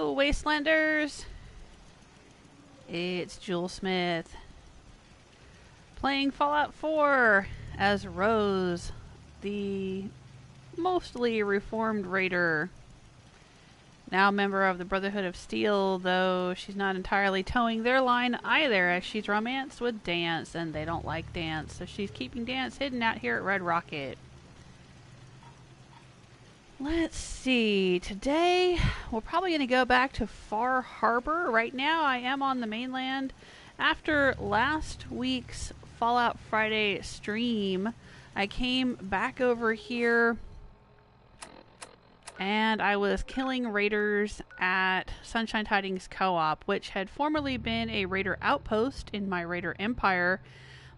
Hello, Wastelanders! It's Jewel Smith, playing Fallout 4 as Rose, the mostly reformed raider. Now a member of the Brotherhood of Steel, though she's not entirely towing their line either, as she's romanced with Dance, and they don't like Dance, so she's keeping Dance hidden out here at Red Rocket. Let's see, today we're probably going to go back to Far Harbor. Right now I am on the mainland. After last week's Fallout Friday stream, I came back over here and I was killing raiders at Sunshine Tidings Co-op, which had formerly been a raider outpost in my raider empire.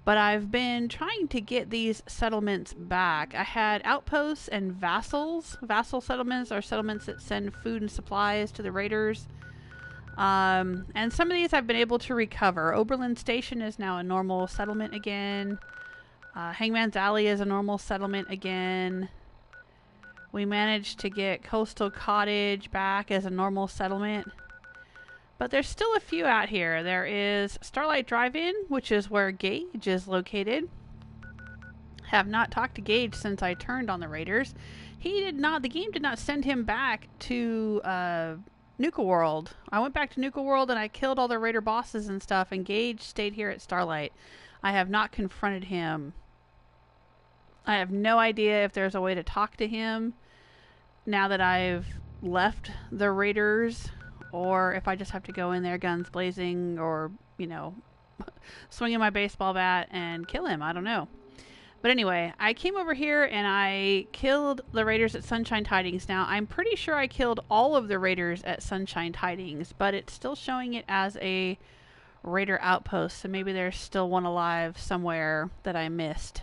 But I've been trying to get these settlements back. I had outposts and vassals. Vassal settlements are settlements that send food and supplies to the raiders. And some of these I've been able to recover. Oberlin Station is now a normal settlement again. Hangman's Alley is a normal settlement again. We managed to get Coastal Cottage back as a normal settlement. But there's still a few out here. There is Starlight Drive-In, which is where Gage is located. Have not talked to Gage since I turned on the raiders. The game did not send him back to Nuka World. I went back to Nuka World and I killed all the raider bosses and stuff, and Gage stayed here at Starlight. I have not confronted him. I have no idea if there's a way to talk to him now that I've left the raiders, or if I just have to go in there guns blazing, or, you know, swinging my baseball bat and kill him. I don't know. But anyway, I came over here and I killed the raiders at Sunshine Tidings. Now, I'm pretty sure I killed all of the raiders at Sunshine Tidings, but it's still showing it as a raider outpost, so maybe there's still one alive somewhere that I missed.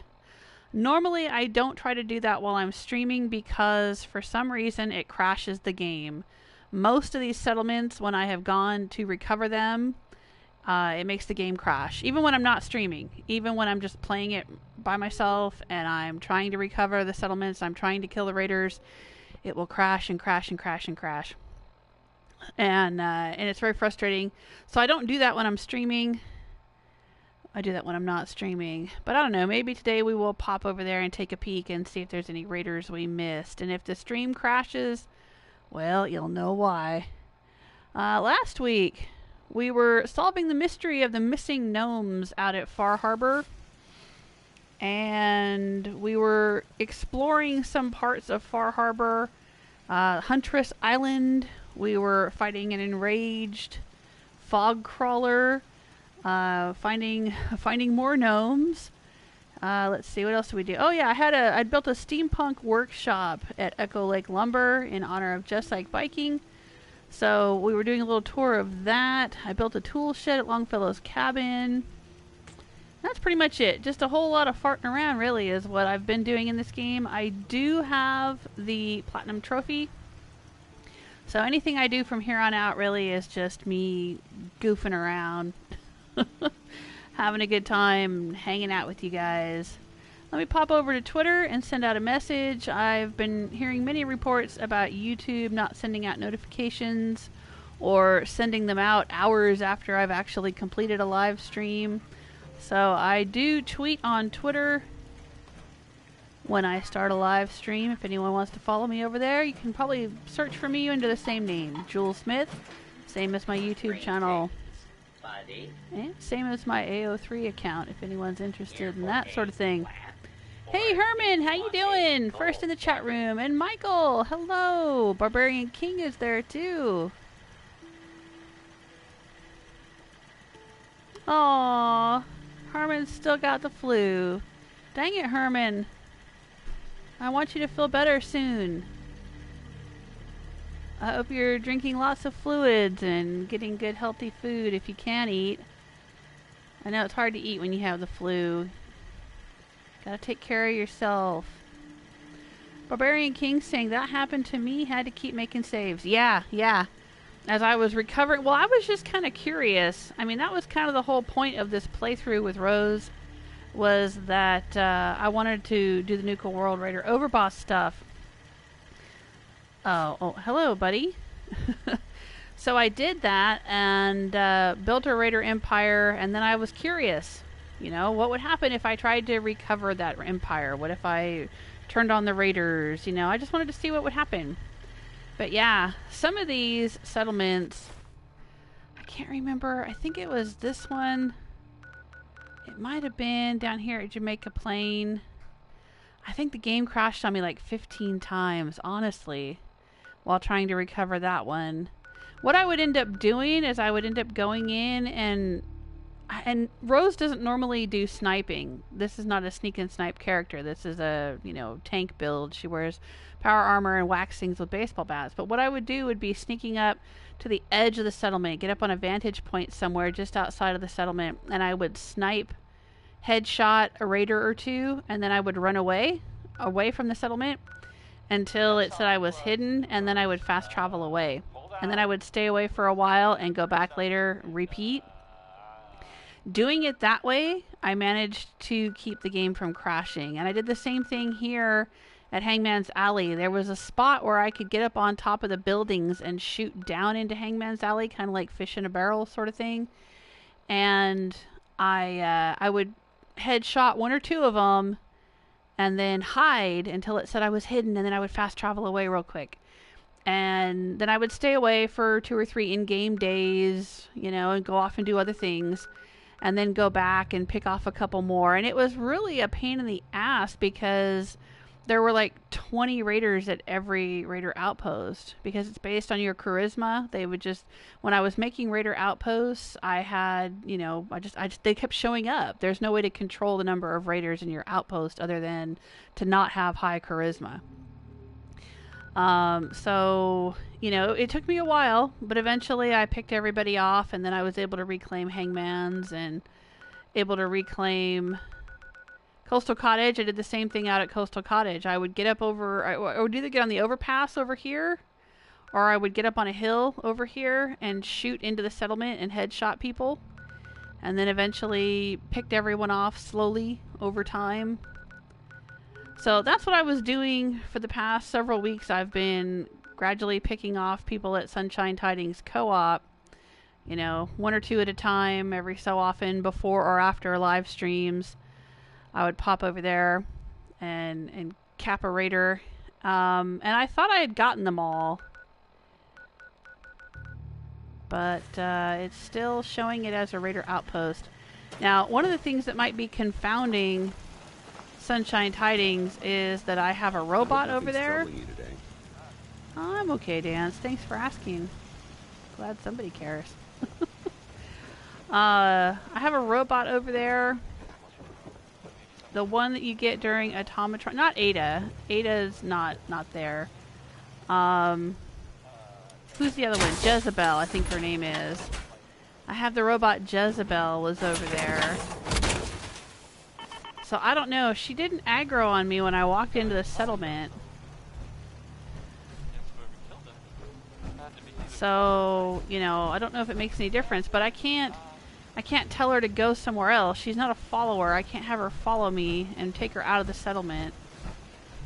Normally, I don't try to do that while I'm streaming because for some reason it crashes the game. Most of these settlements, when I have gone to recover them, it makes the game crash. Even when I'm not streaming. Even when I'm just playing it by myself and I'm trying to recover the settlements, I'm trying to kill the raiders, it will crash and crash and crash and crash. And it's very frustrating. So I don't do that when I'm streaming. I do that when I'm not streaming. But I don't know, maybe today we will pop over there and take a peek and see if there's any raiders we missed. And if the stream crashes, well, you'll know why. Last week, we were solving the mystery of the missing gnomes out at Far Harbor. And we were exploring some parts of Far Harbor. Huntress Island, we were fighting an enraged fog crawler. Finding more gnomes. Let's see, what else did we do? Oh yeah, I built a steampunk workshop at Echo Lake Lumber in honor of Just Like Biking. So we were doing a little tour of that. I built a tool shed at Longfellow's cabin. That's pretty much it. Just a whole lot of farting around, really, is what I've been doing in this game. I do have the Platinum Trophy. So anything I do from here on out really is just me goofing around. Having a good time hanging out with you guys. Let me pop over to Twitter and send out a message. I've been hearing many reports about YouTube not sending out notifications or sending them out hours after I've actually completed a live stream. So I do tweet on Twitter when I start a live stream. If anyone wants to follow me over there, you can probably search for me under the same name, Jewel Smith, same as my YouTube channel. And same as my AO3 account, if anyone's interested in that sort of thing. Hey Herman, how you doing? First in the chat room. And Michael, hello. Barbarian King is there too. Aww, Herman's still got the flu. Dang it, Herman. I want you to feel better soon. I hope you're drinking lots of fluids and getting good healthy food if you can eat. I know it's hard to eat when you have the flu. Gotta take care of yourself. Barbarian King saying that happened to me, had to keep making saves. Yeah. As I was recovering, well, I was just kind of curious. I mean, that was kind of the whole point of this playthrough with Rose, was that I wanted to do the Nuka World Raider Overboss stuff. Oh, hello, buddy. So I did that and built a raider empire, and then I was curious, you know, what would happen if I tried to recover that empire? What if I turned on the raiders? You know, I just wanted to see what would happen. But yeah, some of these settlements, I can't remember. I think it was this one. It might have been down here at Jamaica Plain. I think the game crashed on me like 15 times, honestly, while trying to recover that one. What I would end up doing is I would end up going in and Rose doesn't normally do sniping. This is not a sneak and snipe character. This is a, you know, tank build. She wears power armor and whacks things with baseball bats. But what I would do would be sneaking up to the edge of the settlement, get up on a vantage point somewhere just outside of the settlement, and I would snipe, headshot a raider or two, and then I would run away from the settlement until it said I was hidden, and then I would fast travel away. And then I would stay away for a while and go back later, repeat. Doing it that way, I managed to keep the game from crashing. And I did the same thing here at Hangman's Alley. There was a spot where I could get up on top of the buildings and shoot down into Hangman's Alley, kind of like fish in a barrel sort of thing. And I would headshot one or two of them and then hide until it said I was hidden, and then I would fast travel away real quick. And then I would stay away for 2 or 3 in-game days, you know, and go off and do other things, and then go back and pick off a couple more. And it was really a pain in the ass because there were like 20 raiders at every raider outpost, because it's based on your charisma. They would just, when I was making raider outposts, I had, you know, they kept showing up. There's no way to control the number of raiders in your outpost other than to not have high charisma. So, you know, it took me a while, but eventually I picked everybody off, and then I was able to reclaim Hangman's and able to reclaim Coastal Cottage. I did the same thing out at Coastal Cottage. I would get up over, I would either get on the overpass over here, or I would get up on a hill over here and shoot into the settlement and headshot people, and then eventually picked everyone off slowly over time. So that's what I was doing for the past several weeks. I've been gradually picking off people at Sunshine Tidings co-op, you know, 1 or 2 at a time every so often before or after live streams. I would pop over there and cap a raider. And I thought I had gotten them all, but it's still showing it as a raider outpost. Now, one of the things that might be confounding Sunshine Tidings is that I have a robot over there. Oh, I'm okay, Dance. Thanks for asking. Glad somebody cares. I have a robot over there. The one that you get during Automatron. Not Ada. Ada's not there. Who's the other one? Jezebel, I think her name is. I have the robot Jezebel was over there. So I don't know. She didn't aggro on me when I walked into the settlement. So, you know, I don't know if it makes any difference, but I can't tell her to go somewhere else. She's not a follower. I can't have her follow me and take her out of the settlement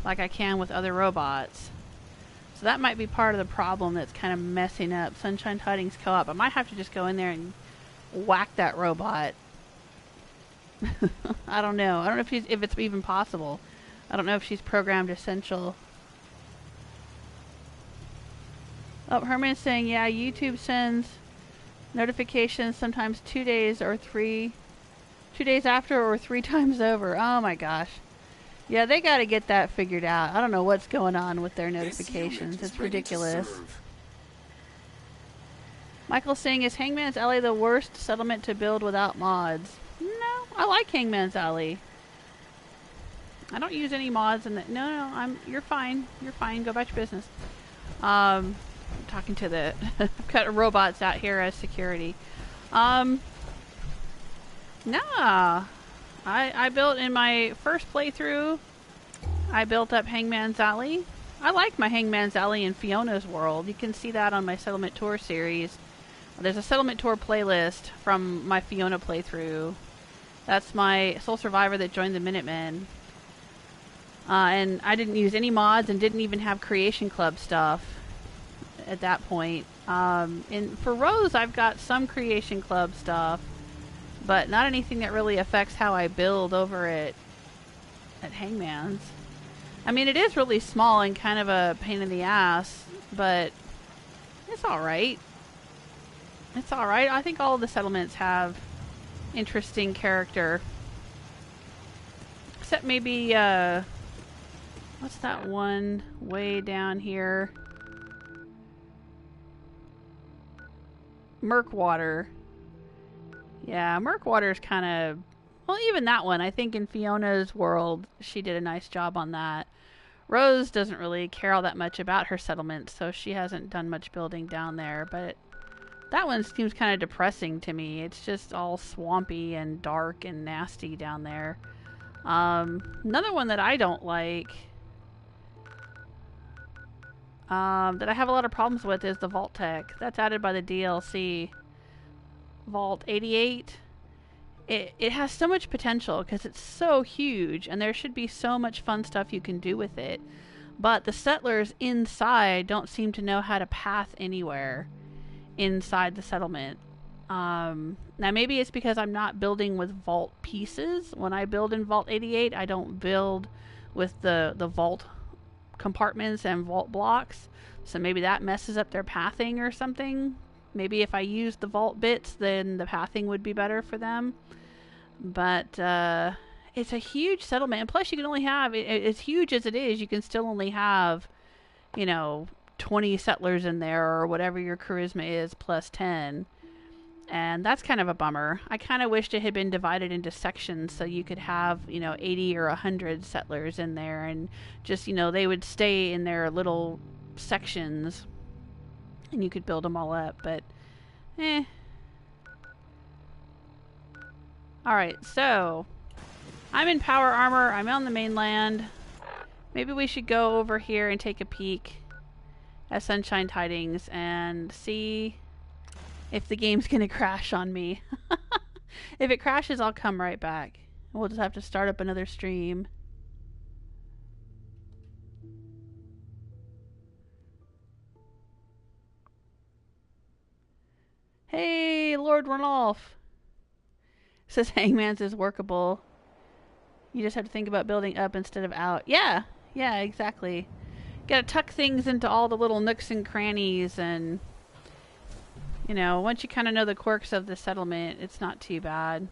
like I can with other robots. So that might be part of the problem that's kind of messing up Sunshine Tidings co-op. I might have to just go in there and whack that robot. I don't know. I don't know if it's even possible. I don't know if she's programmed essential. Oh, Herman's saying, yeah, YouTube sends notifications sometimes 2 days or 2 days after or 3 times over. Oh my gosh. Yeah, they got to get that figured out. I don't know what's going on with their notifications. It's ridiculous. Michael's saying, is Hangman's Alley the worst settlement to build without mods? No, I like Hangman's Alley. I don't use any mods in the... No, you're fine. You're fine. Go about your business. I'm talking to the... I've got robots out here as security. Nah. I built in my first playthrough, I built up Hangman's Alley. I like my Hangman's Alley in Fiona's World. You can see that on my Settlement Tour series. There's a Settlement Tour playlist from my Fiona playthrough. That's my Soul Survivor that joined the Minutemen. And I didn't use any mods and didn't even have Creation Club stuff at that point. And for Rose, I've got some Creation Club stuff, but not anything that really affects how I build over at Hangman's. I mean, it is really small and kind of a pain in the ass, but it's alright. It's alright. I think all of the settlements have interesting character. Except maybe, what's that one way down here? Murkwater. Yeah, Murkwater's kind of... Well, even that one, I think in Fiona's world, she did a nice job on that. Rose doesn't really care all that much about her settlement, so she hasn't done much building down there, but that one seems kind of depressing to me. It's just all swampy and dark and nasty down there. Another one that I don't like, that I have a lot of problems with, is the Vault Tech. That's added by the DLC. Vault 88. It has so much potential because it's so huge and there should be so much fun stuff you can do with it. But the settlers inside don't seem to know how to path anywhere inside the settlement. Now maybe it's because I'm not building with vault pieces. When I build in Vault 88, I don't build with the vault compartments and vault blocks. So maybe that messes up their pathing or something. Maybe if I use the vault bits, then the pathing would be better for them. But it's a huge settlement. And plus, you can only have, as huge as it is, you can still only have, 20 settlers in there or whatever your charisma is plus 10. And that's kind of a bummer. I kind of wished it had been divided into sections so you could have, 80 or 100 settlers in there. And just, they would stay in their little sections. And you could build them all up. But, Alright, so I'm in power armor. I'm on the mainland. Maybe we should go over here and take a peek at Sunshine Tidings and see if the game's gonna crash on me. If it crashes, I'll come right back. We'll just have to start up another stream. Hey, Lord Ranulph. Says Hangman's is workable. You just have to think about building up instead of out. Yeah, exactly. Gotta tuck things into all the little nooks and crannies, and once you kind of know the quirks of the settlement, it's not too bad.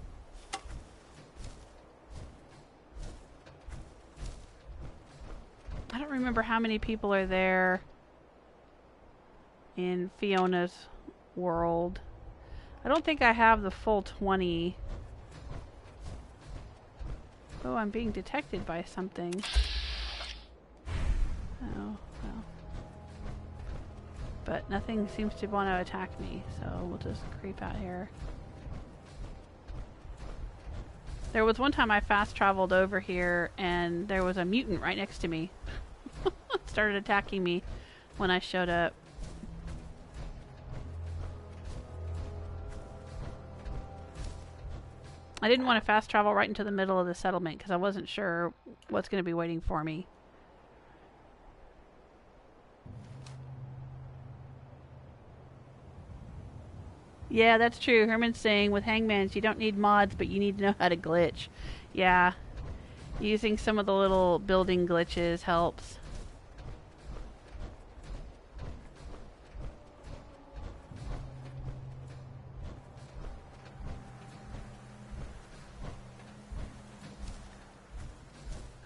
I don't remember how many people are there in Fiona's world. I don't think I have the full 20. Oh, I'm being detected by something. Oh, well. But nothing seems to want to attack me, so we'll just creep out here. There was one time I fast traveled over here and there was a mutant right next to me. Started attacking me when I showed up. I didn't want to fast travel right into the middle of the settlement because I wasn't sure what's going to be waiting for me. Yeah, that's true. Herman's saying with Hangman's you don't need mods, but you need to know how to glitch. Yeah, using some of the little building glitches helps.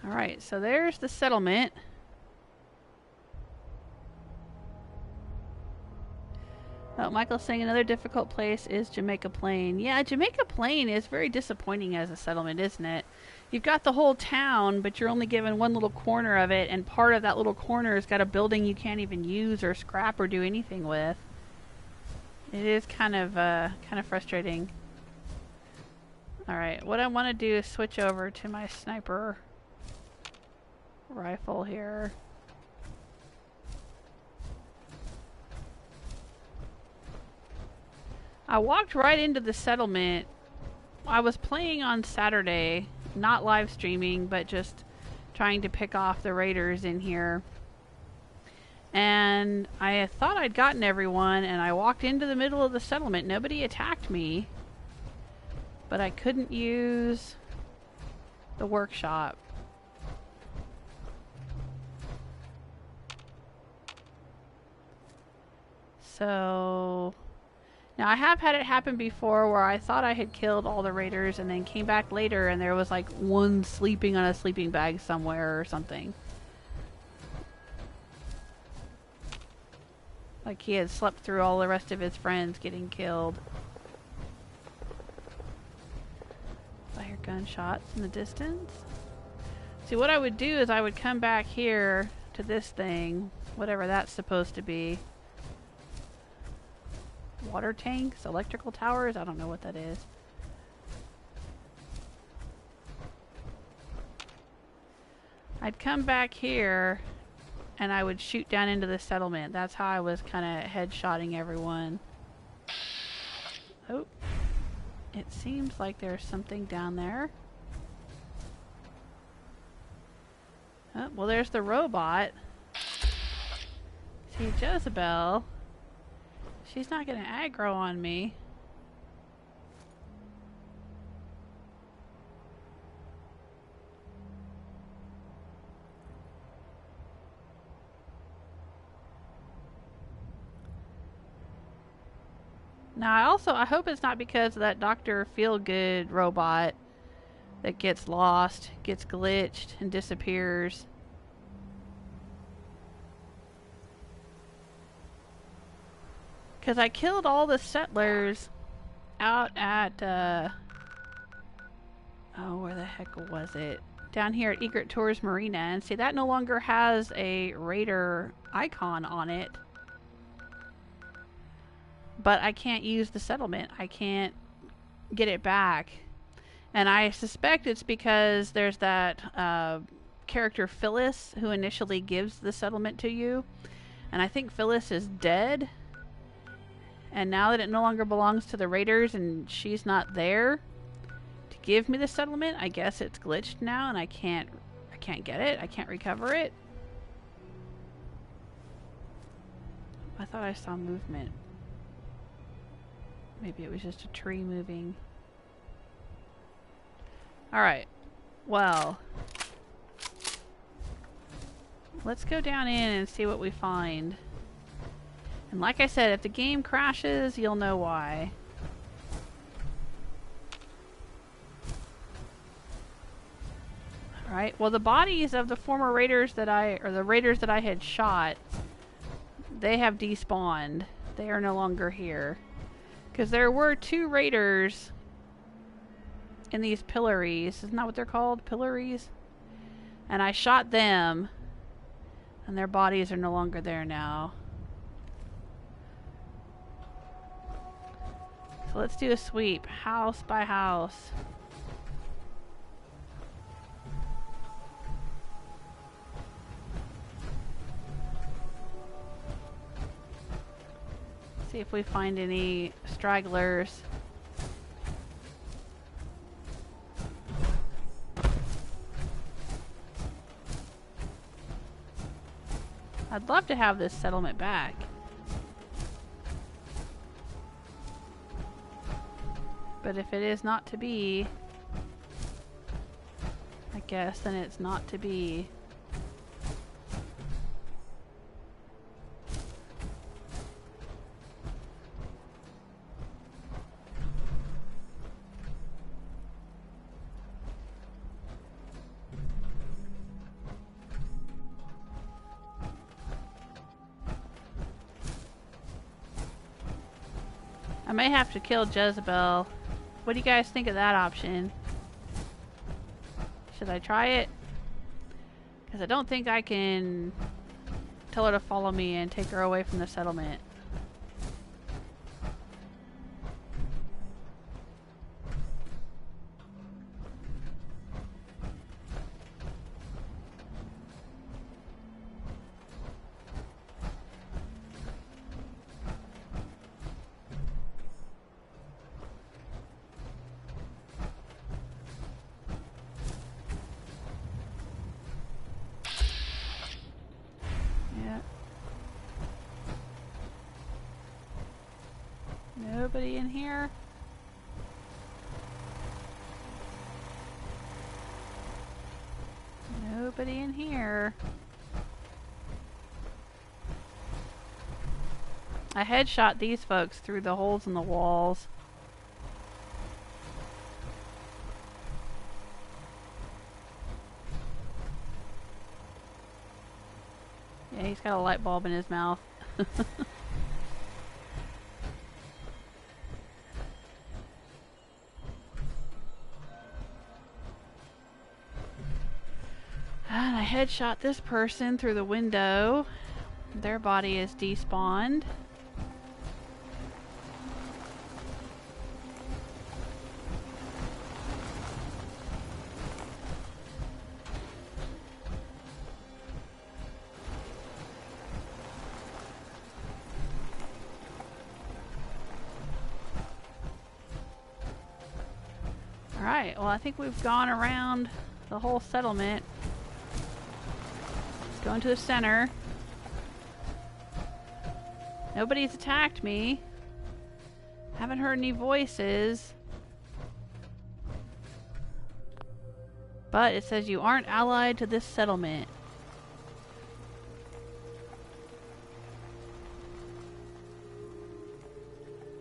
Alright, so there's the settlement. Oh, Michael's saying another difficult place is Jamaica Plain. Yeah, Jamaica Plain is very disappointing as a settlement, isn't it? You've got the whole town, but you're only given one little corner of it, and part of that little corner has got a building you can't even use or scrap or do anything with. It is kind of frustrating. Alright, what I want to do is switch over to my sniper rifle here. I walked right into the settlement. I was playing on Saturday, not live streaming, but just trying to pick off the raiders in here. And I thought I'd gotten everyone, and I walked into the middle of the settlement. Nobody attacked me, but I couldn't use the workshop. So now I have had it happen before where I thought I had killed all the raiders and then came back later and there was like one sleeping on a sleeping bag somewhere or something. Like he had slept through all the rest of his friends getting killed. I hear gunshots in the distance. See, what I would do is I would come back here to this thing, whatever that's supposed to be. Water tanks, electrical towers, I don't know what that is. I'd come back here and I would shoot down into the settlement. That's how I was kind of headshotting everyone. Oh, it seems like there's something down there. Oh, well, there's the robot. See, Jezebel. She's not going to aggro on me. Now, I hope it's not because of that Dr. Feelgood robot that gets lost, gets glitched, and disappears. Because I killed all the settlers out at, oh, where the heck was it? Down here at Egret Tours Marina. And see, that no longer has a raider icon on it. But I can't use the settlement. I can't get it back. And I suspect it's because there's that character Phyllis who initially gives the settlement to you. And I think Phyllis is dead. And now that it no longer belongs to the raiders and she's not there to give me the settlement, I guess it's glitched now and I can't get it. I can't recover it. I thought I saw movement. Maybe it was just a tree moving. Alright. Well, let's go down in and see what we find. And like I said, if the game crashes, you'll know why. Alright, well the bodies of the former raiders that the raiders that I had shot, they have despawned. They are no longer here. Because there were 2 raiders in these pillories. Isn't that what they're called? Pillories? And I shot them, and their bodies are no longer there now. So let's do a sweep, house by house. See if we find any stragglers. I'd love to have this settlement back. But if it is not to be, I guess then it's not to be. I may have to kill Jezebel. What do you guys think of that option? Should I try it? Because I don't think I can tell her to follow me and take her away from the settlement. Nobody in here? Nobody in here. I headshot these folks through the holes in the walls. Yeah, he's got a light bulb in his mouth. And I headshot this person through the window. Their body is despawned. Alright, well I think we've gone around the whole settlement. Let's go into the center. Nobody's attacked me. Haven't heard any voices. But it says you aren't allied to this settlement.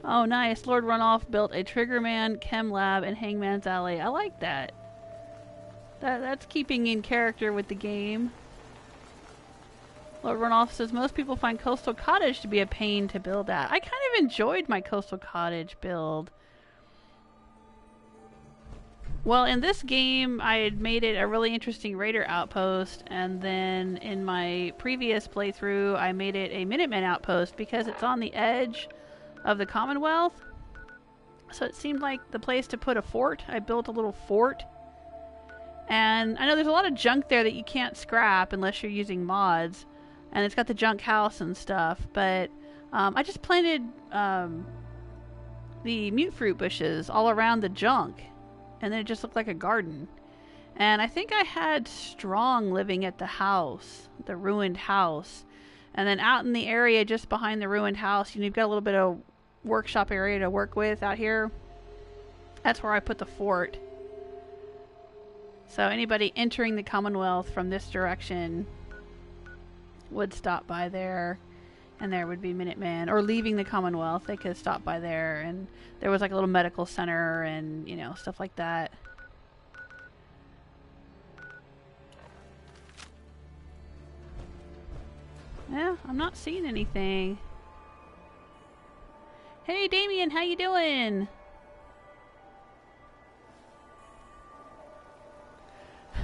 Oh, nice. Lord Runoff built a Triggerman, Chem Lab, and Hangman's Alley. I like that. That's keeping in character with the game. Lord Runoff says most people find Coastal Cottage to be a pain to build at. I kind of enjoyed my Coastal Cottage build. Well, in this game, I had made it a really interesting raider outpost, and then in my previous playthrough, I made it a Minutemen outpost because it's on the edge of the Commonwealth. So it seemed like the place to put a fort. I built a little fort. And I know there's a lot of junk there that you can't scrap unless you're using mods. And it's got the junk house and stuff. But I just planted the mute fruit bushes all around the junk. And then it just looked like a garden. And I think I had Strong living at the house, the ruined house. And then out in the area just behind the ruined house, you've got a little bit of workshop area to work with out here. That's where I put the fort. So anybody entering the Commonwealth from this direction would stop by there, and there would be Minutemen. Or leaving the Commonwealth, they could stop by there, and there was like a little medical center and, you know, stuff like that. Yeah, I'm not seeing anything. Hey Damien, how you doing?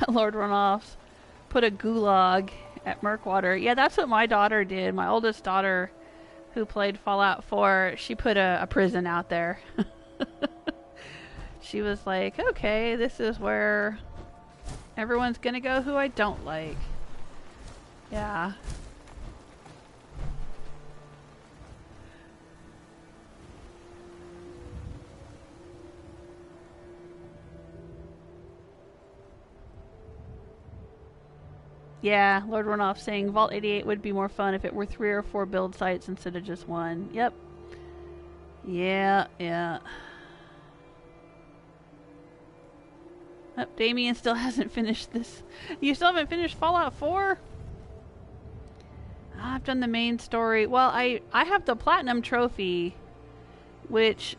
Lord Runoffs put a gulag at Murkwater. Yeah, that's what my daughter did. My oldest daughter, who played Fallout 4, she put a prison out there. She was like, okay, this is where everyone's gonna go who I don't like. Yeah. Yeah, Lord Runoff saying Vault 88 would be more fun if it were 3 or 4 build sites instead of just 1. Yep. Yeah. Oh, Damien still hasn't finished this. You still haven't finished Fallout 4? I've done the main story. Well, I have the Platinum Trophy, which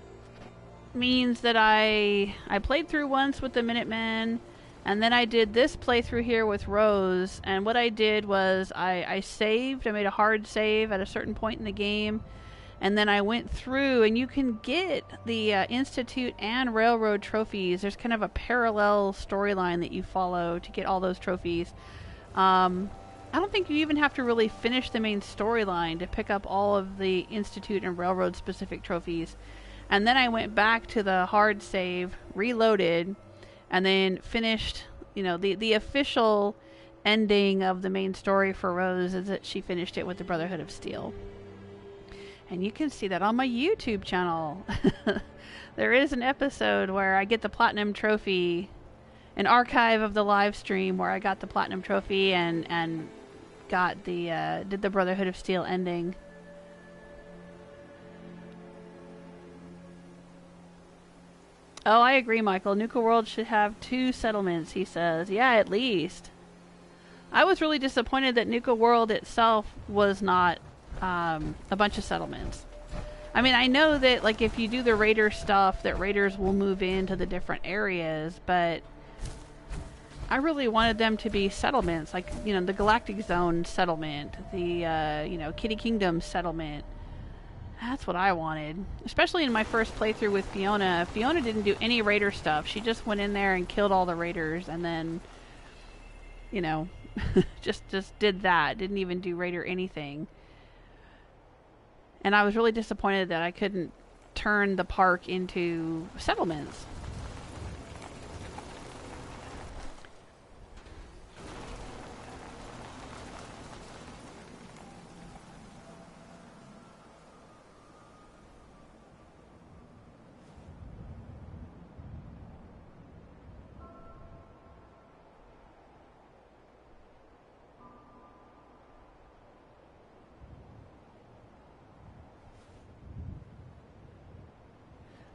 means that I played through once with the Minutemen. And then I did this playthrough here with Rose, and what I did was I saved. I made a hard save at a certain point in the game, and then I went through, and you can get the Institute and Railroad trophies. There's kind of a parallel storyline that you follow to get all those trophies. I don't think you even have to really finish the main storyline to pick up all of the Institute and Railroad specific trophies. And then I went back to the hard save, reloaded, and then finished, you know, the official ending of the main story for Rose is that she finished it with the Brotherhood of Steel. And you can see that on my YouTube channel. There is an episode where I get the Platinum Trophy, an archive of the live stream where I got the Platinum Trophy and got the, did the Brotherhood of Steel ending. Oh, I agree, Michael. Nuka World should have 2 settlements, he says. Yeah, at least. I was really disappointed that Nuka World itself was not a bunch of settlements. I mean, I know that, like, if you do the raider stuff, that raiders will move into the different areas, but I really wanted them to be settlements, like, you know, the Galactic Zone settlement, the, you know, Kitty Kingdom settlement. That's what I wanted. Especially in my first playthrough with Fiona. Fiona didn't do any raider stuff. She just went in there and killed all the raiders, and then, you know, just did that. Didn't even do raider anything. And I was really disappointed that I couldn't turn the park into settlements.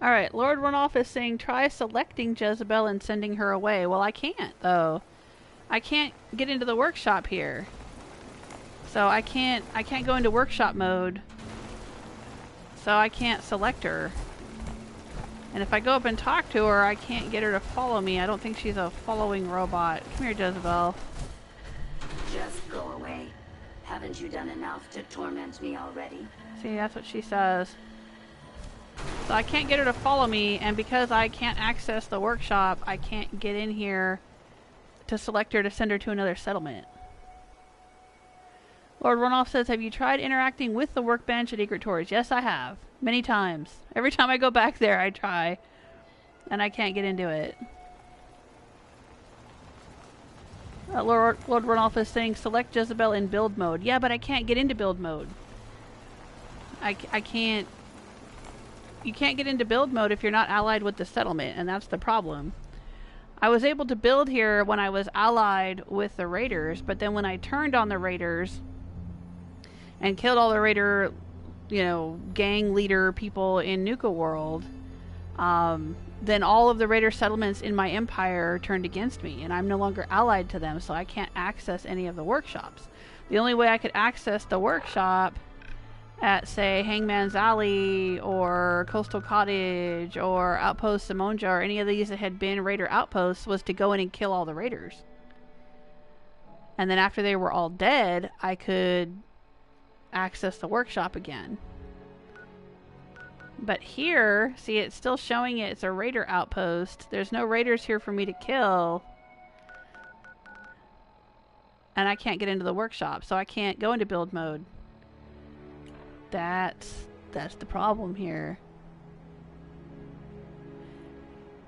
Alright, Lord Runoff is saying try selecting Jezebel and sending her away. Well, I can't, though. I can't get into the workshop here. So I can't go into workshop mode. So I can't select her. And if I go up and talk to her, I can't get her to follow me. I don't think she's a following robot. Come here, Jezebel. Just go away. Haven't you done enough to torment me already? See, that's what she says. So I can't get her to follow me, and because I can't access the workshop, I can't get in here to select her to send her to another settlement. Lord Runoff says, have you tried interacting with the workbench at Egret Tours? Yes, I have. Many times. Every time I go back there, I try. And I can't get into it. Lord Runoff is saying, select Jezebel in build mode. Yeah, but I can't get into build mode. I can't... You can't get into build mode if you're not allied with the settlement, and that's the problem. I was able to build here when I was allied with the raiders, but then when I turned on the raiders and killed all the raider, you know, gang leader people in Nuka World, then all of the raider settlements in my empire turned against me, and I'm no longer allied to them, so I can't access any of the workshops. The only way I could access the workshop at, say, Hangman's Alley or Coastal Cottage or Outpost Simonja or any of these that had been raider outposts was to go in and kill all the raiders. And then after they were all dead, I could access the workshop again. But here, see, it's still showing it's a raider outpost. There's no raiders here for me to kill. And I can't get into the workshop, so I can't go into build mode. That's the problem here.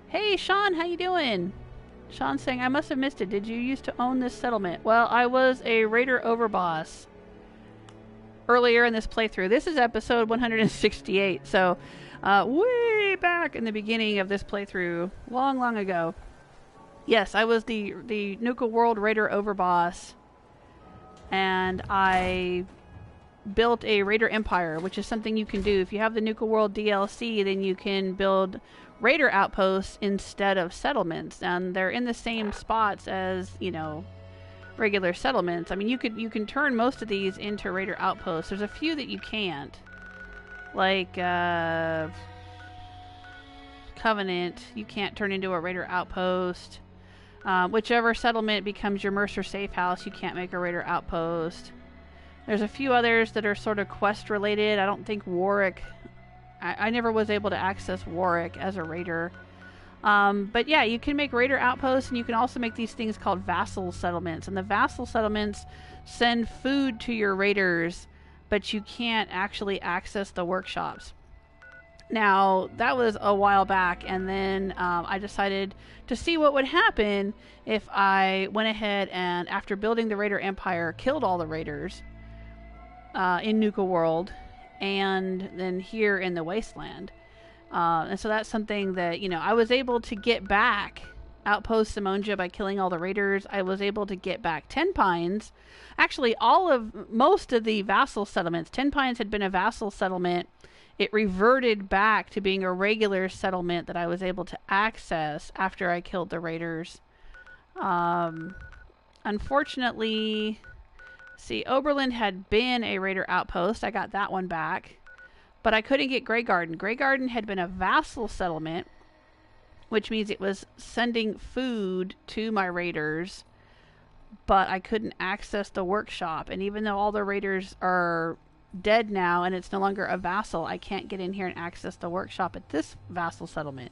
Hey, Sean, how you doing? Sean's saying, I must have missed it. Did you used to own this settlement? Well, I was a raider overboss earlier in this playthrough. This is episode 168, so way back in the beginning of this playthrough, long ago. Yes, I was the Nuka World raider overboss, and I built a raider empire, which is something you can do. If you have the Nuka World DLC, then you can build raider outposts instead of settlements, and they're in the same spots as, you know, regular settlements. I mean, you can turn most of these into raider outposts. There's a few that you can't, like Covenant. You can't turn into a raider outpost. Whichever settlement becomes your Mercer safe house, you can't make a raider outpost. There's a few others that are sort of quest related. I don't think Warwick, I never was able to access Warwick as a raider. But yeah, you can make raider outposts, and you can also make these things called vassal settlements. And the vassal settlements send food to your raiders, but you can't actually access the workshops. Now, that was a while back, and then I decided to see what would happen if I went ahead and, after building the raider empire, killed all the raiders in Nuka World, and then here in the Wasteland. And so that's something that, you know, I was able to get back Outpost Simonja by killing all the raiders. I was able to get back Ten Pines. Actually, most of the vassal settlements. Ten Pines had been a vassal settlement it reverted back to being a regular settlement that I was able to access after I killed the raiders. Unfortunately, see, Oberlin had been a raider outpost. I got that one back. But I couldn't get Grey Garden. Grey Garden had been a vassal settlement, which means it was sending food to my raiders, but I couldn't access the workshop. And even though all the raiders are dead now and it's no longer a vassal, I can't get in here and access the workshop at this vassal settlement.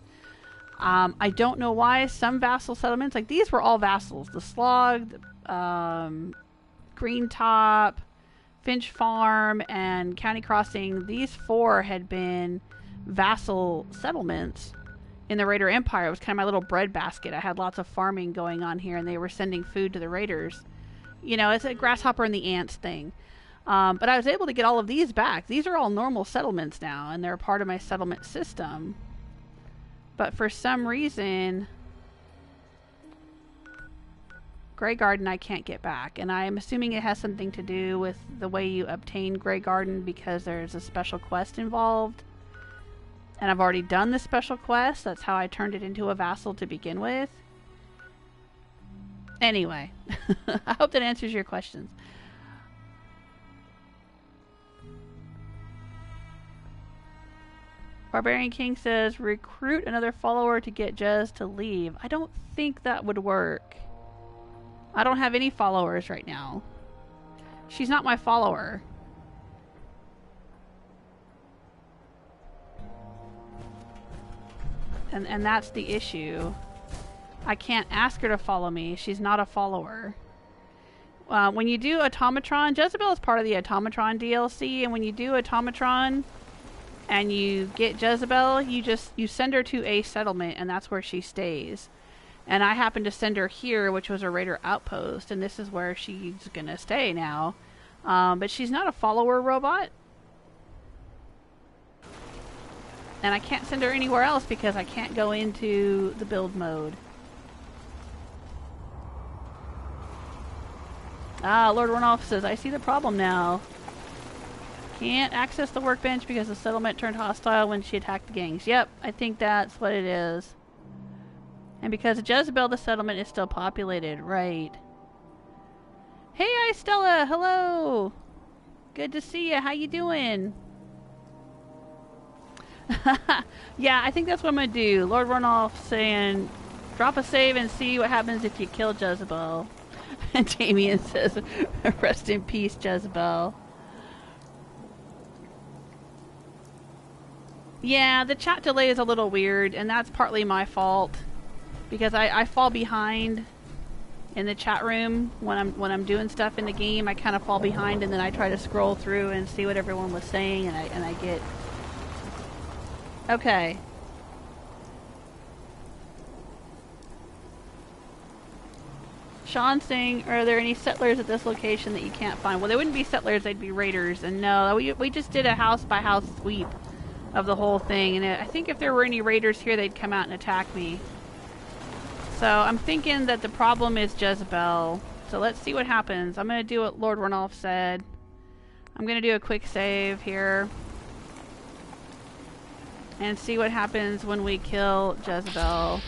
I don't know why some vassal settlements, like these were all vassals. The Slog, Green Top, Finch Farm, and County Crossing, these 4 had been vassal settlements in the Raider Empire. It was kind of my little breadbasket. I had lots of farming going on here, and they were sending food to the raiders. You know, it's a grasshopper and the ants thing. But I was able to get all of these back. These are all normal settlements now, and they're part of my settlement system. But for some reason, Grey Garden I can't get back. And I'm assuming it has something to do with the way you obtain Grey Garden, because there's a special quest involved. And I've already done the special quest. That's how I turned it into a vassal to begin with. Anyway, I hope that answers your questions. Barbarian King says, recruit another follower to get Jez to leave. I don't think that would work. I don't have any followers right now. She's not my follower. And that's the issue. I can't ask her to follow me. She's not a follower. When you do Automatron, Jezebel is part of the Automatron DLC, and when you do Automatron and you get Jezebel, you send her to a settlement, and that's where she stays. And I happened to send her here, which was a raider outpost, and this is where she's gonna stay now. But she's not a follower robot. And I can't send her anywhere else because I can't go into the build mode. Ah, Lord Ornoff says, I see the problem now. Can't access the workbench because the settlement turned hostile when she attacked the gangs. Yep, I think that's what it is. And because of Jezebel, the settlement is still populated. Right. Hey, Stella. Hello. Good to see you. How you doing? Yeah, I think that's what I'm going to do. Lord Runoff saying, drop a save and see what happens if you kill Jezebel. And Damien says, rest in peace, Jezebel. Yeah, the chat delay is a little weird, and that's partly my fault. Because I fall behind in the chat room when I'm doing stuff in the game. I kind of fall behind, and then I try to scroll through and see what everyone was saying, and I get... Okay. Sean saying, are there any settlers at this location that you can't find? Well, they wouldn't be settlers, they'd be raiders. And no, we just did a house-by-house sweep of the whole thing. And I think if there were any raiders here, they'd come out and attack me. So I'm thinking that the problem is Jezebel. So let's see what happens. I'm going to do what Lord Ranulph said. I'm going to do a quick save here. And see what happens when we kill Jezebel.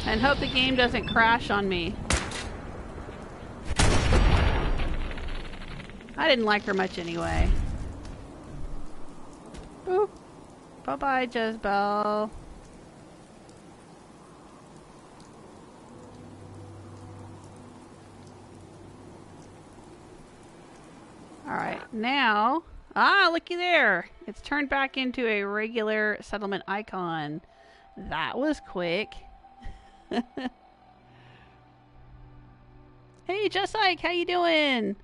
And hope the game doesn't crash on me. I didn't like her much anyway. Boop. Bye-bye, Jezebel. Alright, now... Ah, looky there! It's turned back into a regular settlement icon. That was quick. Hey, Just-Ike, how you doing?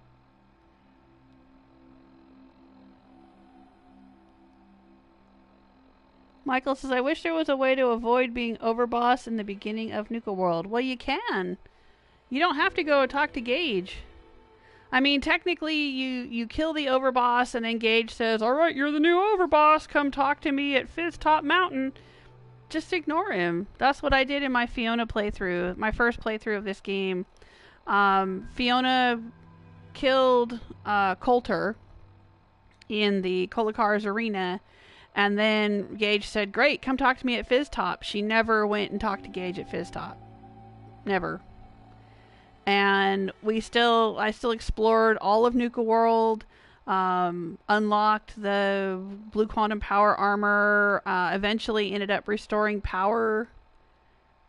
Michael says, I wish there was a way to avoid being overboss in the beginning of Nuka World. Well, you can. You don't have to go talk to Gage. I mean, technically, you kill the overboss, and then Gage says, "All right, you're the new overboss. Come talk to me at Fizz Top Mountain." Just ignore him. That's what I did in my Fiona playthrough, my first playthrough of this game. Fiona killed Coulter in the Kolakars arena, and then Gage said, "Great, come talk to me at Fizz Top." She never went and talked to Gage at Fizz Top. Never. And I still explored all of Nuka World, unlocked the Blue Quantum Power armor, eventually ended up restoring power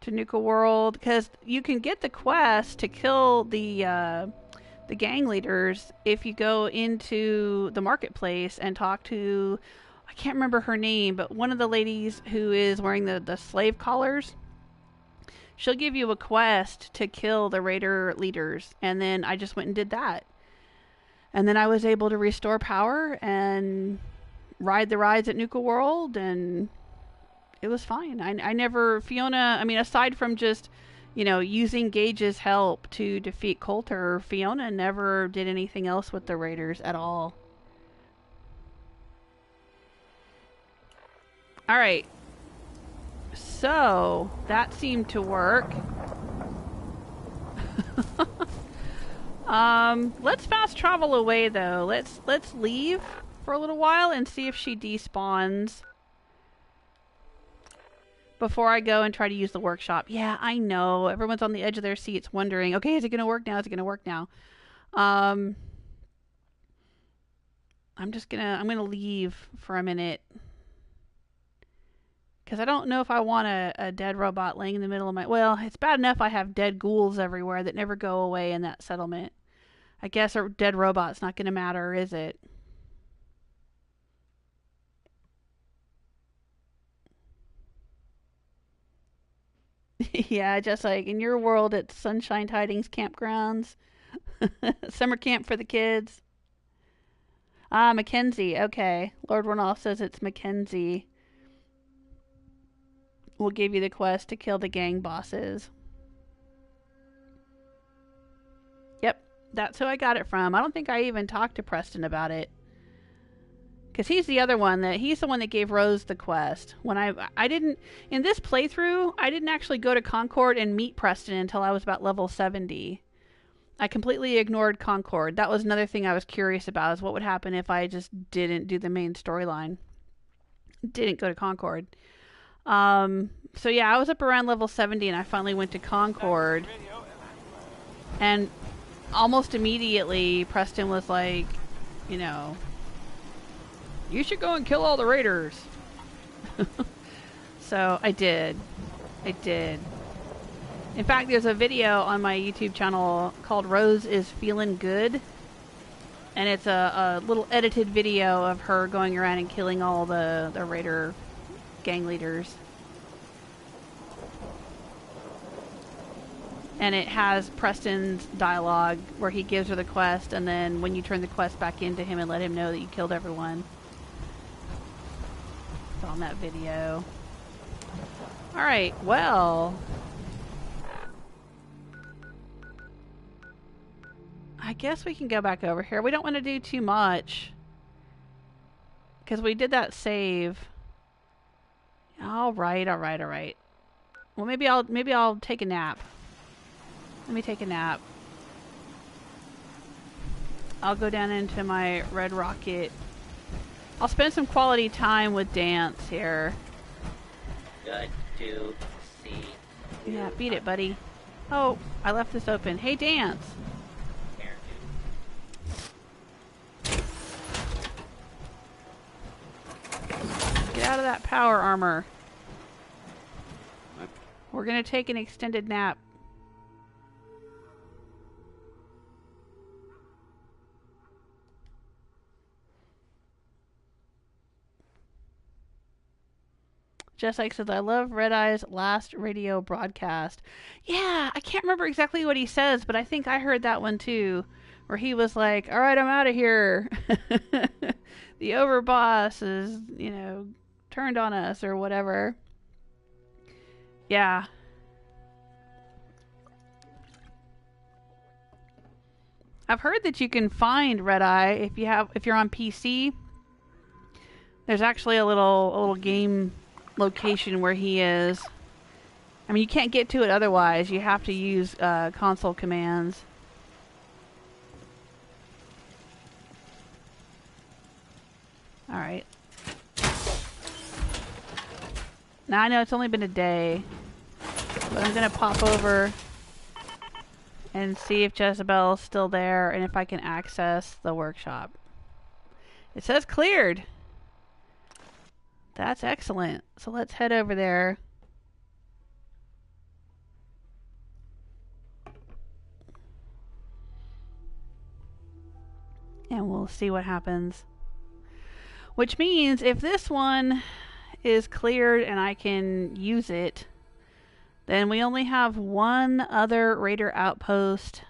to Nuka World, because you can get the quest to kill the gang leaders if you go into the marketplace and talk to, I can't remember her name, but one of the ladies who is wearing the slave collars. She'll give you a quest to kill the raider leaders, and then I just went and did that. And then I was able to restore power and ride the rides at Nuka World, and it was fine. I never, Fiona, I mean, aside from just, using Gage's help to defeat Coulter, Fiona never did anything else with the raiders at all. Alright. So, that seemed to work. Let's fast travel away though. Let's leave for a little while and see if she despawns before I go and try to use the workshop. Yeah, I know. Everyone's on the edge of their seats wondering, okay, is it going to work now? Is it going to work now? I'm going to leave for a minute. Because I don't know if I want a dead robot laying in the middle of my... Well, it's bad enough I have dead ghouls everywhere that never go away in that settlement. I guess a dead robot's not going to matter, is it? Yeah, just like in your world, it's Sunshine Tidings campgrounds. Summer camp for the kids. Ah, Mackenzie. Okay. Lord Runoff says it's Mackenzie. We'll give you the quest to kill the gang bosses. Yep, that's who I got it from. I don't think I even talked to Preston about it. Because he's the other one, he's the one that gave Rose the quest. When I didn't, in this playthrough, I didn't actually go to Concord and meet Preston until I was about level 70. I completely ignored Concord. That was another thing I was curious about, is what would happen if I just didn't do the main storyline. Didn't go to Concord. So yeah, I was up around level 70 and I finally went to Concord. And almost immediately, Preston was like, you should go and kill all the raiders. So I did. In fact, there's a video on my YouTube channel called Rose is Feeling Good. And it's a little edited video of her going around and killing all the raider gang leaders. And it has Preston's dialogue where he gives her the quest, and then when you turn the quest back into him and let him know that you killed everyone. It's on that video. Alright, well, I guess we can go back over here. We don't want to do too much, because we did that save. Alright. Well, maybe I'll take a nap. Let me take a nap. I'll go down into my Red Rocket. I'll spend some quality time with Dance here. Good to see. Yeah, beat it, buddy. Oh, I left this open. Hey, Dance. Get out of that power armor. We're gonna take an extended nap. Just like says, I love Red Eye's last radio broadcast. Yeah, I can't remember exactly what he says, but I think I heard that one too, where he was like, all right, I'm out of here. The overboss is, turned on us or whatever. Yeah. I've heard that you can find Red Eye if you're on PC. There's actually a little game location where he is. I mean, you can't get to it otherwise. You have to use console commands. All right. Now I know it's only been a day, but I'm gonna pop over and see if Jezebel's still there and if I can access the workshop. It says cleared. That's excellent. So let's head over there. And we'll see what happens. Which means if this one is cleared and I can use it, then we only have one other raider outpost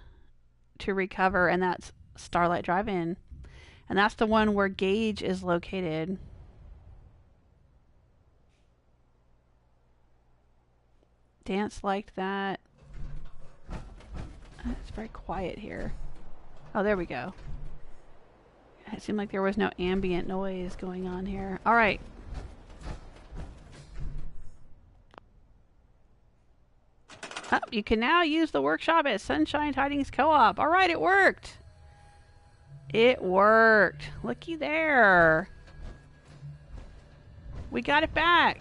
to recover, and that's Starlight Drive-In. And that's the one where Gage is located. Dance liked that. It's very quiet here. Oh, there we go. It seemed like there was no ambient noise going on here. All right. Oh, you can now use the workshop at Sunshine Tidings Co-op. All right, it worked. It worked. Looky there. We got it back.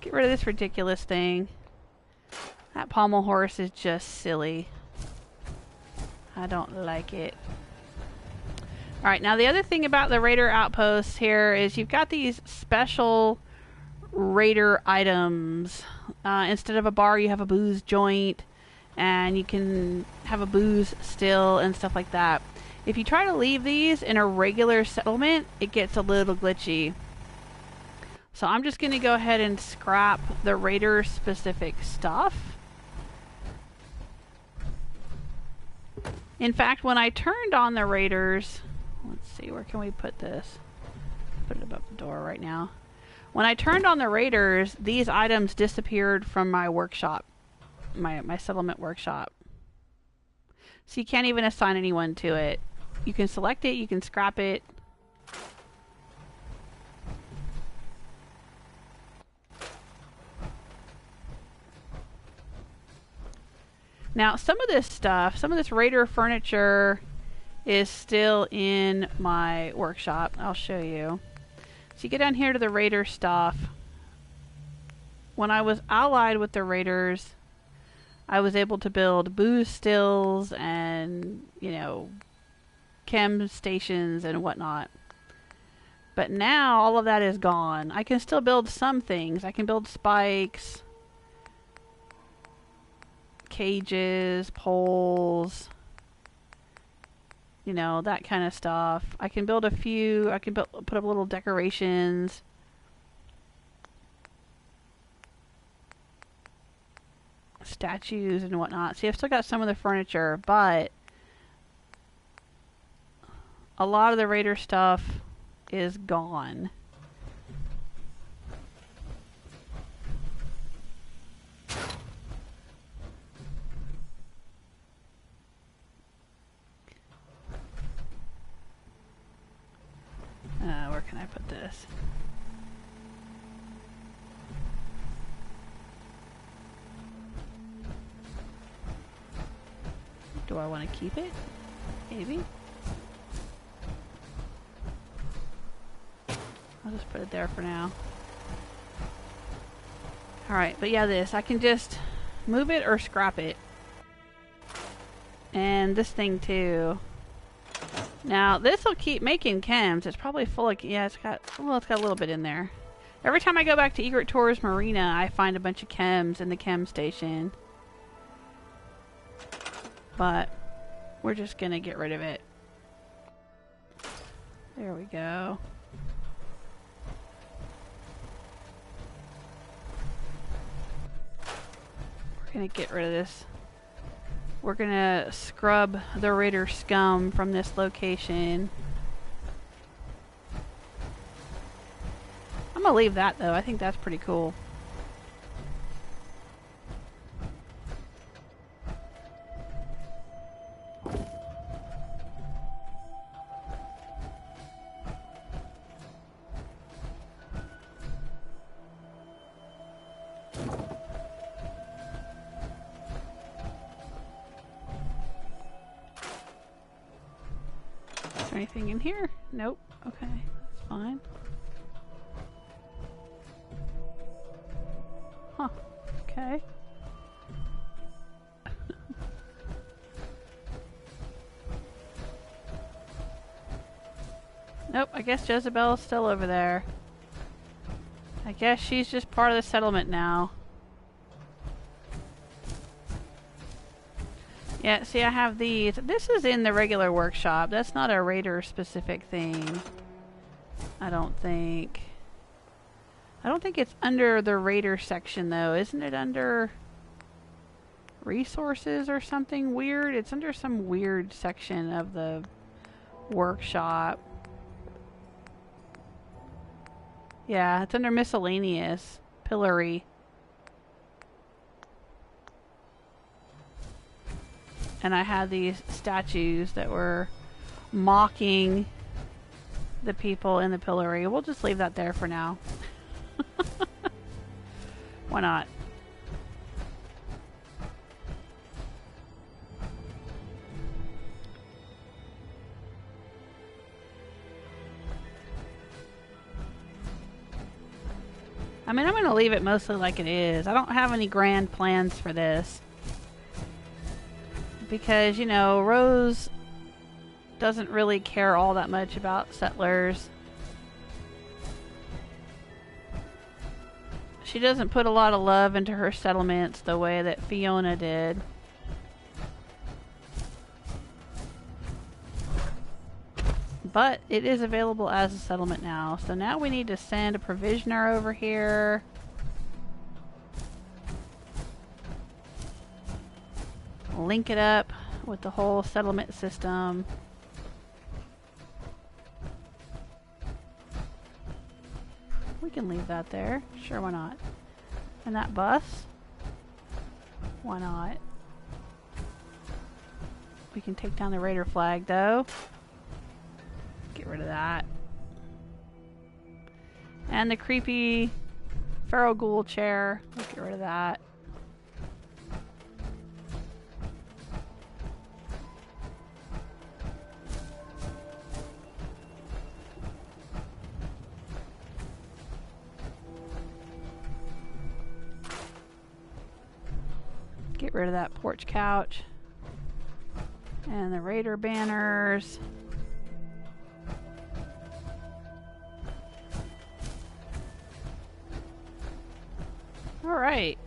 Get rid of this ridiculous thing. That pommel horse is just silly. I don't like it. Alright, now the other thing about the raider outposts here is you've got these special raider items. Instead of a bar, you have a booze joint, and you can have a booze still and stuff like that. If you try to leave these in a regular settlement, it gets a little glitchy. So I'm just going to go ahead and scrap the raider specific stuff. In fact, when I turned on the raiders, let's see, where can we put this? Put it above the door right now. When I turned on the raiders, these items disappeared from my workshop, my settlement workshop. So you can't even assign anyone to it. You can select it, you can scrap it. Now, some of this stuff, some of this raider furniture is still in my workshop. I'll show you. So you get down here to the raider stuff. When I was allied with the raiders, I was able to build booze stills and, you know, chem stations and whatnot. But now all of that is gone. I can still build some things. I can build spikes, cages, poles, you know, that kind of stuff. I can build a few, I can put up little decorations. Statues and whatnot. See, I've still got some of the furniture, but a lot of the raider stuff is gone. Where can I put this? Do I want to keep it? Maybe. I'll just put it there for now. Alright, but yeah, this. I can just move it or scrap it. And this thing too. Now, this will keep making chems. It's probably full of... Yeah, it's got a little bit in there. Every time I go back to Egret Tours Marina, I find a bunch of chems in the chem station. But we're just going to get rid of it. There we go. We're going to get rid of this. We're going to scrub the raider scum from this location. I'm going to leave that though. I think that's pretty cool. anything in here? Nope. Okay, that's fine. Huh. Okay. Nope, I guess Jezebel is still over there. I guess she's just part of the settlement now. Yeah, see, I have these. This is in the regular workshop. That's not a raider specific thing. I don't think. I don't think it's under the raider section though. Isn't it under resources or something weird? It's under some weird section of the workshop. Yeah, it's under miscellaneous. Pillory. And I had these statues that were mocking the people in the pillory. We'll just leave that there for now. Why not? I mean, I'm going to leave it mostly like it is. I don't have any grand plans for this. Because, you know, Rose doesn't really care all that much about settlers. She doesn't put a lot of love into her settlements the way that Fiona did. But it is available as a settlement now. So now we need to send a provisioner over here. Link it up with the whole settlement system. We can leave that there. Sure, why not? And that bus? Why not? We can take down the raider flag though. Get rid of that. And the creepy feral ghoul chair. Let's get rid of that. Get rid of that porch couch. And the raider banners. Alright.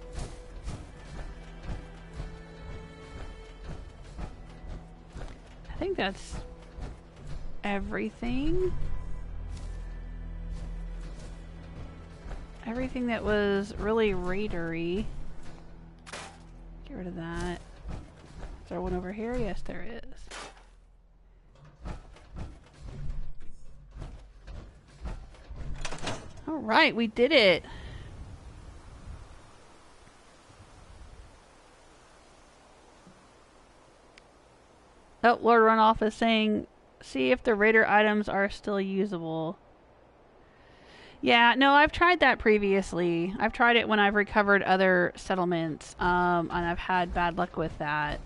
I think that's everything. Everything that was really raidery. Get rid of that. Is there one over here? Yes, there is. Alright, we did it. Oh, Lord Runoff is saying, see if the raider items are still usable. Yeah, no, I've tried that previously. I've tried it when I've recovered other settlements, and I've had bad luck with that.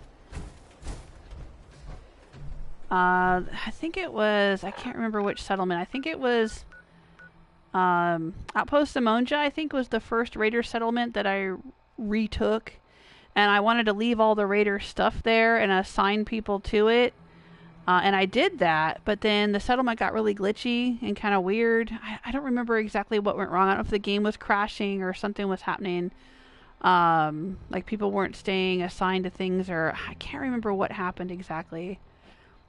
I think it was, I can't remember which settlement. I think it was Outpost Simonja, I think was the first raider settlement that I retook. And I wanted to leave all the raider stuff there and assign people to it. And I did that, but then the settlement got really glitchy and kind of weird. I don't remember exactly what went wrong. I don't know if the game was crashing or something was happening. Like people weren't staying assigned to things, or I can't remember what happened exactly.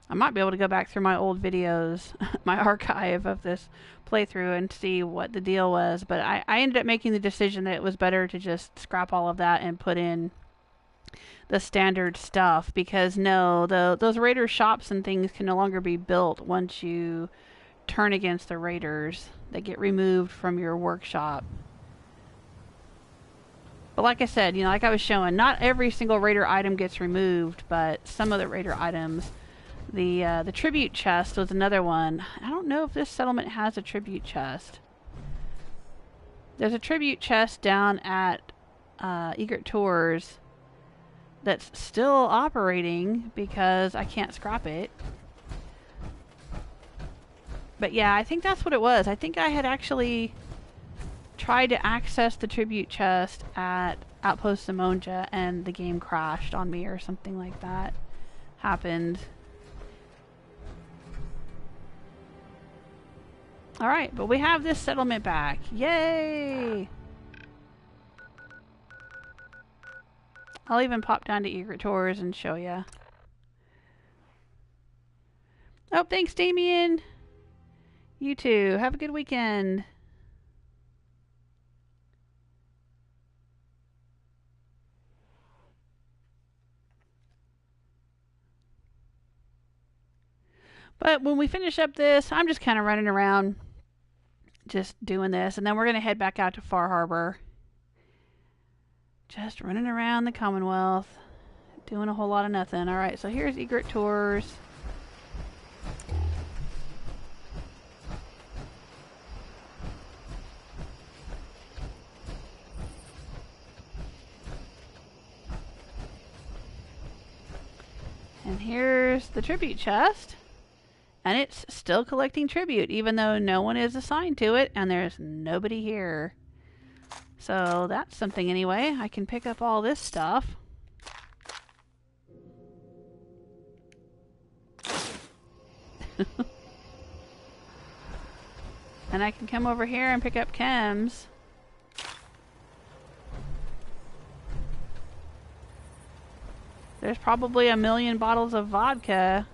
I might be able to go back through my old videos, my archive of this playthrough, and see what the deal was. But I ended up making the decision that it was better to just scrap all of that and put in the standard stuff, because no, those raider shops and things can no longer be built once you turn against the raiders. They get removed from your workshop. But like I said, you know, like I was showing, not every single raider item gets removed, but some of the raider items. The tribute chest was another one. I don't know if this settlement has a tribute chest. There's a tribute chest down at Egret Tours that's still operating because I can't scrap it. But yeah, I think that's what it was. I think I had actually tried to access the tribute chest at Outpost Simonja and the game crashed on me or something like that happened. Alright, but we have this settlement back. Yay! I'll even pop down to Egret Tours and show ya. Oh, thanks, Damien! You too. Have a good weekend. But when we finish up this, I'm just kind of running around just doing this. And then we're going to head back out to Far Harbor. Just running around the Commonwealth. Doing a whole lot of nothing. Alright, so here's Egret Tours. And here's the tribute chest. And it's still collecting tribute, even though no one is assigned to it, and there's nobody here. So that's something anyway. I can pick up all this stuff. And I can come over here and pick up chems. There's probably 1,000,000 bottles of vodka.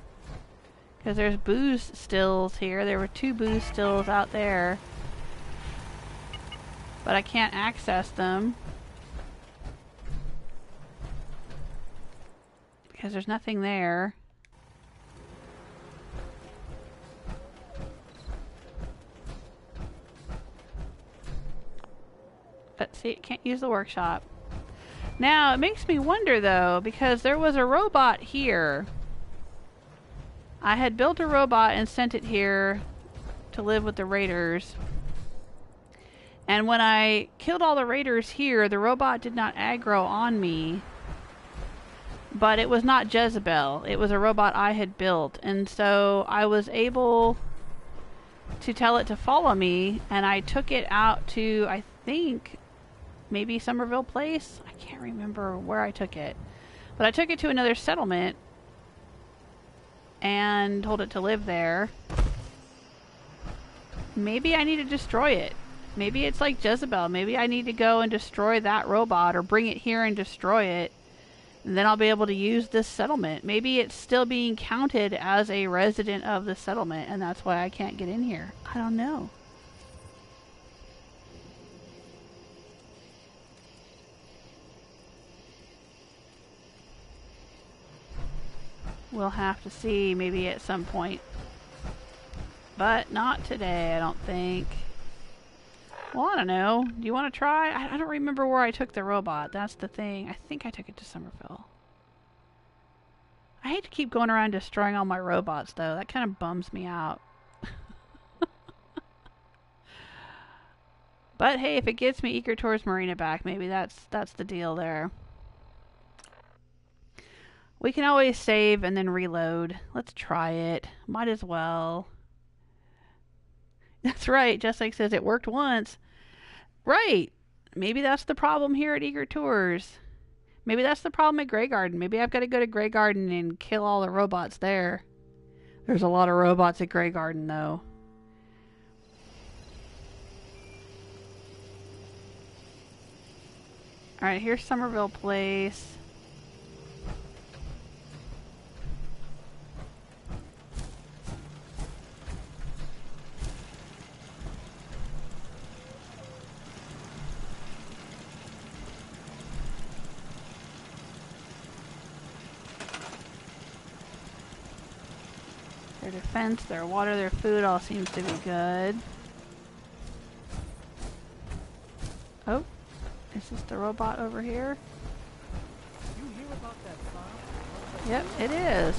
Because there's booze stills here. There were 2 booze stills out there. But I can't access them. Because there's nothing there. But see, it can't use the workshop. Now, it makes me wonder though, because there was a robot here. I had built a robot and sent it here to live with the raiders. And when I killed all the raiders here, the robot did not aggro on me. But it was not Jezebel. It was a robot I had built. And so I was able to tell it to follow me. And I took it out to, I think, maybe Somerville Place? I can't remember where I took it. But I took it to another settlement. And told it to live there. Maybe I need to destroy it. Maybe it's like Jezebel. Maybe I need to go and destroy that robot or bring it here and destroy it. And then I'll be able to use this settlement. Maybe it's still being counted as a resident of the settlement and that's why I can't get in here. I don't know. We'll have to see maybe at some point. But not today, I don't think. Well, I don't know. Do you want to try? I don't remember where I took the robot. That's the thing. I think I took it to Somerville. I hate to keep going around destroying all my robots, though. That kind of bums me out. But hey, if it gets me Egret Tours Marina back, maybe that's the deal there. We can always save and then reload. Let's try it. Might as well. That's right. Jessica says it worked once. Right. Maybe that's the problem here at Egret Tours. Maybe that's the problem at Grey Garden. Maybe I've got to go to Grey Garden and kill all the robots there. There's a lot of robots at Grey Garden, though. Alright, here's Somerville Place. Their defense, their water, their food all seems to be good. Oh, is this the robot over here? You hear about that farm? Yep, it is.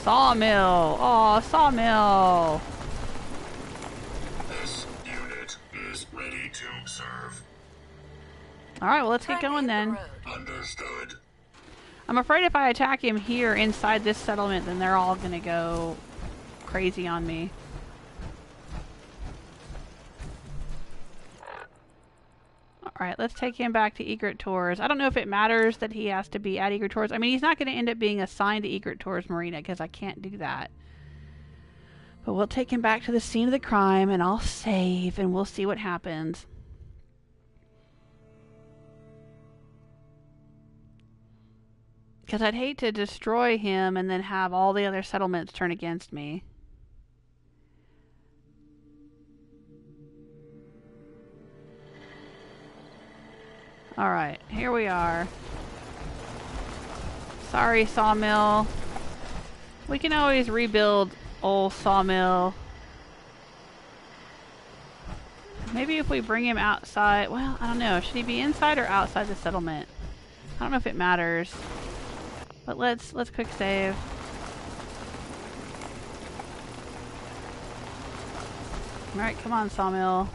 Sawmill. Oh, sawmill. This unit is ready to serve. Alright, well let's get going then. Understood. I'm afraid if I attack him here inside this settlement, then they're all gonna go crazy on me. Alright, let's take him back to Egret Tours. I don't know if it matters that he has to be at Egret Tours. I mean, he's not going to end up being assigned to Egret Tours Marina because I can't do that. But we'll take him back to the scene of the crime and I'll save and we'll see what happens. Because I'd hate to destroy him and then have all the other settlements turn against me. Alright, here we are. Sorry, Sawmill. We can always rebuild old Sawmill. Maybe if we bring him outside... Well, I don't know. Should he be inside or outside the settlement? I don't know if it matters. But let's quick save. Alright, come on, Sawmill.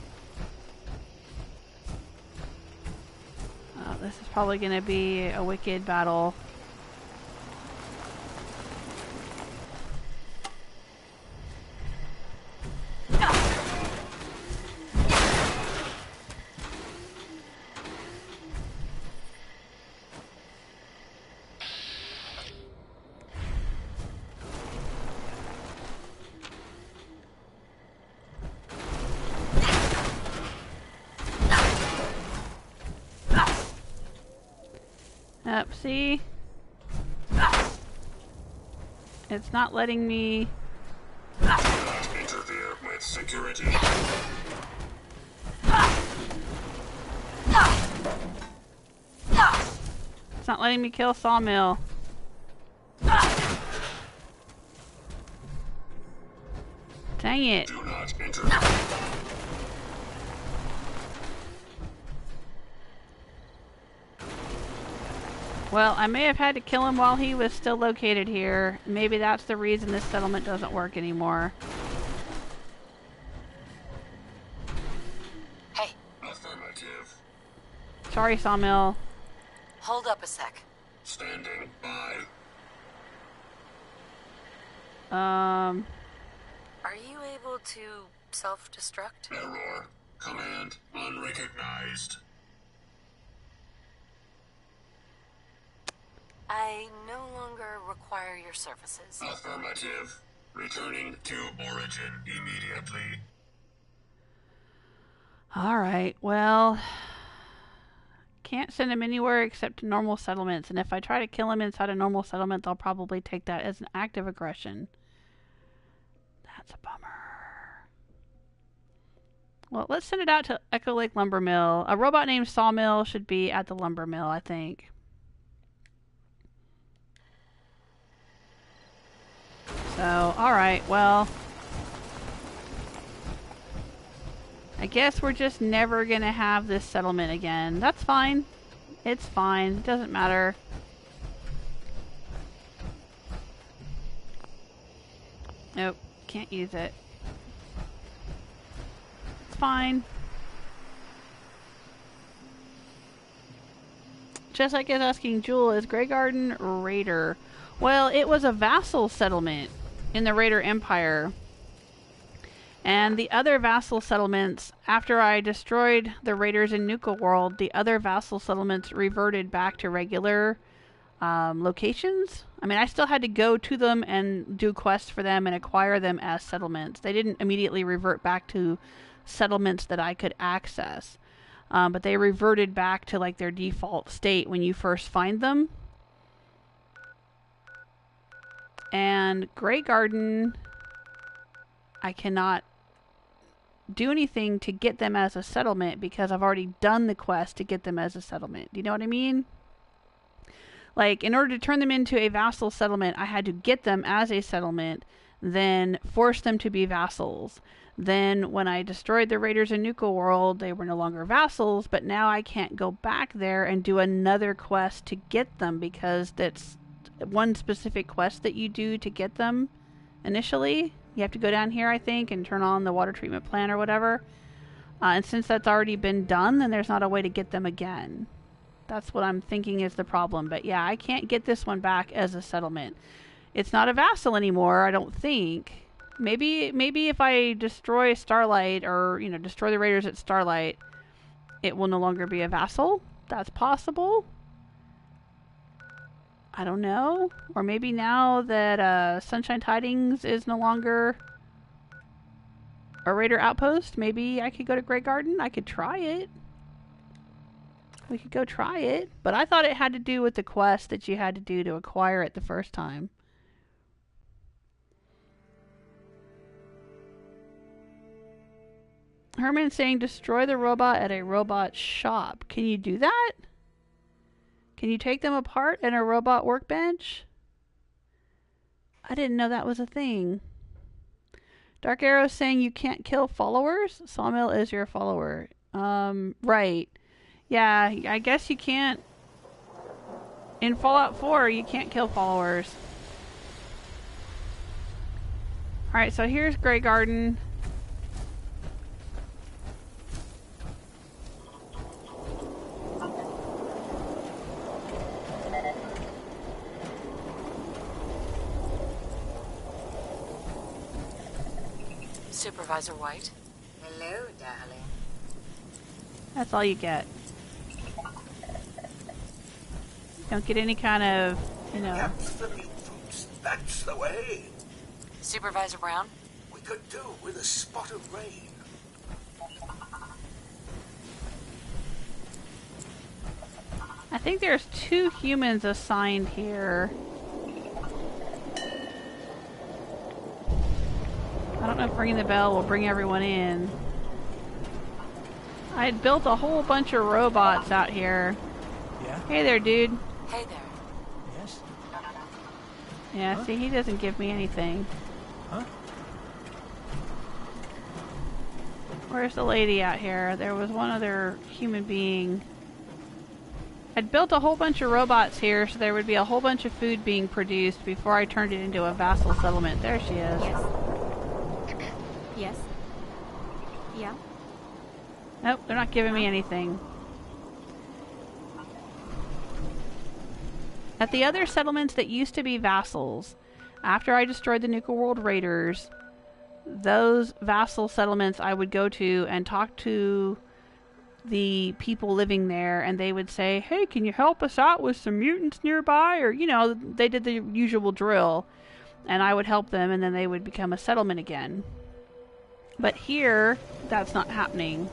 Oh, this is probably going to be a wicked battle. Yep, see? It's not letting me... Do not interfere with security. It's not letting me kill Sawmill. Dang it. Do not interfere. Well, I may have had to kill him while he was still located here. Maybe that's the reason this settlement doesn't work anymore. Hey. Affirmative. Sorry, Sawmill. Hold up a sec. Standing by. Are you able to self-destruct? Error. Command unrecognized. I no longer require your services. Affirmative. Returning to origin immediately. Alright, well... Can't send him anywhere except to normal settlements, and if I try to kill him inside a normal settlement, they'll probably take that as an act of aggression. That's a bummer. Well, let's send it out to Echo Lake Lumber Mill. A robot named Sawmill should be at the lumber mill, I think. So, alright, well... I guess we're just never gonna have this settlement again. That's fine. It's fine. It doesn't matter. Nope. Can't use it. It's fine. Just like is asking Jewel, is Grey Garden Raider? Well, it was a vassal settlement in the Raider Empire. And the other vassal settlements, after I destroyed the raiders in Nuka World, the other vassal settlements reverted back to regular locations. I mean, I still had to go to them and do quests for them and acquire them as settlements. They didn't immediately revert back to settlements that I could access. But they reverted back to like their default state when you first find them. And Grey Garden, I cannot do anything to get them as a settlement because I've already done the quest to get them as a settlement. Do you know what I mean? Like, in order to turn them into a vassal settlement, I had to get them as a settlement, then force them to be vassals. Then, when I destroyed the raiders in Nuka World, they were no longer vassals, but now I can't go back there and do another quest to get them because that's one specific quest that you do to get them initially. You have to go down here, I think, and turn on the water treatment plant or whatever. And since that's already been done, then there's not a way to get them again. That's what I'm thinking is the problem. But yeah, I can't get this one back as a settlement. It's not a vassal anymore, I don't think. Maybe if I destroy Starlight or, destroy the raiders at Starlight, it will no longer be a vassal. That's possible. I don't know. Or maybe now that Sunshine Tidings is no longer a raider outpost, maybe I could go to Grey Garden. I could try it. We could go try it. But I thought it had to do with the quest that you had to do to acquire it the first time. Herman's saying destroy the robot at a robot shop. Can you do that? Can you take them apart in a robot workbench? I didn't know that was a thing. Dark Arrow saying you can't kill followers? Sawmill is your follower. Right. Yeah, I guess you can't. In Fallout 4, you can't kill followers. Alright, so here's Grey Garden. Supervisor White. Hello, darling. That's all you get. Don't get any kind of, you know... Get the mutants. That's the way. Supervisor Brown. We could do with a spot of rain. I think there's 2 humans assigned here. I don't know if ringing the bell will bring everyone in. I had built a whole bunch of robots out here. Yeah? Hey there, dude. Hey there. Yes? Yeah, Huh? see, he doesn't give me anything. Huh? Where's the lady out here? There was one other human being. I'd built a whole bunch of robots here, so there would be a whole bunch of food being produced before I turned it into a vassal settlement. There she is. Yes. Yes. Yeah. Nope, they're not giving me anything. At the other settlements that used to be vassals, after I destroyed the Nuka World Raiders, those vassal settlements I would go to and talk to the people living there, and they would say, hey, can you help us out with some mutants nearby? Or, you know, they did the usual drill, and I would help them, and then they would become a settlement again. But here, that's not happening.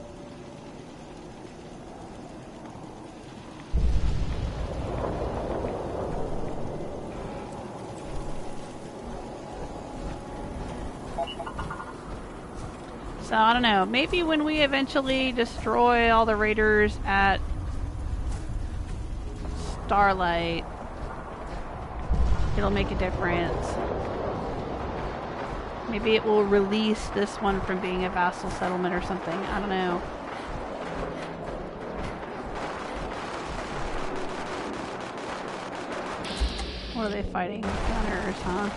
So, I don't know. Maybe when we eventually destroy all the raiders at Starlight, it'll make a difference. Maybe it will release this one from being a vassal settlement or something. I don't know. What are they fighting? Gunners, huh?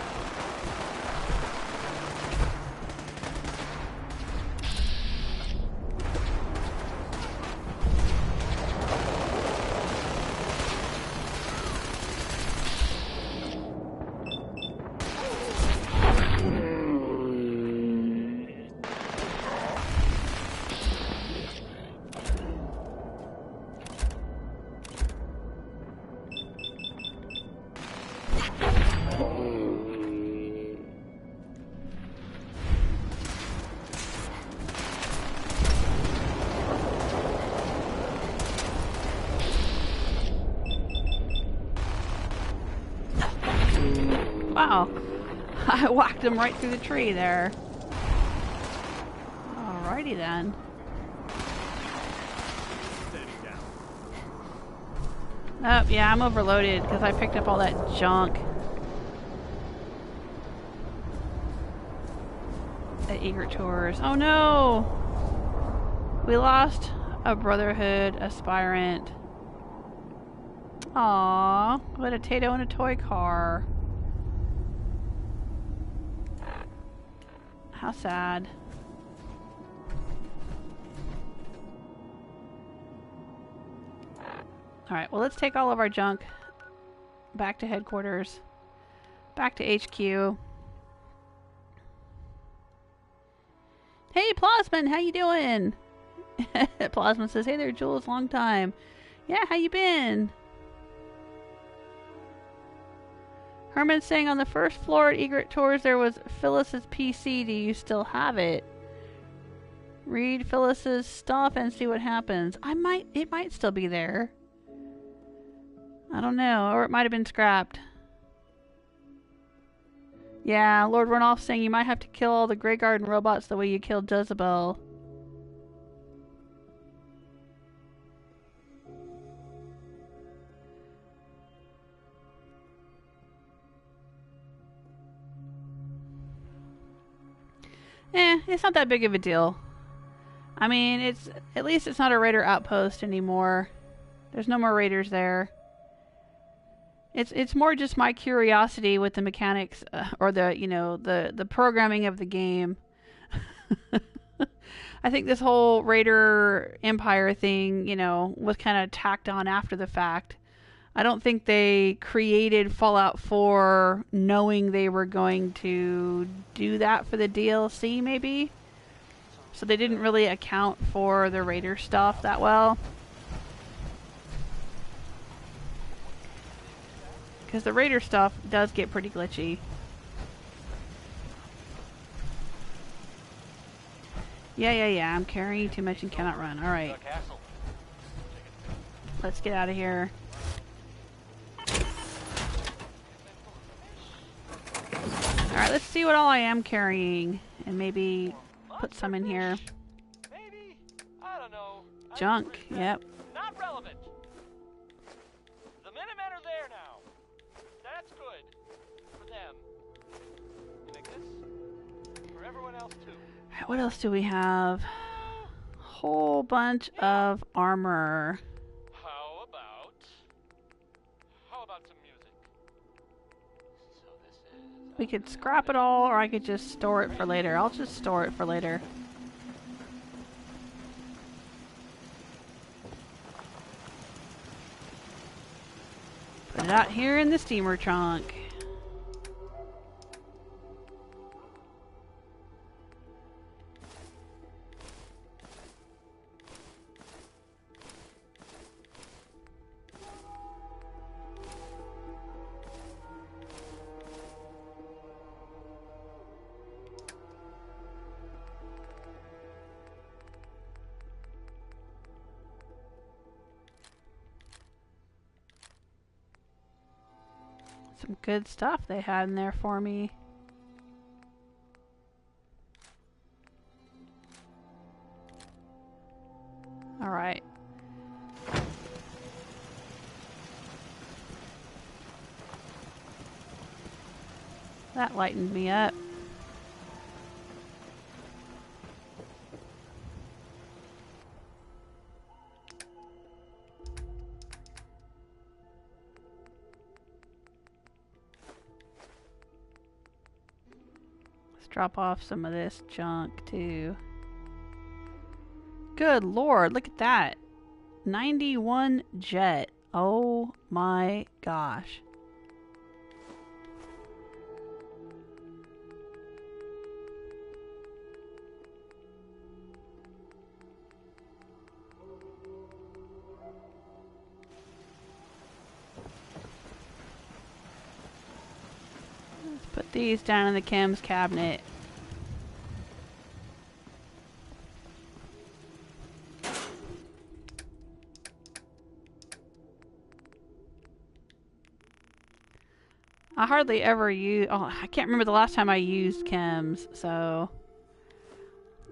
Wow. I whacked him right through the tree there. Alrighty then. Oh, yeah, I'm overloaded because I picked up all that junk. At Eager Tours. Oh no! We lost a Brotherhood aspirant. Aww, what a Tato and a toy car. How sad. Alright, well, let's take all of our junk back to headquarters. Back to HQ. Hey, Plasman, how you doing? Plasma says, "Hey there, Jules. Long time. Yeah, how you been?" Herman's saying on the first floor at Egret Tours there was Phyllis's PC. Do you still have it? Read Phyllis's stuff and see what happens. It might still be there. I don't know, or it might have been scrapped. Yeah, Lord Runoff saying you might have to kill all the Grey Garden robots the way you killed Jezebel. It's not that big of a deal. I mean, at least it's not a raider outpost anymore. There's no more raiders there. It's more just my curiosity with the mechanics or the programming of the game. I think this whole Raider Empire thing, was kind of tacked on after the fact. I don't think they created Fallout 4 knowing they were going to do that for the DLC, maybe. So they didn't really account for the Raider stuff that well. Because the Raider stuff does get pretty glitchy. Yeah. I'm carrying too much and cannot run. Alright. Let's get out of here. Alright, let's see what all I am carrying. And maybe put some in here. Maybe. I don't know. Junk. Yep. Not relevant. The Minutemen are there now. That's good. For them. You make this? For everyone else too. Alright, what else do we have? Whole bunch of armor. How about some music? So this is... We could scrap it all, or I could just store it for later. I'll just store it for later. Put it out here in the steamer trunk. Some good stuff they had in there for me. Alright. That lightened me up. Drop off some of this junk too. Good lord, look at that. 91 jet. Oh my gosh. Put these down in the chems cabinet. I hardly ever use... Oh, I can't remember the last time I used chems, so...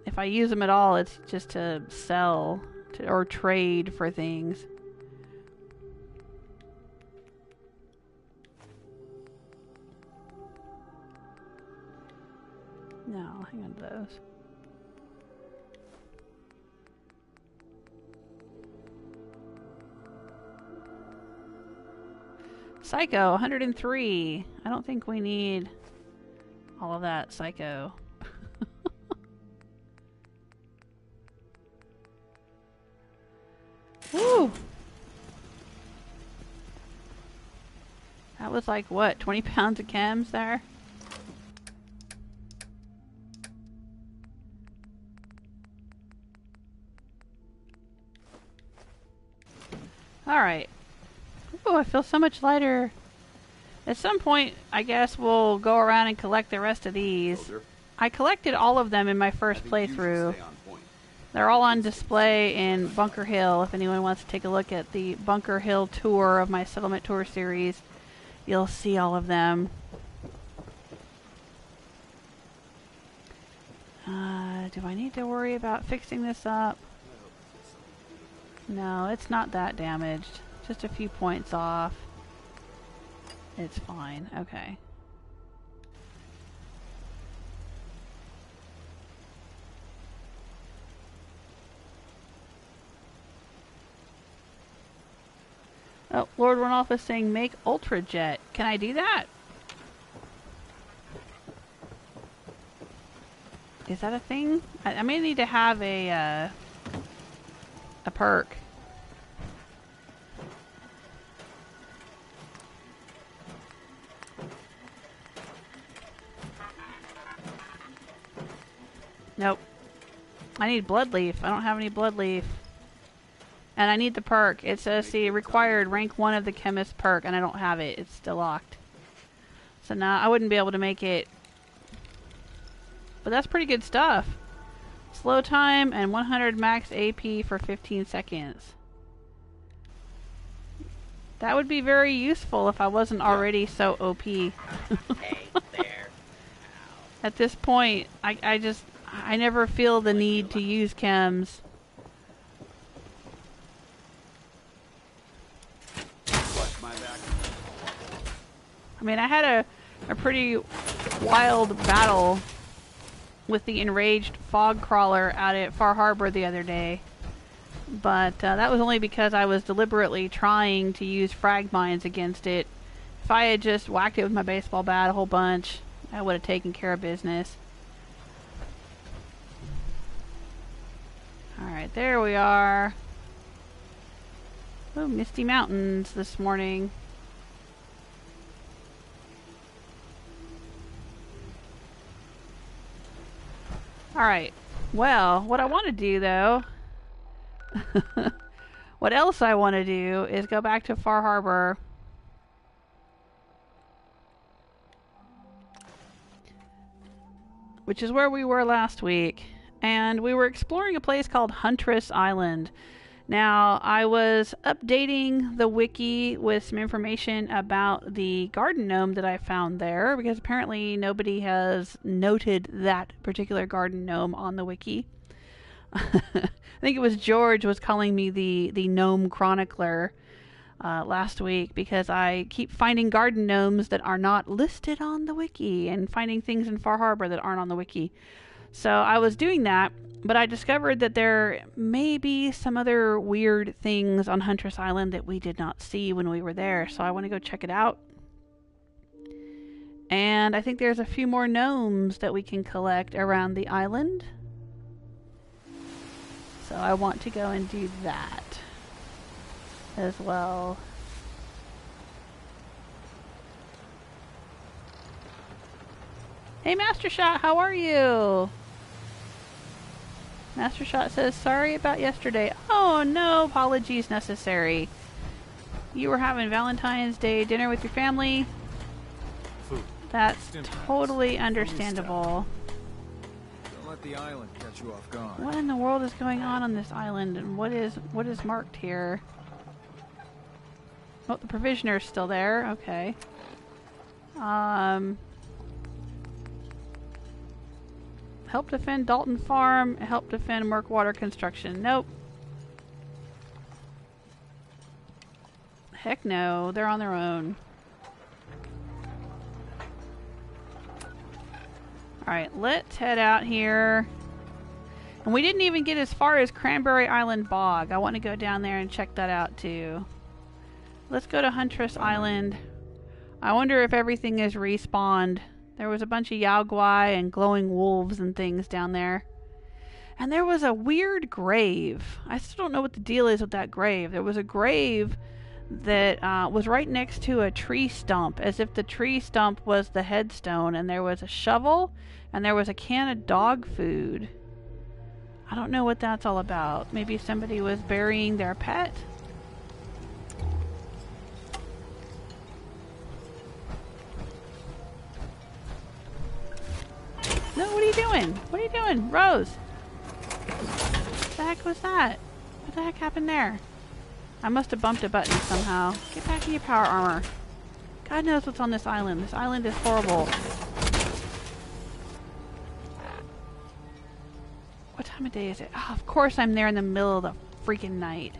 If I use them at all, it's just to sell or trade for things. No, hang on to those. Psycho, 103. I don't think we need all of that Psycho. Woo! That was like, what, 20 pounds of chems there? Alright. Oh, I feel so much lighter. At some point, I guess we'll go around and collect the rest of these. I collected all of them in my first playthrough. They're all on display in Bunker Hill. If anyone wants to take a look at the Bunker Hill tour of my Settlement Tour series, you'll see all of them. Do I need to worry about fixing this up? No, it's not that damaged. Just a few points off. It's fine. Okay. Oh, Lord Runoff is saying make Ultra Jet. Can I do that? Is that a thing? I may need to have a perk. Nope. I need Bloodleaf. I don't have any Bloodleaf. And I need the perk. It says the required rank 1 of the chemist perk, and I don't have it. It's still locked. So now I wouldn't be able to make it. But that's pretty good stuff. Slow time and 100 max AP for 15 seconds. That would be very useful if I wasn't already so OP. Hey there. At this point, I never feel the need to use chems. I mean, I had a pretty wild battle with the enraged fog crawler out at Far Harbor the other day. But that was only because I was deliberately trying to use frag mines against it. If I had just whacked it with my baseball bat a whole bunch, I would have taken care of business. Alright, there we are. Oh, Misty Mountains this morning. Alright, well, what I want to do though, what else I want to do is go back to Far Harbor. Which is where we were last week. And we were exploring a place called Huntress Island. Now, I was updating the wiki with some information about the garden gnome that I found there, because apparently nobody has noted that particular garden gnome on the wiki. I think it was George was calling me the gnome chronicler last week, because I keep finding garden gnomes that are not listed on the wiki, and finding things in Far Harbor that aren't on the wiki. So I was doing that, but I discovered that there may be some other weird things on Huntress Island that we did not see when we were there, so I want to go check it out. And I think there's a few more gnomes that we can collect around the island. So I want to go and do that as well. Hey Master Shot, how are you? Master Shot says, sorry about yesterday. Oh, no apologies necessary. You were having Valentine's Day dinner with your family. Food. That's totally understandable. Don't let the island catch you off guard. What in the world is going on this island, and what is marked here? Oh, the provisioner's still there. Okay. Help defend Dalton Farm. Help defend Murkwater Construction. Nope. Heck no. They're on their own. Alright, let's head out here. And we didn't even get as far as Cranberry Island Bog. I want to go down there and check that out too. Let's go to Huntress Island. I wonder if everything is respawned. There was a bunch of Yaogwai and glowing wolves and things down there. And there was a weird grave. I still don't know what the deal is with that grave. There was a grave that was right next to a tree stump, as if the tree stump was the headstone, and there was a shovel and there was a can of dog food. I don't know what that's all about. Maybe somebody was burying their pet? doing? What are you doing? Rose! What the heck was that? What the heck happened there? I must have bumped a button somehow. Get back in your power armor. God knows what's on this island. This island is horrible. What time of day is it? Oh, of course I'm there in the middle of the freaking night.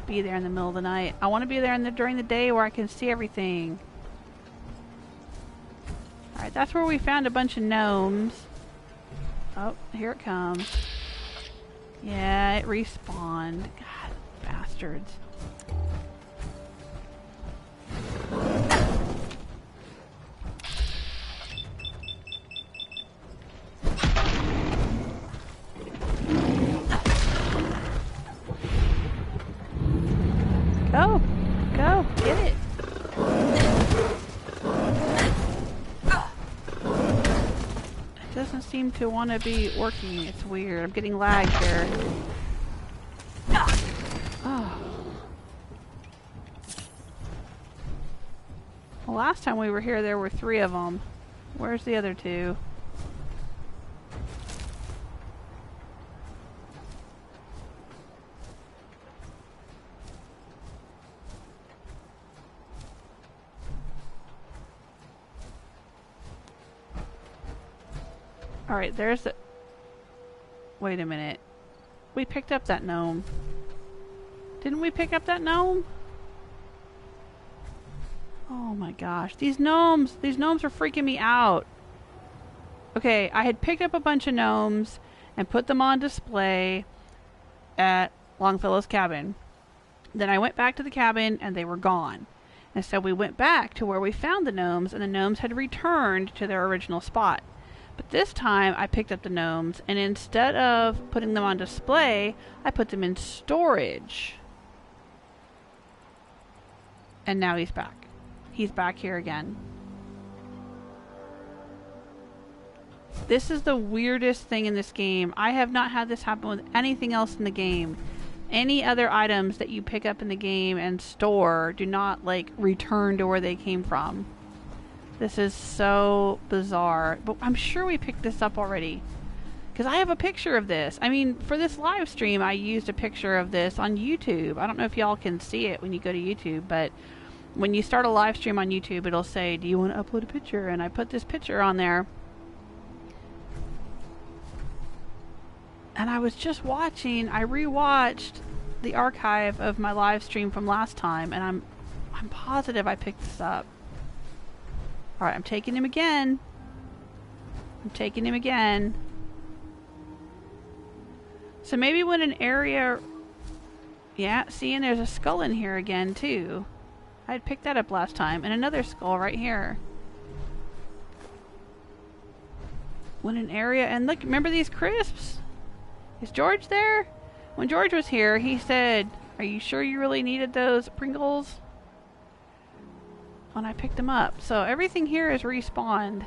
Be there in the middle of the night. I want to be there during the day where I can see everything. Alright, that's where we found a bunch of gnomes. Oh, here it comes. Yeah, it respawned. God, bastards. Go! Go! Get it! It doesn't seem to want to be working. It's weird. I'm getting lag here. Oh. Well, last time we were here, there were 3 of them. Where's the other 2? Alright, there's the... Wait a minute. We picked up that gnome. Didn't we pick up that gnome? Oh my gosh. These gnomes are freaking me out. Okay, I had picked up a bunch of gnomes and put them on display at Longfellow's cabin. Then I went back to the cabin and they were gone. And so we went back to where we found the gnomes, and the gnomes had returned to their original spot. But this time I picked up the gnomes, and instead of putting them on display, I put them in storage. And now he's back. He's back here again. This is the weirdest thing in this game. I have not had this happen with anything else in the game. Any other items that you pick up in the game and store do not, like, return to where they came from. This is so bizarre. But I'm sure we picked this up already, because I have a picture of this. I mean, for this live stream, I used a picture of this on YouTube. I don't know if y'all can see it when you go to YouTube, but when you start a live stream on YouTube, it'll say, do you want to upload a picture? And I put this picture on there. And I was just watching, I rewatched the archive of my live stream from last time, and I'm positive I picked this up. Alright, I'm taking him again. I'm taking him again. So maybe when an area... Yeah, see, and there's a skull in here again, too. I had picked that up last time. And another skull right here. When an area... And look, remember these crisps? Is George there? When George was here, he said, are you sure you really needed those Pringles? When I picked them up. So everything here is respawned.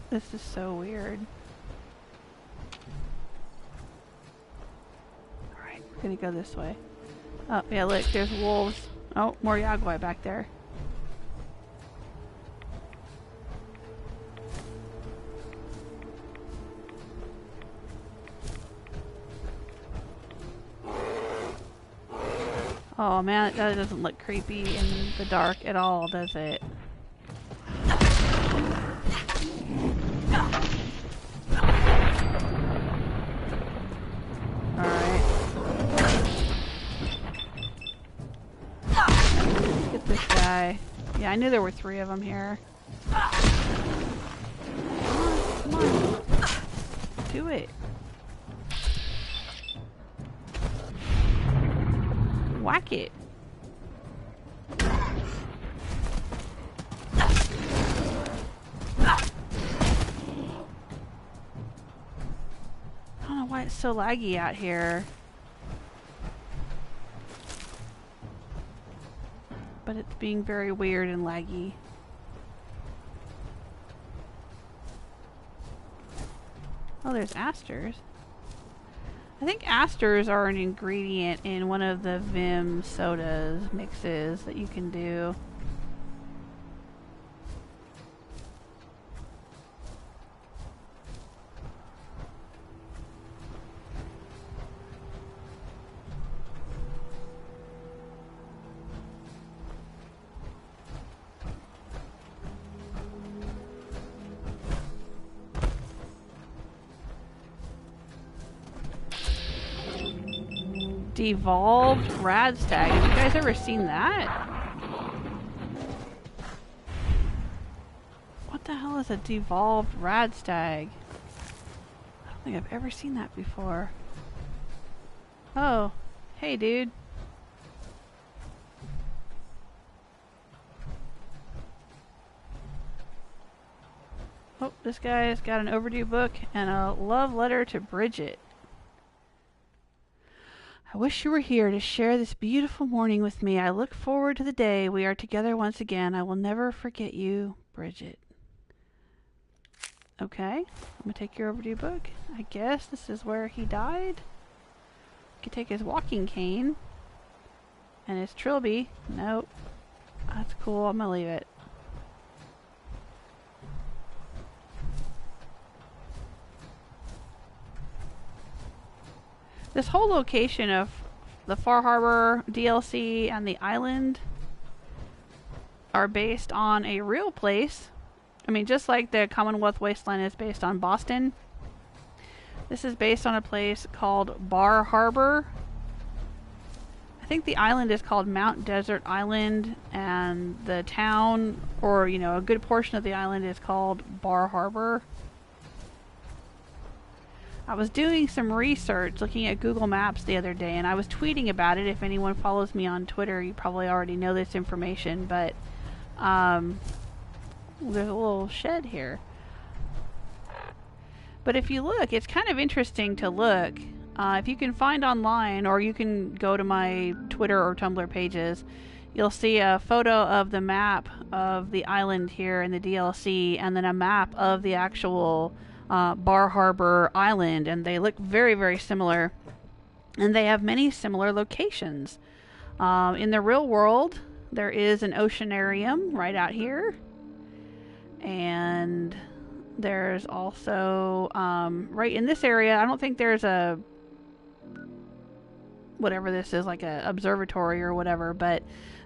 This is so weird. Alright, we're gonna go this way. Oh, yeah, look, there's wolves. Oh, more Yagwai back there. Oh man, that doesn't look creepy in the dark at all, does it? Alright. Let's get this guy. Yeah, I knew there were 3 of them here. Come on. Do it. Whack it. I don't know why it's so laggy out here. But it's being very weird and laggy. Oh, there's asters. I think asters are an ingredient in one of the Vim sodas mixes that you can do. Devolved Radstag. Have you guys ever seen that? What the hell is a devolved Radstag? I don't think I've ever seen that before. Oh, hey dude. Oh, this guy's got an overdue book and a love letter to Bridget. I wish you were here to share this beautiful morning with me. I look forward to the day we are together once again. I will never forget you, Bridget. Okay, I'm gonna take your overdue book. I guess this is where he died. You could take his walking cane and his trilby. Nope. That's cool. I'm gonna leave it. This whole location of the Far Harbor DLC and the island are based on a real place. I mean, just like the Commonwealth Wasteland is based on Boston, this is based on a place called Bar Harbor. I think the island is called Mount Desert Island, and the town, or you know, a good portion of the island is called Bar Harbor. I was doing some research looking at Google Maps the other day, and I was tweeting about it. If anyone follows me on Twitter, you probably already know this information, but there's a little shed here. But if you look, it's kind of interesting to look. If you can find online, or you can go to my Twitter or Tumblr pages, you'll see a photo of the map of the island here in the DLC, and then a map of the actual Bar Harbor Island, and they look very, very similar, and they have many similar locations. In the real world, there is an oceanarium right out here, and there's also right in this area, I don't think there's a whatever this is, like a observatory or whatever, but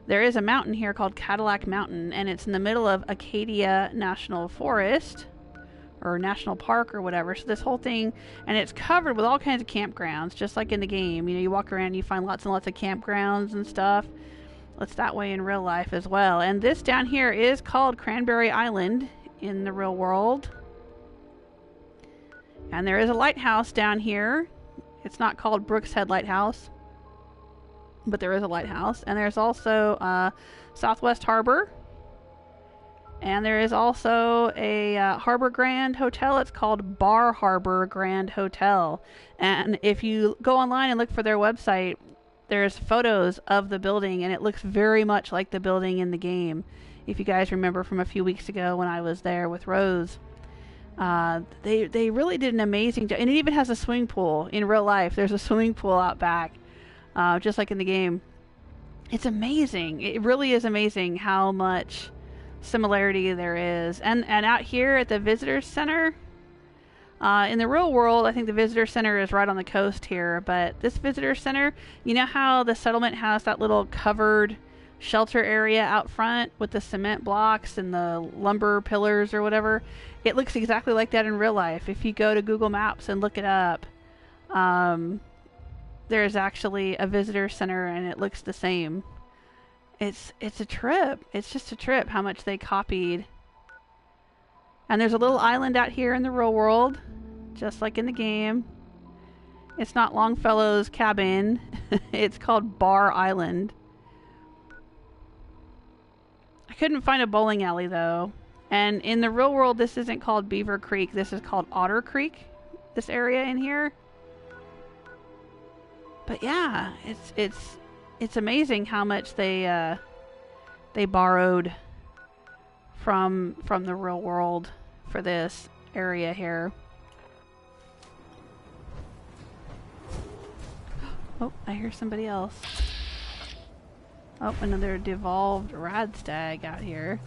there is a mountain here called Cadillac Mountain, and it's in the middle of Acadia National Forest or National Park or whatever. So this whole thing, and it's covered with all kinds of campgrounds, just like in the game. You know, you walk around and you find lots and lots of campgrounds and stuff. It's that way in real life as well. And this down here is called Cranberry Island in the real world. And there is a lighthouse down here. It's not called Brooks Head Lighthouse, but there is a lighthouse. And there's also Southwest Harbor. And there is also a Harbor Grand Hotel. It's called Bar Harbor Grand Hotel. And if you go online and look for their website, there's photos of the building, and it looks very much like the building in the game. If you guys remember from a few weeks ago when I was there with Rose, they really did an amazing job. And it even has a swimming pool in real life. There's a swimming pool out back, just like in the game. It's amazing. It really is amazing how much similarity there is. And out here at the visitor center, in the real world, I think the visitor center is right on the coast here, but this visitor center, you know how the settlement has that little covered shelter area out front with the cement blocks and the lumber pillars or whatever? It looks exactly like that in real life. If you go to Google Maps and look it up, there's actually a visitor center, and it looks the same. It's a trip. It's just a trip how much they copied. And there's a little island out here in the real world, just like in the game. It's not Longfellow's cabin. It's called Bar Island. I couldn't find a bowling alley though. And in the real world, this isn't called Beaver Creek. This is called Otter Creek, this area in here. But yeah, it's amazing how much they borrowed from the real world for this area here. Oh, I hear somebody else. Oh, another devolved radstag out here.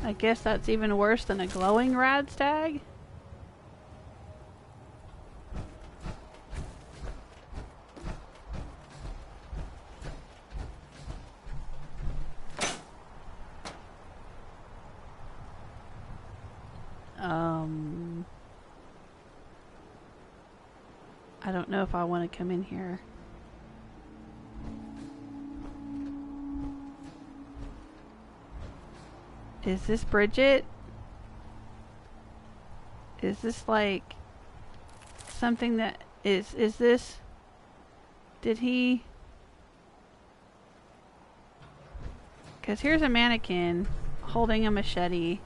I guess that's even worse than a glowing radstag. I don't know if I want to come in here. Is this Bridget? Is this like something that is this? Did he? Because here's a mannequin holding a machete.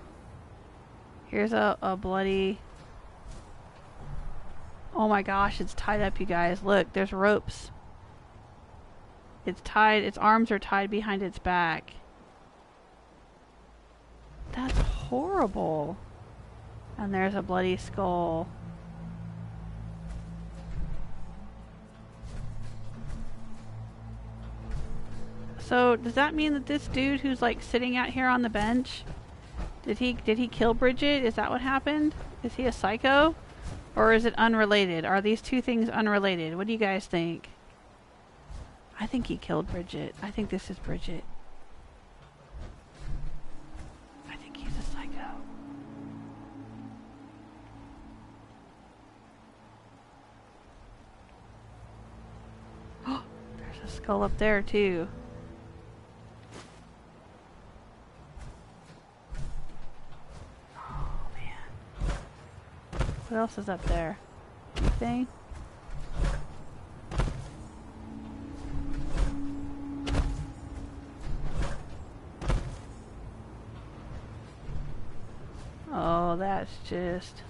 Here's a bloody... Oh my gosh, it's tied up, you guys. Look, there's ropes. It's tied, its arms are tied behind its back. That's horrible. And there's a bloody skull. So, does that mean that this dude who's like sitting out here on the bench, did he kill Bridget? Is that what happened? Is he a psycho? Or is it unrelated? Are these two things unrelated? What do you guys think? I think he killed Bridget. I think this is Bridget. I think he's a psycho. Oh, there's a skull up there too. What else is up there? Anything? Oh, that's just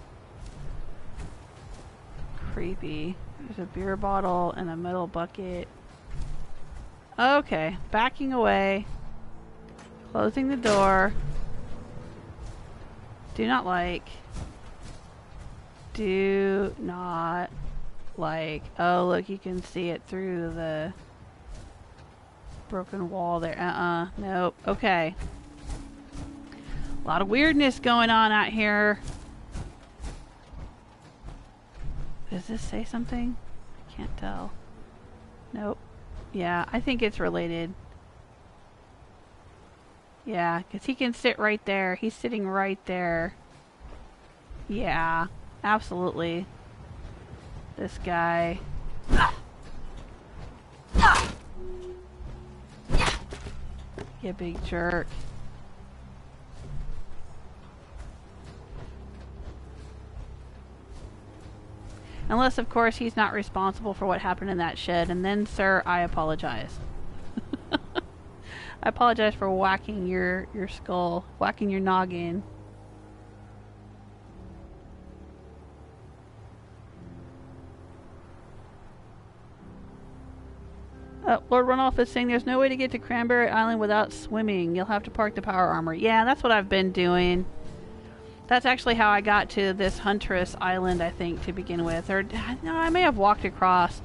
creepy. There's a beer bottle and a metal bucket. Okay, backing away. Closing the door. Do not like. Do not like. Oh, look, you can see it through the broken wall there. Nope. Okay. A lot of weirdness going on out here. Does this say something? I can't tell. Nope. Yeah, I think it's related. Yeah, because he can sit right there. He's sitting right there. Yeah. Absolutely. This guy. You big jerk. Unless, of course, he's not responsible for what happened in that shed. And then, sir, I apologize. I apologize for whacking your skull. Whacking your noggin. Lord Runoff is saying there's no way to get to Cranberry Island without swimming. You'll have to park the power armor. Yeah, that's what I've been doing. That's actually how I got to this Huntress Island, I think, to begin with. Or, no, I may have walked across.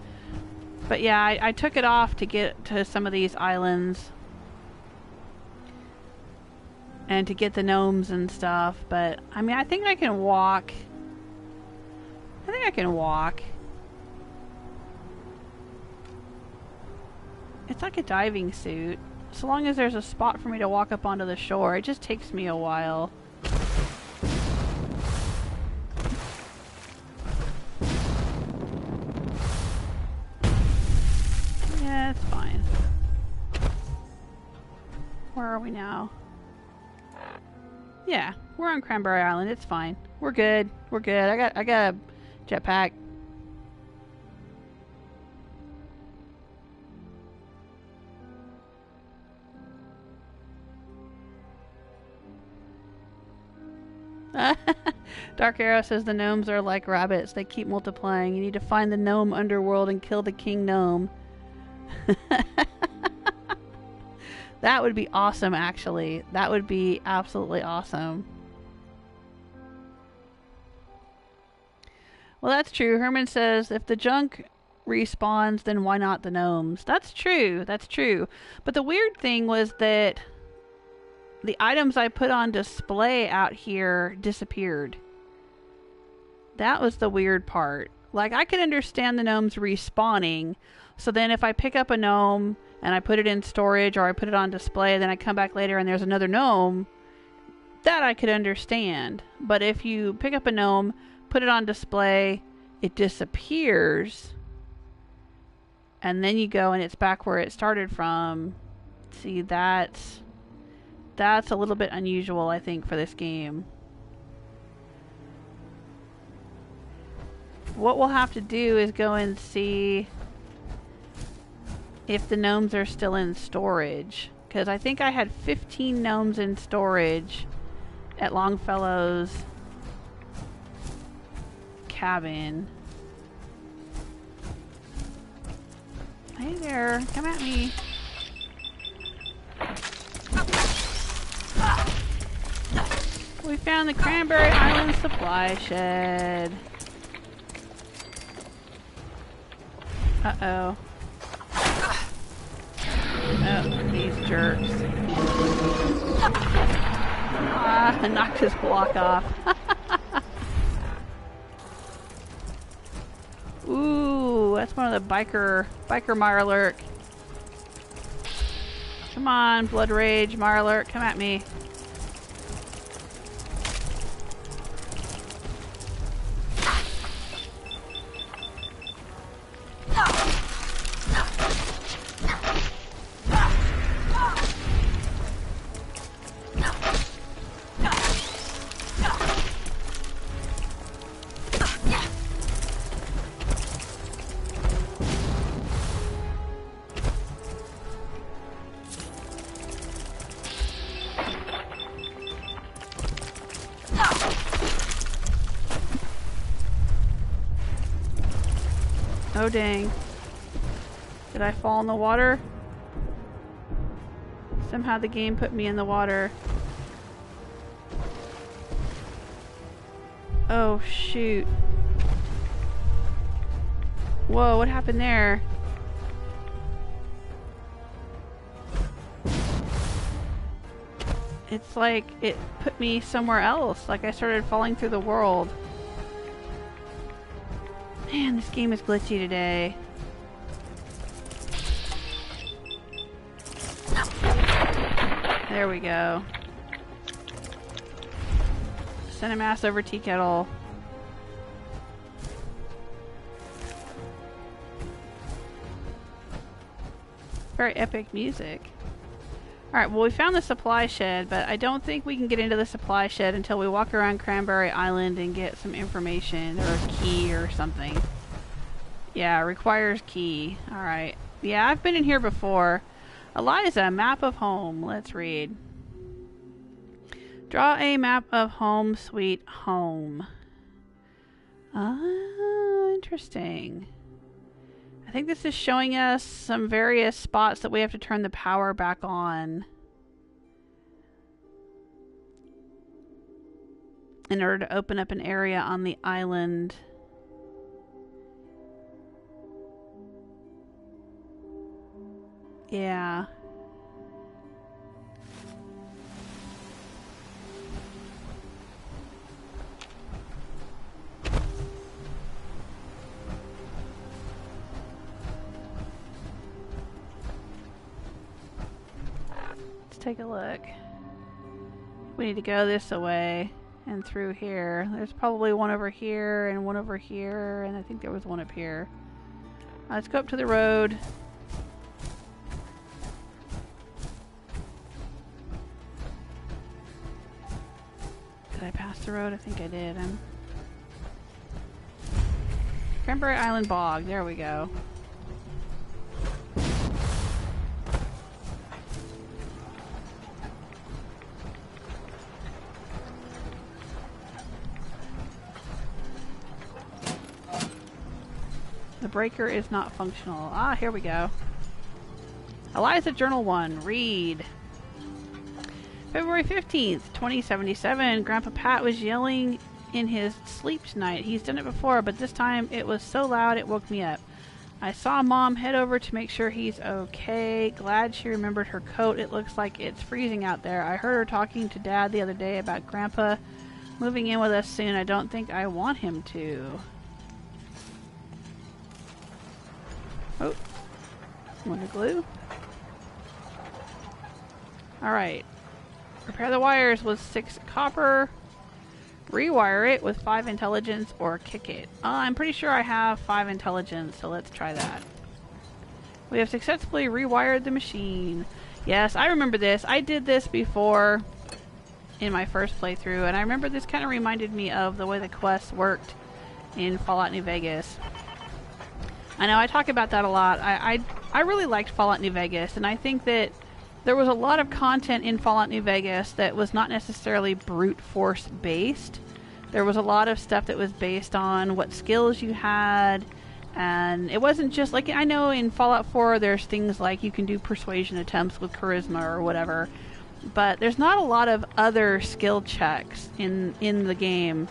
But yeah, I took it off to get to some of these islands. And to get the gnomes and stuff. But, I mean, I think I can walk. I think I can walk. It's like a diving suit. So long as there's a spot for me to walk up onto the shore, it just takes me a while. Yeah, it's fine. Where are we now? Yeah, we're on Cranberry Island. It's fine. We're good. We're good. I got a jetpack. Dark Arrow says the gnomes are like rabbits. They keep multiplying. You need to find the gnome underworld and kill the king gnome. That would be awesome, actually. That would be absolutely awesome. Well, that's true. Herman says, if the junk respawns, then why not the gnomes? That's true. That's true. But the weird thing was that the items I put on display out here disappeared. That was the weird part. Like, I could understand the gnomes respawning. So then if I pick up a gnome and I put it in storage or I put it on display, then I come back later and there's another gnome, that I could understand. But if you pick up a gnome, put it on display, it disappears, and then you go and it's back where it started from. See, that's a little bit unusual, I think, for this game. What we'll have to do is go and see if the gnomes are still in storage, because I think I had 15 gnomes in storage at Longfellow's cabin. Hey there, come at me. We found the Cranberry Island supply shed. Uh-oh. Oh, these jerks. Ah, I knocked his block off. Ooh, that's one of the biker Mirelurk. Come on, Blood Rage Mirelurk, come at me. Oh dang. Did I fall in the water? Somehow the game put me in the water. Oh shoot. Whoa, what happened there? It's like it put me somewhere else. Like I started falling through the world. Man, this game is glitchy today. There we go. Cinemass over tea kettle. Very epic music. Alright, well we found the supply shed, but I don't think we can get into the supply shed until we walk around Cranberry Island and get some information, or a key or something. Yeah, requires key. Alright. Yeah, I've been in here before. Eliza, map of home. Let's read. Draw a map of home sweet home. Ah, interesting. I think this is showing us some various spots that we have to turn the power back on in order to open up an area on the island. Yeah. Take a look. We need to go this way and through here. There's probably one over here and one over here, and I think there was one up here. Let's go up to the road. Did I pass the road? I think I did. Cranberry Island Bog. There we go. The breaker is not functional. Ah, here we go. Eliza Journal 1. Read. February 15th, 2077. Grandpa Pat was yelling in his sleep tonight. He's done it before, but this time it was so loud it woke me up. I saw Mom head over to make sure he's okay. Glad she remembered her coat. It looks like it's freezing out there. I heard her talking to Dad the other day about Grandpa moving in with us soon. I don't think I want him to. Oh. Wonder glue. Alright. Repair the wires with 6 copper. Rewire it with 5 intelligence or kick it. I'm pretty sure I have 5 intelligence, so let's try that. We have successfully rewired the machine. Yes, I remember this. I did this before in my first playthrough, and I remember this kind of reminded me of the way the quests worked in Fallout New Vegas. I know I talk about that a lot. I really liked Fallout New Vegas, and I think that there was a lot of content in Fallout New Vegas that was not necessarily brute force based. There was a lot of stuff that was based on what skills you had, and it wasn't just like, I know in Fallout 4 there's things like you can do persuasion attempts with charisma or whatever, but there's not a lot of other skill checks in the game,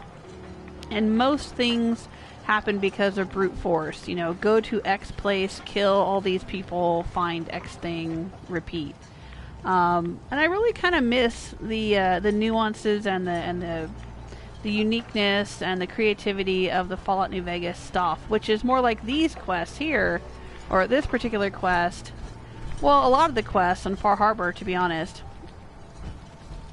and most things happen because of brute force. You know, go to X place, kill all these people, find X thing, repeat. And I really kind of miss the nuances and the uniqueness and the creativity of the Fallout New Vegas stuff, which is more like these quests here, or this particular quest. Well, a lot of the quests on Far Harbor, to be honest,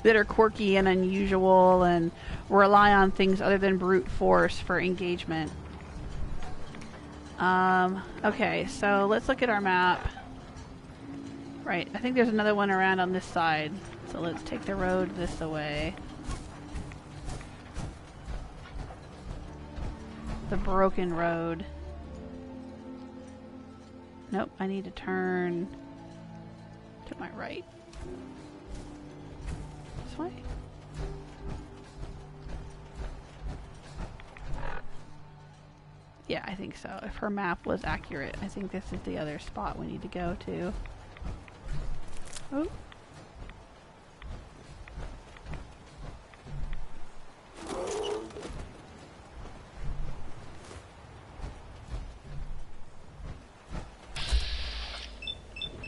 that are quirky and unusual and rely on things other than brute force for engagement. Okay, so let's look at our map. Right, I think there's another one around on this side. So let's take the road this way. The broken road. Nope, I need to turn to my right. This way? Yeah, I think so. If her map was accurate, I think this is the other spot we need to go to. Oh.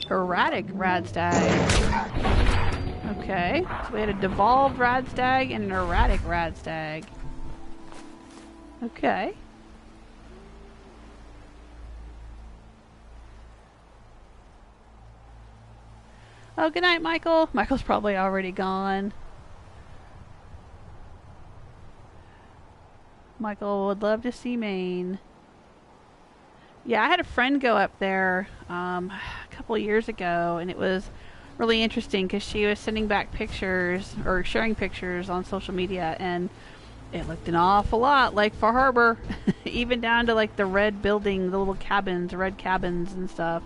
Erratic Radstag. Okay, so we had a devolved Radstag and an erratic Radstag. Okay. Oh, good night, Michael. Michael's probably already gone. Michael would love to see Maine. Yeah, I had a friend go up there a couple years ago, and it was really interesting because she was sending back pictures or sharing pictures on social media, and it looked an awful lot like Far Harbor, even down to like the red building, the little cabins, red cabins and stuff.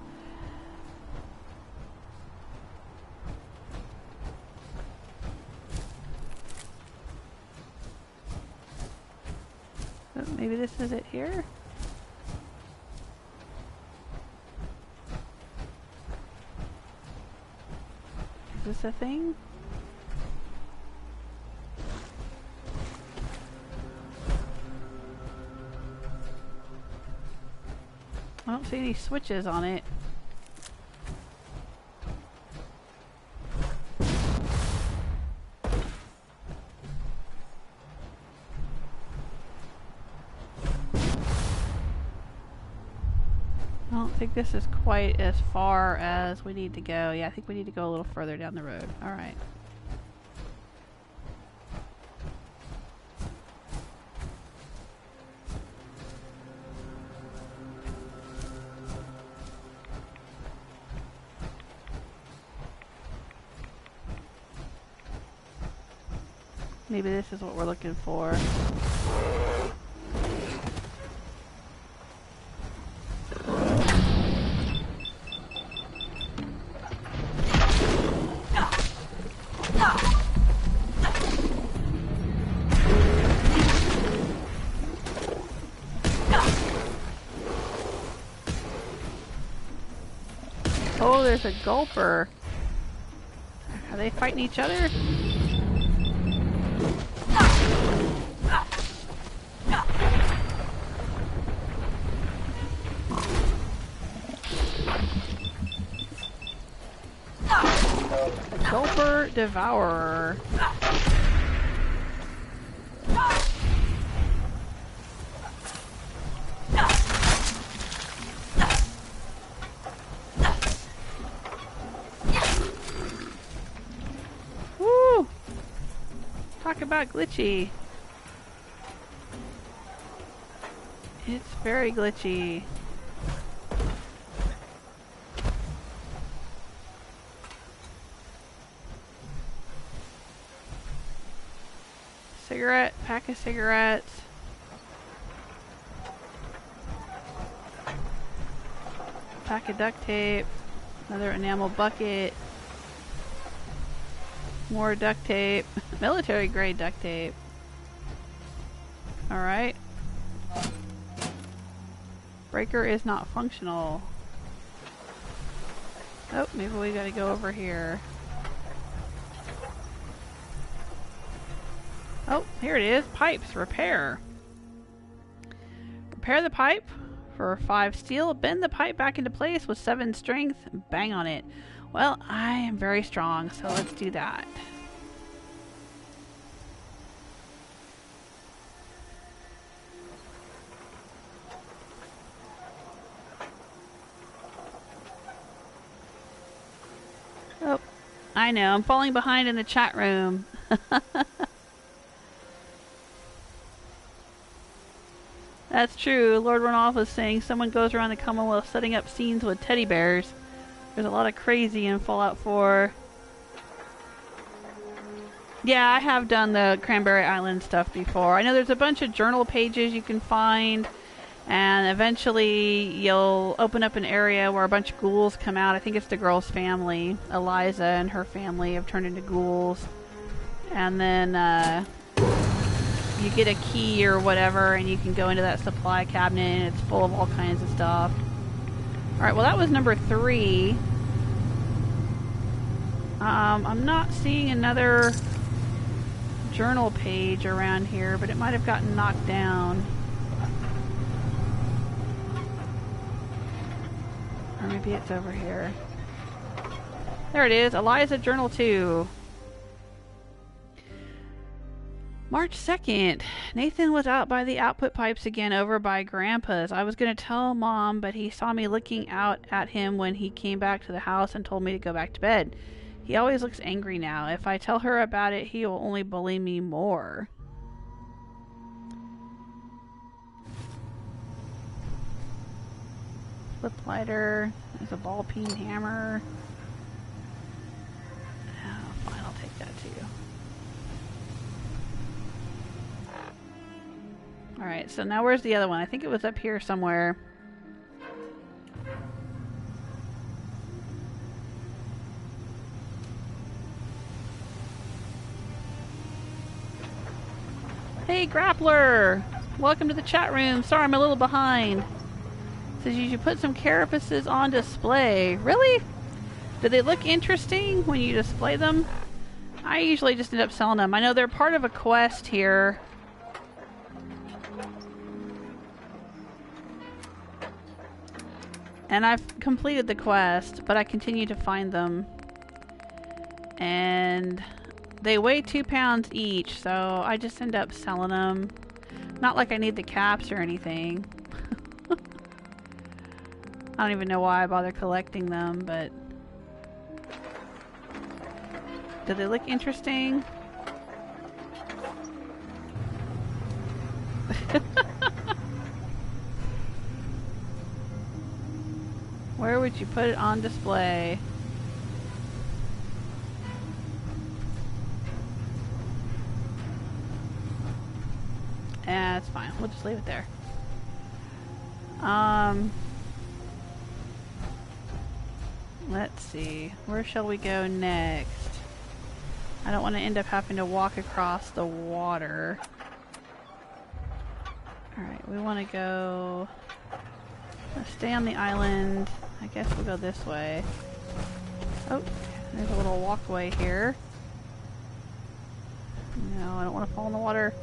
Maybe this is it here? Is this a thing? I don't see any switches on it. I don't think this is quite as far as we need to go. Yeah, I think we need to go a little further down the road. Alright. Maybe this is what we're looking for. Oh, there's a gulper. Are they fighting each other? Gulper Devourer. Woo! Talk about glitchy. It's very glitchy. Cigarette, pack of cigarettes. Pack of duct tape. Another enamel bucket. More duct tape. Military grade duct tape. Alright. Breaker is not functional. Oh, maybe we gotta go over here. Oh, here it is. Pipes. Repair. Repair the pipe for 5 steel. Bend the pipe back into place with 7 strength. Bang on it. Well, I am very strong, so let's do that. Oh, I know. I'm falling behind in the chat room. That's true. Lord Ronolf was saying someone goes around the Commonwealth setting up scenes with teddy bears. There's a lot of crazy in Fallout 4. Yeah, I have done the Cranberry Island stuff before. I know there's a bunch of journal pages you can find, and eventually you'll open up an area where a bunch of ghouls come out. I think it's the girl's family. Eliza and her family have turned into ghouls. And then you get a key or whatever, and you can go into that supply cabinet, and it's full of all kinds of stuff. Alright, well that was number 3. I'm not seeing another journal page around here, but it might have gotten knocked down. Or maybe it's over here. There it is, Eliza Journal 2. March 2nd. Nathan was out by the output pipes again over by Grandpa's. I was going to tell Mom, but he saw me looking out at him when he came back to the house and told me to go back to bed. He always looks angry now. If I tell her about it, he will only bully me more. Flip lighter. There's a ball peen hammer. Oh, fine, I'll take that too. Alright, so now where's the other one? I think it was up here somewhere. Hey, Grappler! Welcome to the chat room. Sorry, I'm a little behind. Says you should put some carapaces on display. Really? Do they look interesting when you display them? I usually just end up selling them. I know they're part of a quest here. And I've completed the quest, but I continue to find them. And they weigh 2 pounds each, so I just end up selling them. Not like I need the caps or anything. I don't even know why I bother collecting them, but... Do they look interesting? Where would you put it on display? That's fine. We'll just leave it there. Let's see. Where shall we go next? I don't want to end up having to walk across the water. Alright, we want to go... Let's stay on the island. I guess we'll go this way. Oh, there's a little walkway here. No, I don't want to fall in the water.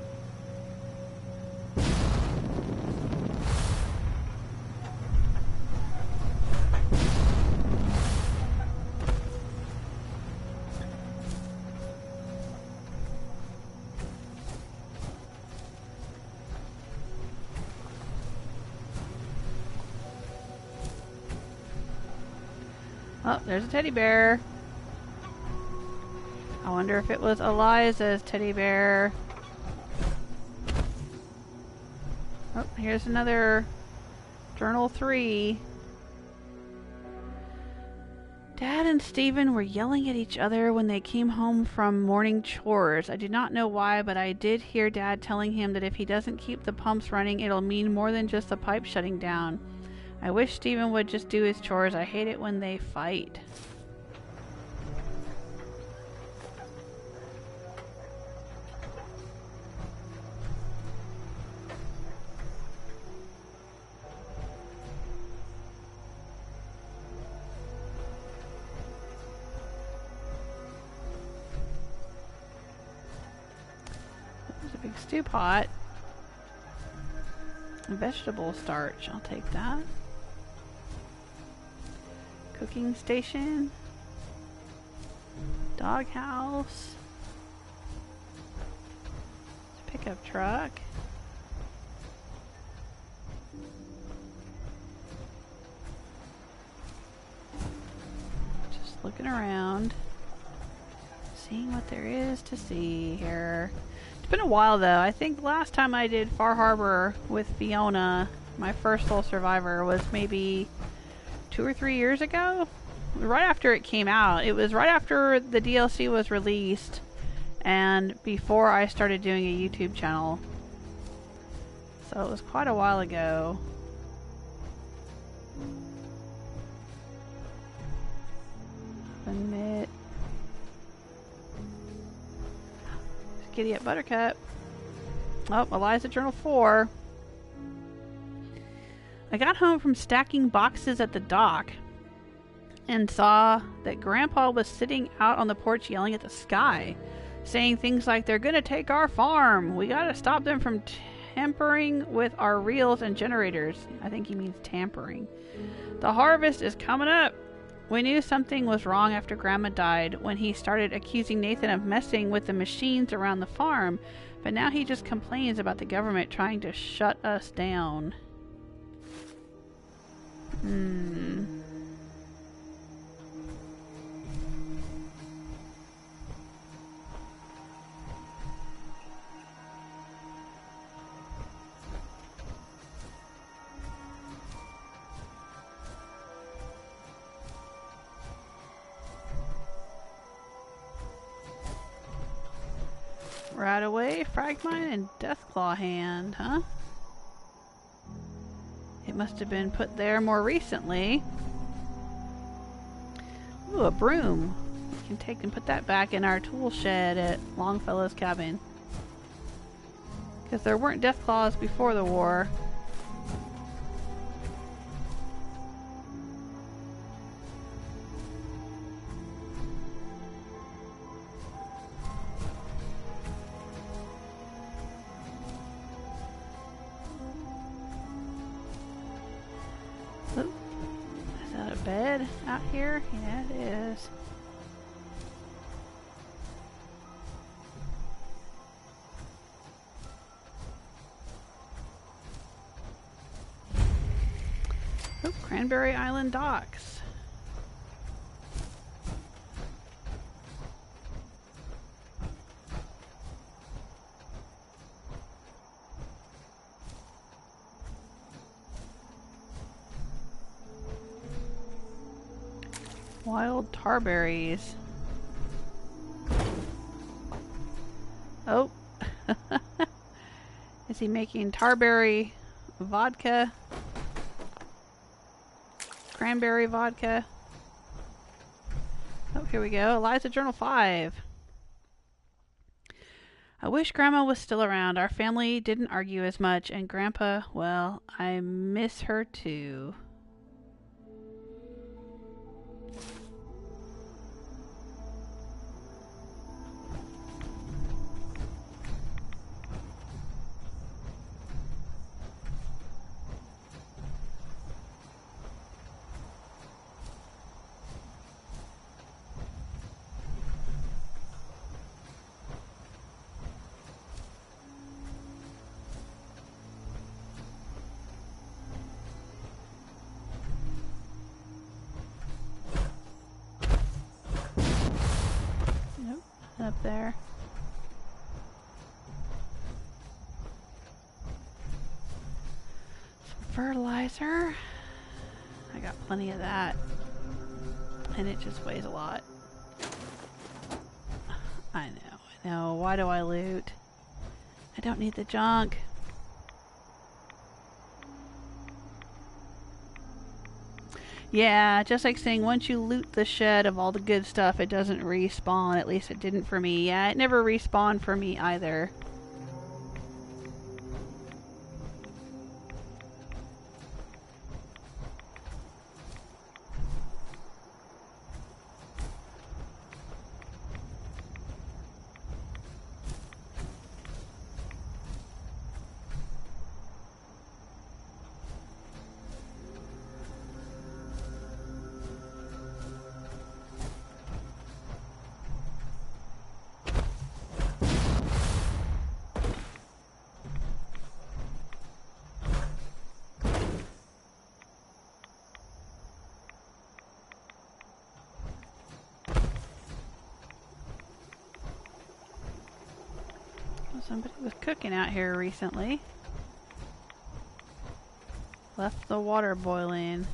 Oh, there's a teddy bear. I wonder if it was Eliza's teddy bear. Oh, here's another Journal 3. Dad and Stephen were yelling at each other when they came home from morning chores. I do not know why, but I did hear Dad telling him that if he doesn't keep the pumps running, it'll mean more than just the pipe shutting down. I wish Stephen would just do his chores. I hate it when they fight. There's a big stew pot. Vegetable starch. I'll take that. Cooking station, doghouse, pickup truck, just looking around, seeing what there is to see here. It's been a while though. I think the last time I did Far Harbor with Fiona, my first sole survivor, was maybe 2 or 3 years ago, right after it came out. It was right after the DLC was released and before I started doing a YouTube channel, so it was quite a while ago. Admit. Giddy up Buttercup. Oh, Eliza Journal 4. I got home from stacking boxes at the dock and saw that Grandpa was sitting out on the porch yelling at the sky, saying things like, "They're gonna take our farm. We gotta stop them from tampering with our reels and generators." I think he means tampering. "The harvest is coming up." We knew something was wrong after Grandma died when he started accusing Nathan of messing with the machines around the farm, but now he just complains about the government trying to shut us down. Right away, Fragmine and Deathclaw hand, huh? It must have been put there more recently. Ooh, a broom. We can take and put that back in our tool shed at Longfellow's cabin. Because there weren't Deathclaws before the war. Bed out here? Yeah, it is. Oh, Cranberry Island docks. Wild tarberries. Oh. Is he making tarberry vodka? Cranberry vodka? Oh, here we go. Eliza Journal 5. I wish Grandma was still around. Our family didn't argue as much, and Grandpa, well, I miss her too. there. Some fertilizer. I got plenty of that. And it just weighs a lot. I know. Why do I loot? I don't need the junk. Yeah, just like saying once you loot the shed of all the good stuff, it doesn't respawn. At least it didn't for me. Yeah, it never respawned for me either. Somebody was cooking out here recently. Left the water boiling.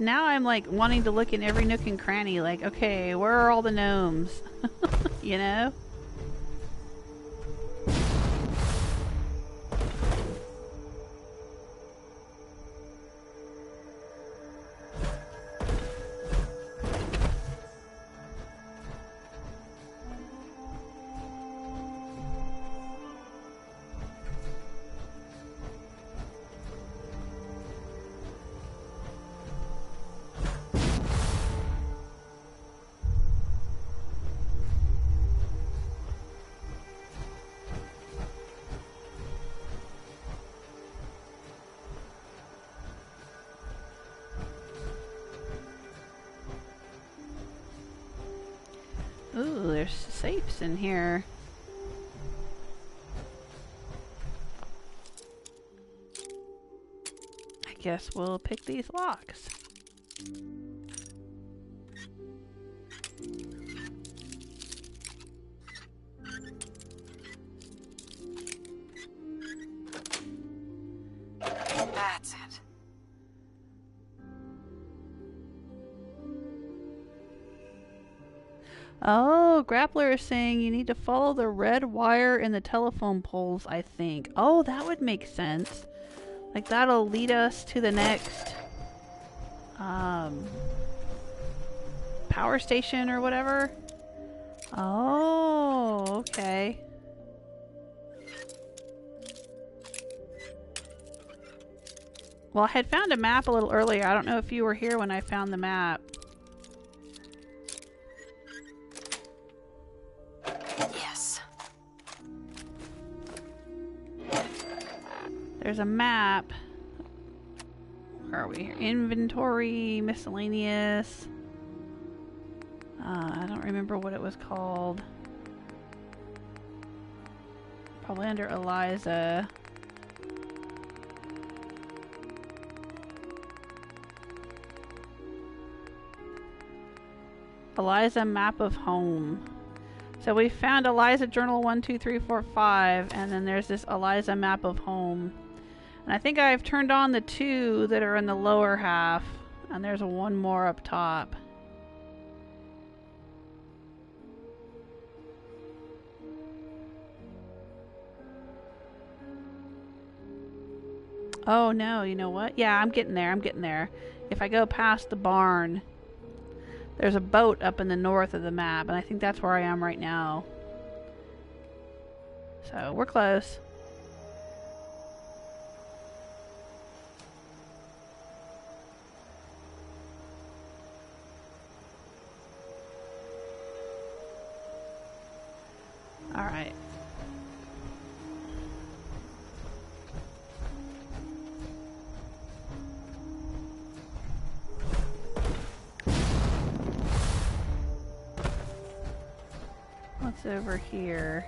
I'm like wanting to look in every nook and cranny, like, okay, where are all the gnomes? You know? Ooh, there's safes in here. I guess we'll pick these locks. That's it. Oh, Grappler is saying you need to follow the red wire in the telephone poles, I think. Oh, that would make sense. Like, that'll lead us to the next power station or whatever. Oh, okay. Well, I had found a map a little earlier. I don't know if you were here when I found the map. Yes. There's a map. Where are we here? Inventory, miscellaneous. I don't remember what it was called. Probably under Eliza. Eliza map of home. So we found Eliza journal 1, 2, 3, 4, 5, and then there's this Eliza map of home. And I think I've turned on the 2 that are in the lower half, and there's one more up top. Oh no, you know what? Yeah, I'm getting there. If I go past the barn, there's a boat up in the north of the map, and I think that's where I am right now. So, we're close. Alright. It's over here.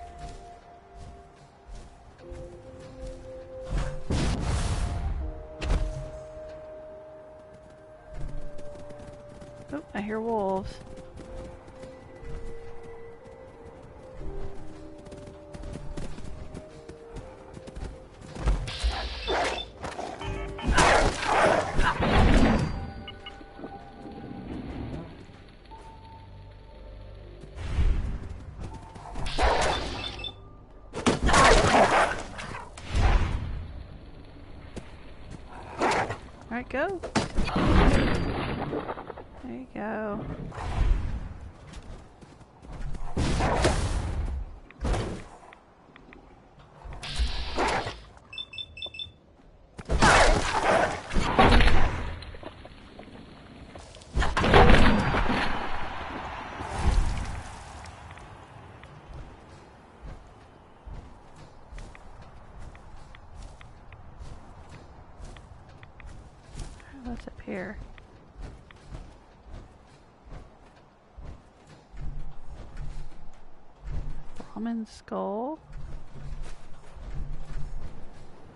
Oh, I hear wolves. Alright, go. There you go. What's up here? Brahmin skull.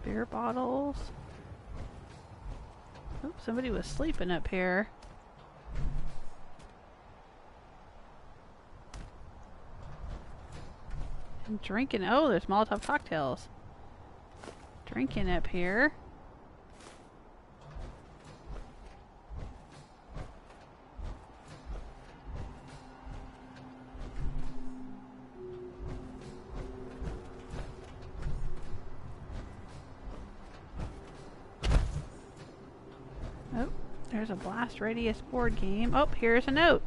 Beer bottles. Oops, somebody was sleeping up here. And drinking. Oh, there's Molotov cocktails. Drinking up here. Oh, there's a blast radius board game. Oh, here's a note.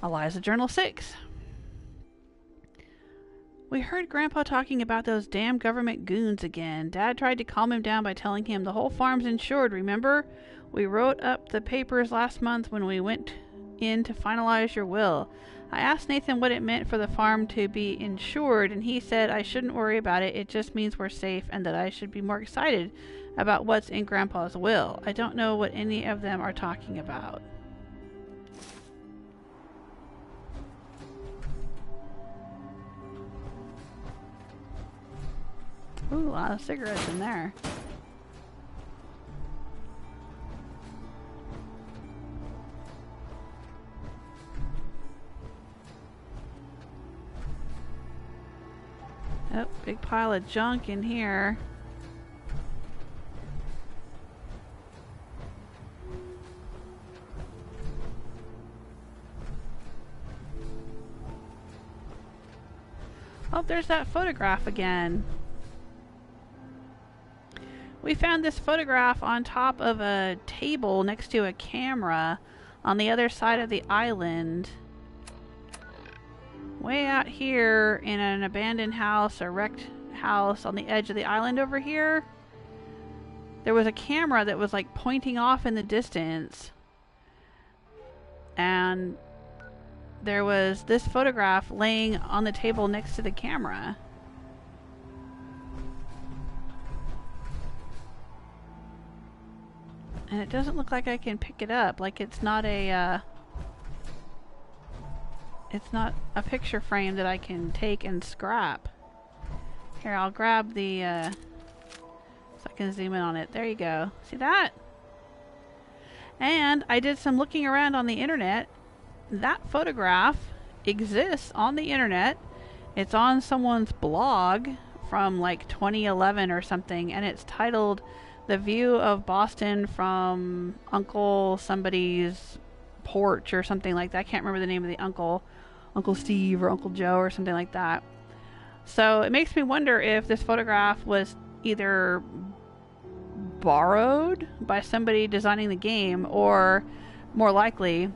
Eliza Journal 6. We heard Grandpa talking about those damn government goons again. Dad tried to calm him down by telling him the whole farm's insured, remember? We wrote up the papers last month when we went in to finalize your will. I asked Nathan what it meant for the farm to be insured, and he said I shouldn't worry about it. It just means we're safe and that I should be more excited about what's in Grandpa's will. I don't know what any of them are talking about. Ooh, a lot of cigarettes in there. Oh, big pile of junk in here. Oh, there's that photograph again. We found this photograph on top of a table next to a camera on the other side of the island. Way out here in an abandoned house or wrecked house on the edge of the island over here, there was a camera that was like pointing off in the distance. And there was this photograph laying on the table next to the camera. And it doesn't look like I can pick it up. Like it's not a picture frame that I can take and scrap. Here, I'll grab the so I can zoom in on it. There you go. See that? And I did some looking around on the internet. That photograph exists on the internet. It's on someone's blog from like 2011 or something, and it's titled "The View of Boston from Uncle Somebody's Porch" or something like that. I can't remember the name of the uncle. Uncle Steve or Uncle Joe or something like that. So it makes me wonder if this photograph was either borrowed by somebody designing the game, or more likely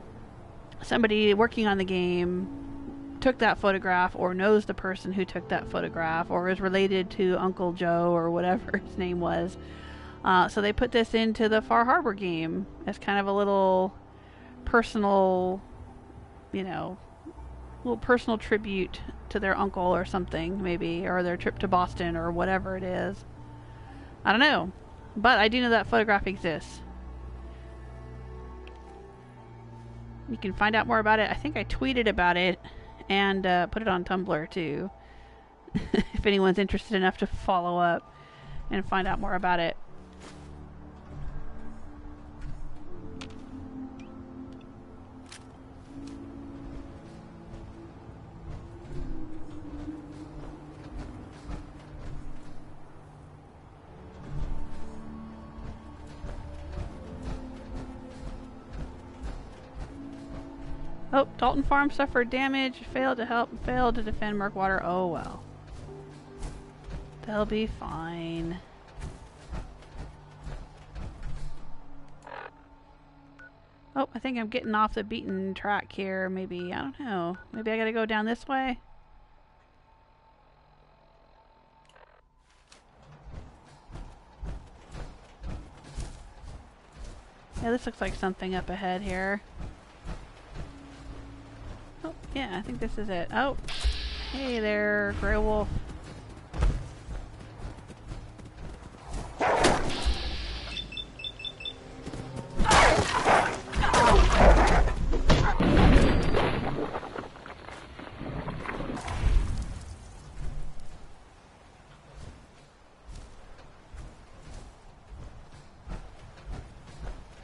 somebody working on the game took that photograph or knows the person who took that photograph or is related to Uncle Joe or whatever his name was. So they put this into the Far Harbor game as kind of a little personal, you know, little personal tribute to their uncle or something, maybe, or their trip to Boston or whatever it is. I don't know. But I do know that photograph exists. You can find out more about it. I think I tweeted about it and put it on Tumblr too. If anyone's interested enough to follow up and find out more about it. Oh, Dalton Farm suffered damage, failed to help, failed to defend Murkwater. Oh well. They'll be fine. Oh, I think I'm getting off the beaten track here, maybe. I don't know. Maybe I gotta go down this way? Yeah, this looks like something up ahead here. Oh, yeah, I think this is it. Oh, hey there, Grey Wolf.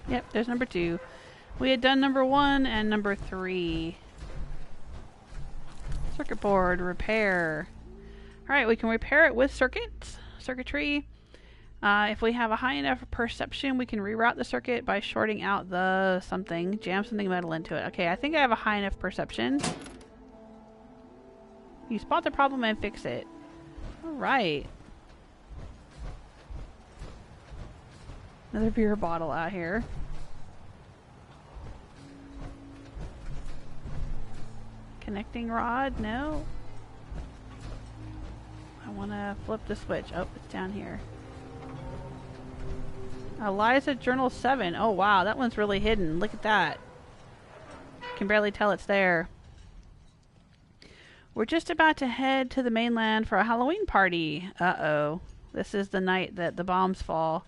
Yep, there's number 2. We had done number 1 and number 3. Circuit board, repair. Alright, we can repair it with circuitry. If we have a high enough perception, we can reroute the circuit by shorting out the something, jam something metal into it. Okay, I think I have a high enough perception. You spot the problem and fix it. Alright. Another beer bottle out here. Connecting rod? No. I want to flip the switch. Oh, it's down here. Eliza Journal 7. Oh wow, that one's really hidden. Look at that. Can barely tell it's there. We're just about to head to the mainland for a Halloween party. Uh-oh. This is the night that the bombs fall.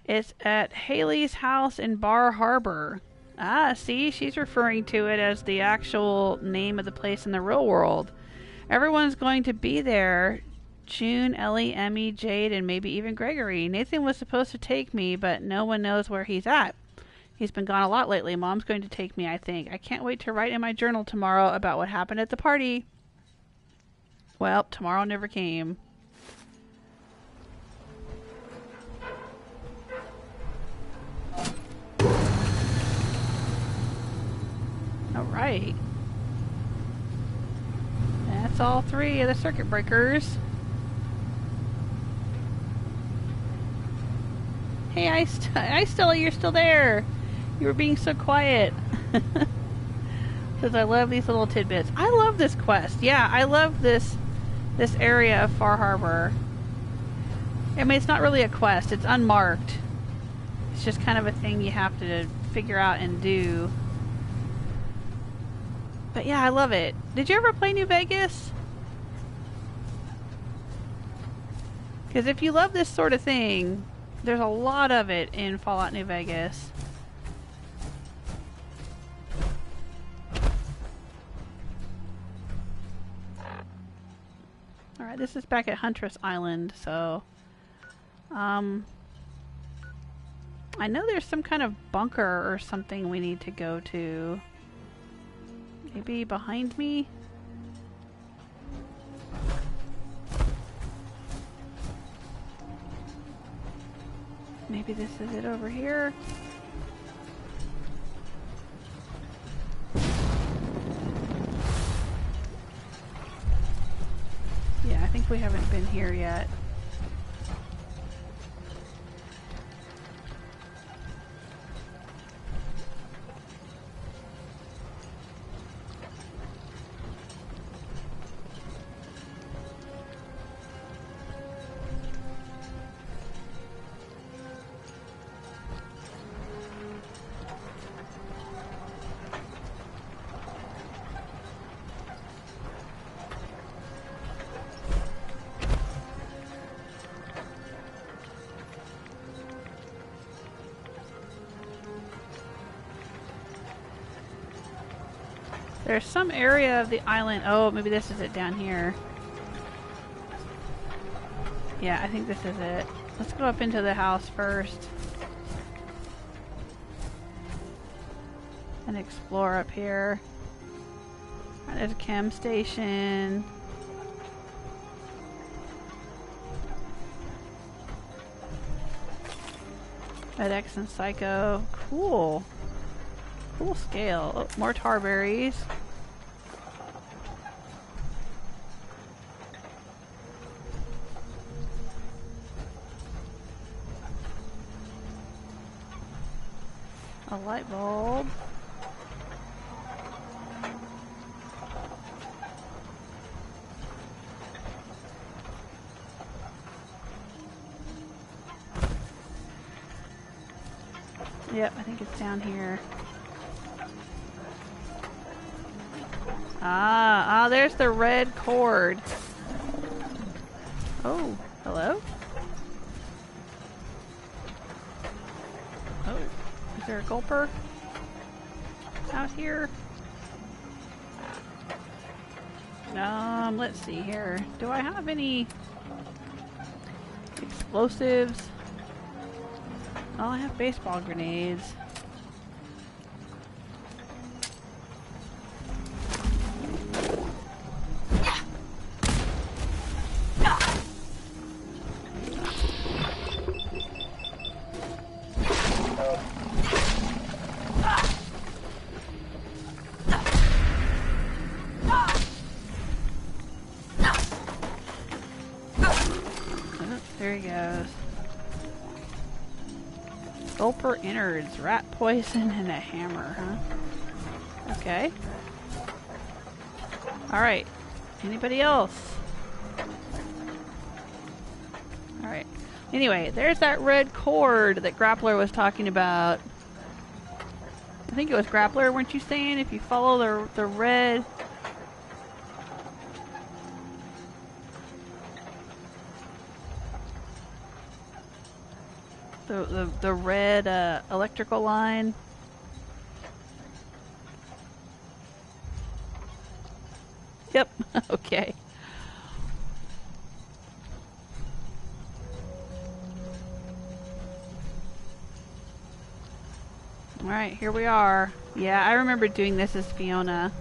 It's at Haley's house in Bar Harbor. Ah, see? She's referring to it as the actual name of the place in the real world. Everyone's going to be there. June, Ellie, Emmy, Jade, and maybe even Gregory. Nathan was supposed to take me, but no one knows where he's at. He's been gone a lot lately. Mom's going to take me, I think. I can't wait to write in my journal tomorrow about what happened at the party. Well, tomorrow never came. Alright. That's all 3 of the circuit breakers. Hey, I still, you're still there. You were being so quiet. Because I love these little tidbits. I love this quest. Yeah, I love this area of Far Harbor. I mean, it's not really a quest. It's unmarked. It's just kind of a thing you have to figure out and do. But yeah, I love it. Did you ever play New Vegas? Because if you love this sort of thing, there's a lot of it in Fallout New Vegas. Alright, this is back at Huntress Island, so... I know there's some kind of bunker or something we need to go to. Maybe behind me? Maybe this is it over here? Yeah, I think we haven't been here yet. There's some area of the island. Oh, maybe this is it down here. Yeah, I think this is it. Let's go up into the house first. And explore up here. Right, there's a chem station. FedEx and Psycho. Cool. Cool scale. Oh, more tar berries. A light bulb. Yep, I think it's down here. Ah, there's the red cord. Oh, hello? Oh, is there a gulper out here? Let's see here. Do I have any explosives? Oh, I have baseball grenades. There he goes. Gulper innards, rat poison, and a hammer, huh? Okay. Alright. Anybody else? Alright. Anyway, there's that red cord that Grappler was talking about. I think it was Grappler, weren't you saying? If you follow the red... The red electrical line. Yep. Okay. Alright, here we are. Yeah, I remember doing this as Fiona.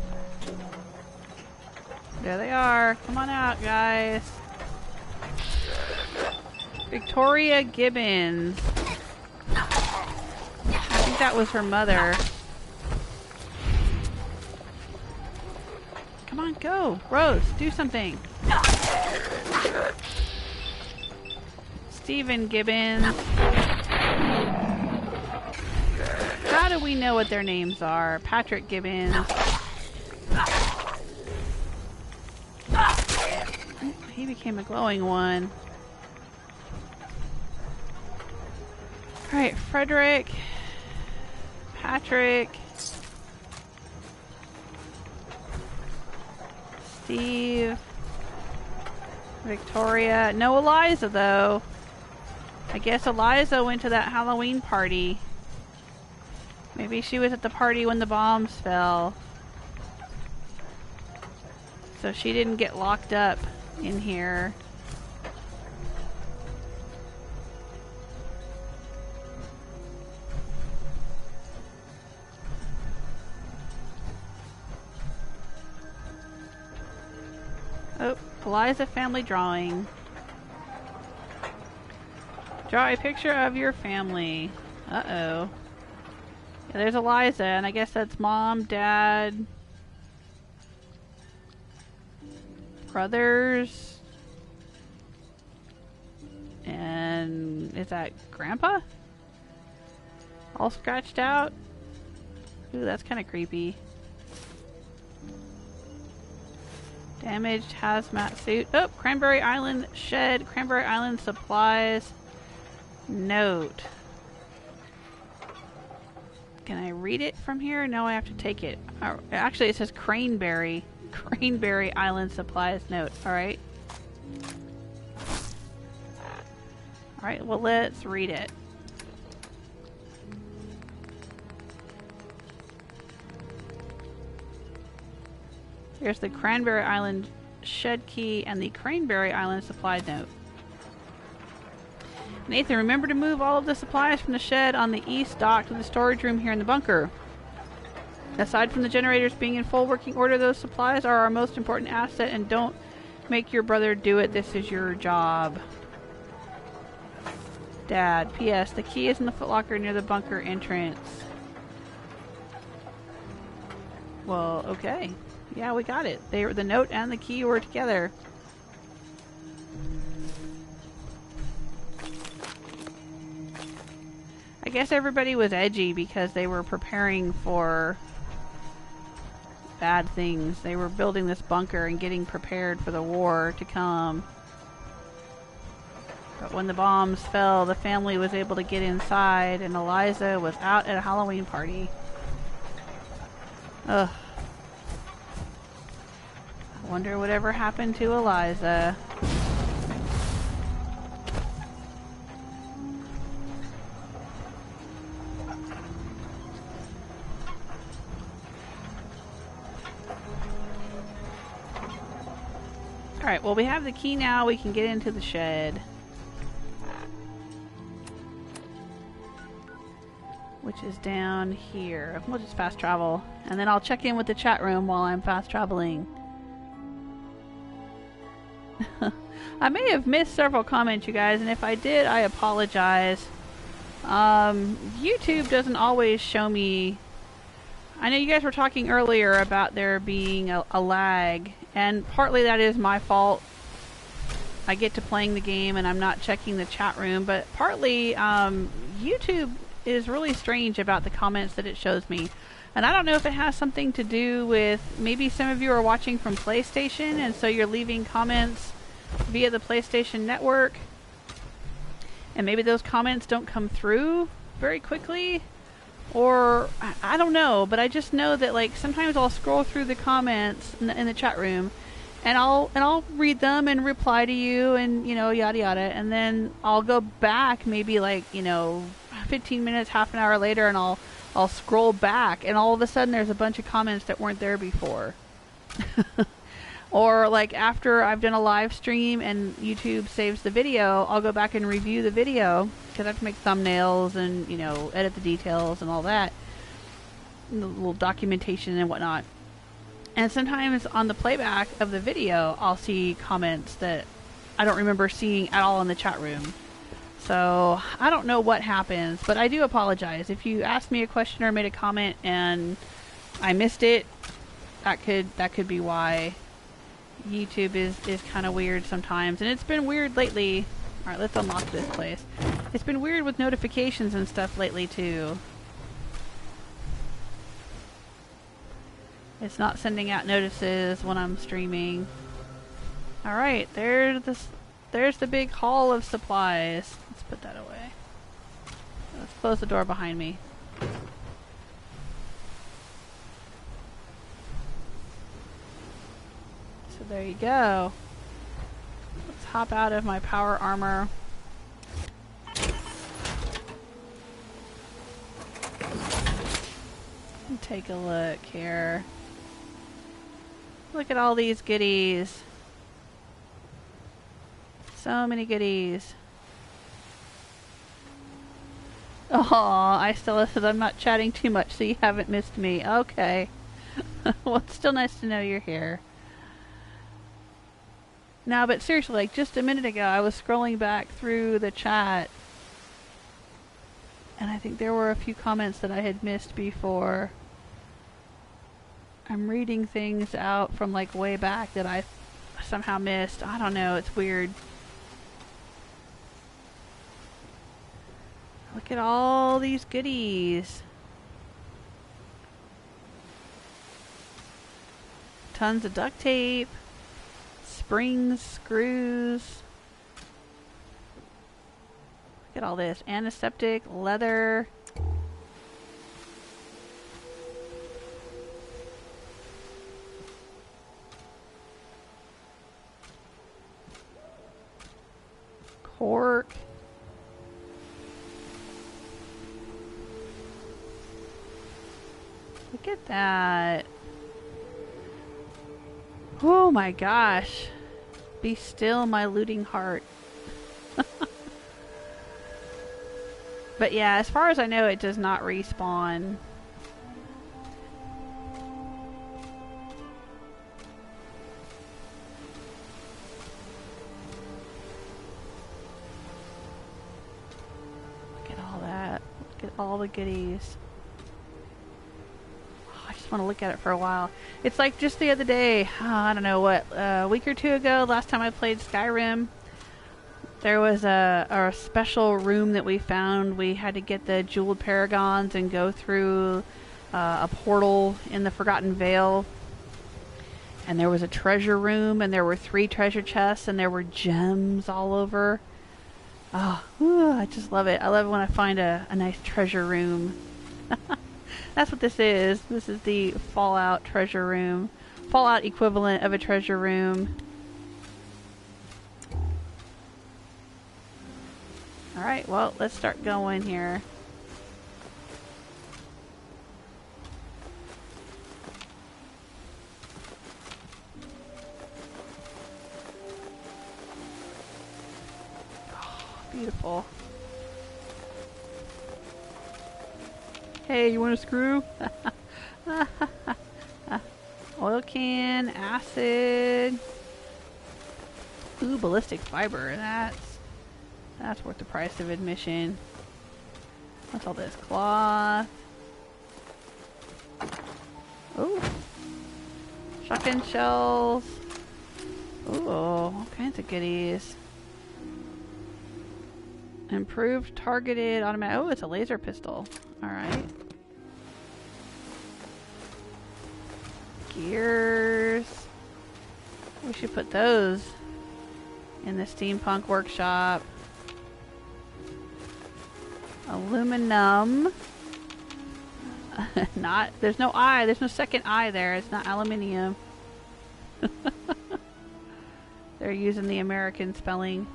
There they are. Come on out, guys. Victoria Gibbons. I think that was her mother. Come on, go. Rose, do something. Stephen Gibbons. How do we know what their names are? Patrick Gibbons. He became a glowing one. Alright, Frederick, Patrick, Steve, Victoria. No Eliza, though. I guess Eliza went to that Halloween party. Maybe she was at the party when the bombs fell. So she didn't get locked up in here. Oh, Eliza family drawing. Draw a picture of your family. Uh-oh. Yeah, there's Eliza, and I guess that's mom, dad, brothers, and is that grandpa? All scratched out? Ooh, that's kind of creepy. Damaged hazmat suit. Oh, Cranberry Island shed. Cranberry Island supplies. Note. Can I read it from here? No, I have to take it. Actually, it says Cranberry. Cranberry Island supplies note. Alright. Alright, well, let's read it. There's the Cranberry Island shed key and the Cranberry Island supply note. Nathan, remember to move all of the supplies from the shed on the east dock to the storage room here in the bunker. Aside from the generators being in full working order, those supplies are our most important asset, and don't make your brother do it. This is your job. Dad, P.S. The key is in the footlocker near the bunker entrance. Well, okay. Yeah, we got it. The note and the key were together. I guess everybody was edgy because they were preparing for bad things. They were building this bunker and getting prepared for the war to come. But when the bombs fell, the family was able to get inside, and Eliza was out at a Halloween party. Ugh. I wonder whatever happened to Eliza. Alright, well we have the key now, we can get into the shed. Which is down here. We'll just fast travel. And then I'll check in with the chat room while I'm fast traveling. I may have missed several comments, you guys, and if I did, I apologize. YouTube doesn't always show me... I know you guys were talking earlier about there being a lag, and partly that is my fault. I get to playing the game and I'm not checking the chat room, but partly YouTube is really strange about the comments that it shows me. And I don't know if it has something to do with maybe some of you are watching from PlayStation and so you're leaving comments via the PlayStation Network. And maybe those comments don't come through very quickly. Or, I don't know, but I just know that like sometimes I'll scroll through the comments in the chat room and I'll read them and reply to you and, you know, yada yada. And then I'll go back maybe like, you know, 15 minutes, half an hour later, and I'll scroll back and all of a sudden there's a bunch of comments that weren't there before. Or like after I've done a live stream and YouTube saves the video, I'll go back and review the video because I have to make thumbnails and, you know, edit the details and all that, and the little documentation and whatnot. And sometimes on the playback of the video, I'll see comments that I don't remember seeing at all in the chat room. So I don't know what happens, but I do apologize. If you asked me a question or made a comment and I missed it, that could be why. YouTube is kind of weird sometimes, and it's been weird lately. Alright, let's unlock this place. It's been weird with notifications and stuff lately too. It's not sending out notices when I'm streaming. Alright, there's the big haul of supplies. Let's put that away. Let's close the door behind me. So there you go. Let's hop out of my power armor. And take a look here. Look at all these goodies. So many goodies. Aw, I still said I'm not chatting too much, so you haven't missed me. Okay. Well, it's still nice to know you're here. No, but seriously, like just a minute ago, I was scrolling back through the chat, and I think there were a few comments that I had missed before. I'm reading things out from like way back that I somehow missed. I don't know, it's weird. Look at all these goodies. Tons of duct tape. Springs, screws. Look at all this. Antiseptic, leather. Cork. Look at that. Oh my gosh. Be still, my looting heart. But yeah, as far as I know, it does not respawn. Look at all that. Look at all the goodies. Oh, I just want to look at it for a while. It's like just the other day, I don't know what, a week or two ago, last time I played Skyrim, there was a special room that we found. We had to get the jeweled paragons and go through a portal in the Forgotten Vale. And there was a treasure room, and there were 3 treasure chests, and there were gems all over. Oh, I just love it. I love it when I find a nice treasure room. That's what this is. This is the Fallout treasure room. Fallout equivalent of a treasure room. Alright, well, let's start going here. Oh, beautiful. Hey, you want a screw? Oil can, acid. Ooh, ballistic fiber. That's worth the price of admission. What's all this? Cloth. Ooh. Shotgun shells. Ooh, all kinds of goodies. Improved targeted automatic. Oh, it's a laser pistol. Alright. Gears. We should put those in the steampunk workshop. Aluminum. There's no I. There's no second I there. It's not aluminium. They're using the American spelling.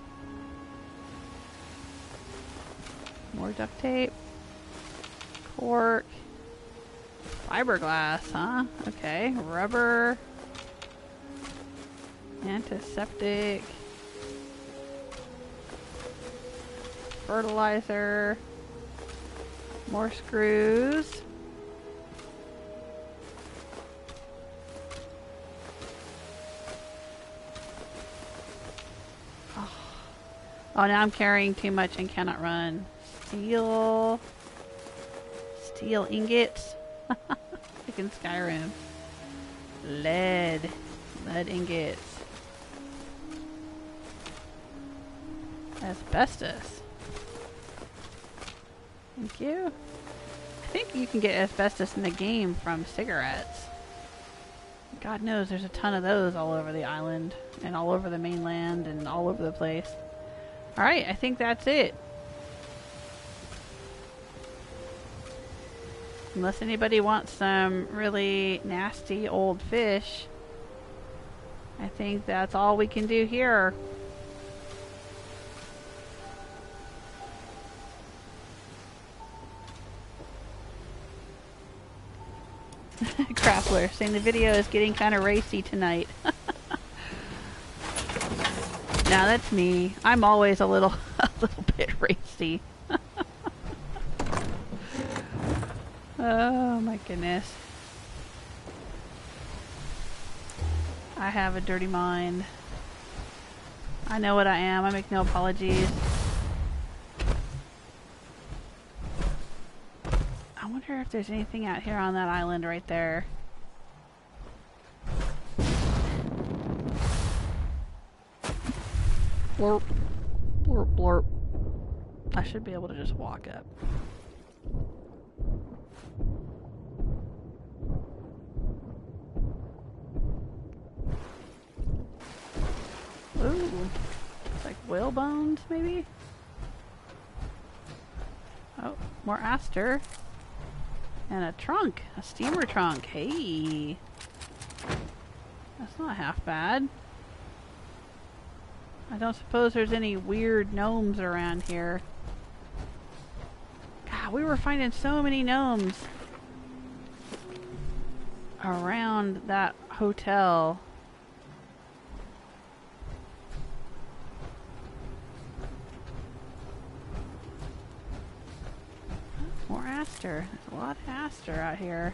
More duct tape. Cork. Fiberglass, huh? Okay. Rubber. Antiseptic. Fertilizer. More screws. Oh, now I'm carrying too much and cannot run. Steel. Steel ingots. Like in Skyrim. Lead. Lead ingots. Asbestos. Thank you. I think you can get asbestos in the game from cigarettes. God knows there's a ton of those all over the island and all over the mainland and all over the place. Alright, I think that's it. Unless anybody wants some really nasty old fish, I think that's all we can do here. Crappler saying the video is getting kind of racy tonight. Now that's me. I'm always a little bit racy. Oh my goodness. I have a dirty mind. I know what I am. I make no apologies. I wonder if there's anything out here on that island right there. Blurp. Blurp, blurp. I should be able to just walk up. Ooh. It's like whale bones, maybe? Oh, more aster. And a trunk. A steamer trunk. Hey. That's not half bad. I don't suppose there's any weird gnomes around here. God, we were finding so many gnomes around that hotel. More aster. There's a lot of aster out here.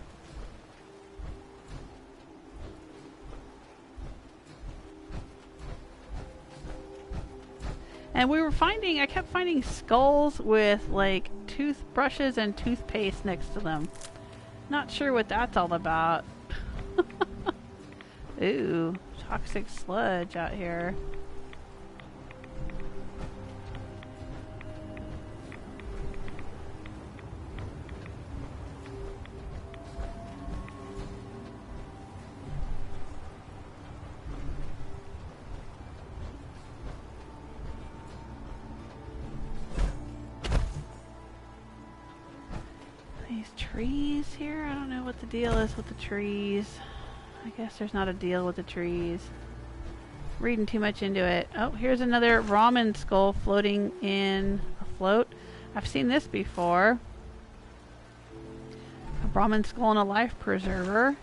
And we were finding, I kept finding skulls with like toothbrushes and toothpaste next to them. Not sure what that's all about. Ooh, toxic sludge out here. Trees here? I don't know what the deal is with the trees. I guess there's not a deal with the trees. Reading too much into it. Oh, here's another ramen skull floating in a float. I've seen this before. A ramen skull and a life preserver.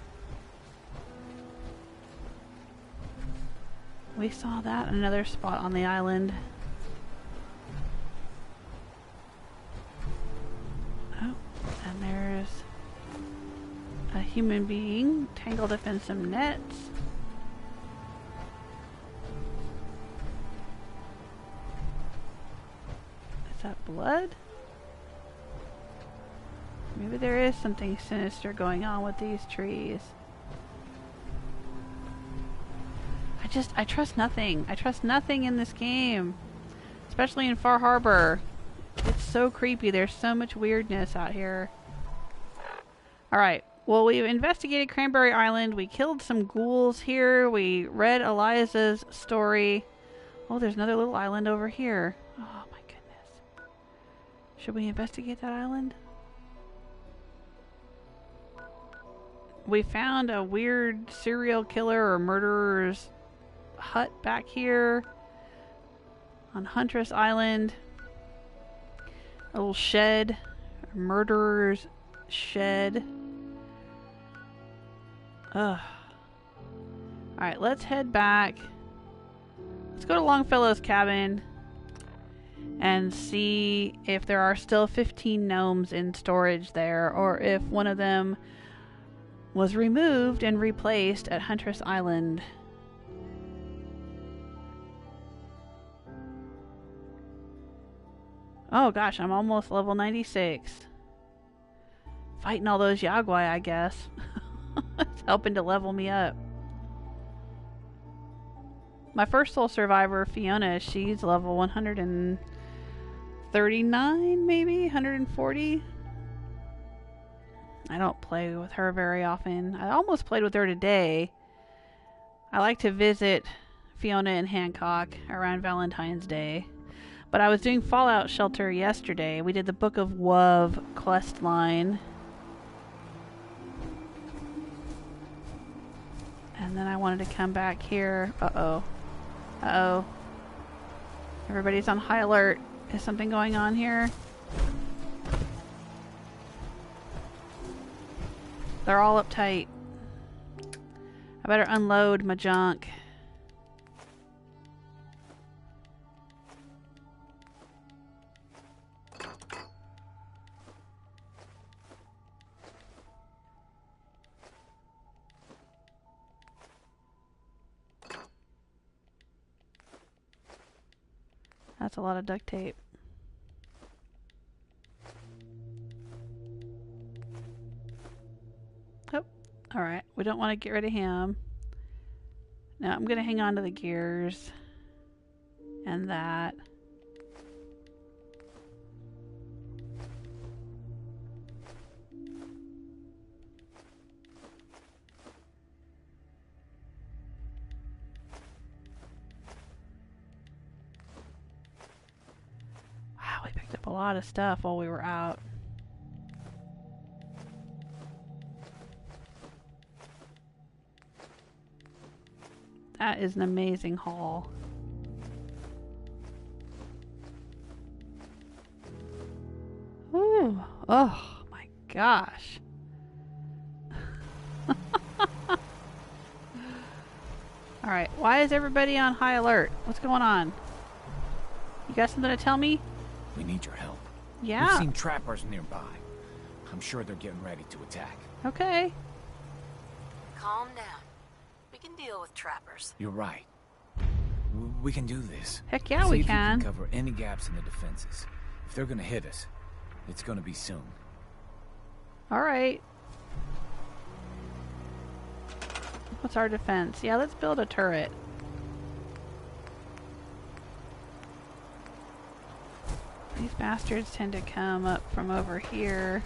We saw that in another spot on the island. And there's a human being tangled up in some nets. Is that blood? Maybe there is something sinister going on with these trees. I trust nothing. I trust nothing in this game. Especially in Far Harbor. It's so creepy. There's so much weirdness out here. Alright. Well, we've investigated Cranberry Island. We killed some ghouls here. We read Eliza's story. Oh, there's another little island over here. Oh my goodness. Should we investigate that island? We found a weird serial killer or murderer's hut back here on Huntress Island. A little shed. A murderer's shed. Ugh. Alright, let's head back. Let's go to Longfellow's cabin and see if there are still 15 gnomes in storage there, or if one of them was removed and replaced at Huntress Island. Oh gosh, I'm almost level 96. Fighting all those Yaguai, I guess. It's helping to level me up. My first soul survivor, Fiona, she's level 139, maybe? 140? I don't play with her very often. I almost played with her today. I like to visit Fiona and Hancock around Valentine's Day. But I was doing Fallout Shelter yesterday. We did the Book of Wove quest line. And then I wanted to come back here. Uh-oh. Uh-oh. Everybody's on high alert. Is something going on here? They're all uptight. I better unload my junk. That's a lot of duct tape. Oh, alright. We don't want to get rid of him. No, I'm going to hang on to the gears. And that. A lot of stuff while we were out. That is an amazing haul. Ooh, oh my gosh. Alright, why is everybody on high alert? What's going on? You got something to tell me? We need your help. Yeah. We've seen trappers nearby. I'm sure they're getting ready to attack. Okay. Calm down. We can deal with trappers. You're right. We can do this. Heck yeah, See we if you can. cover any gaps in the defenses. If they're gonna hit us, it's gonna be soon. Alright. What's our defense? Yeah, let's build a turret. These bastards tend to come up from over here.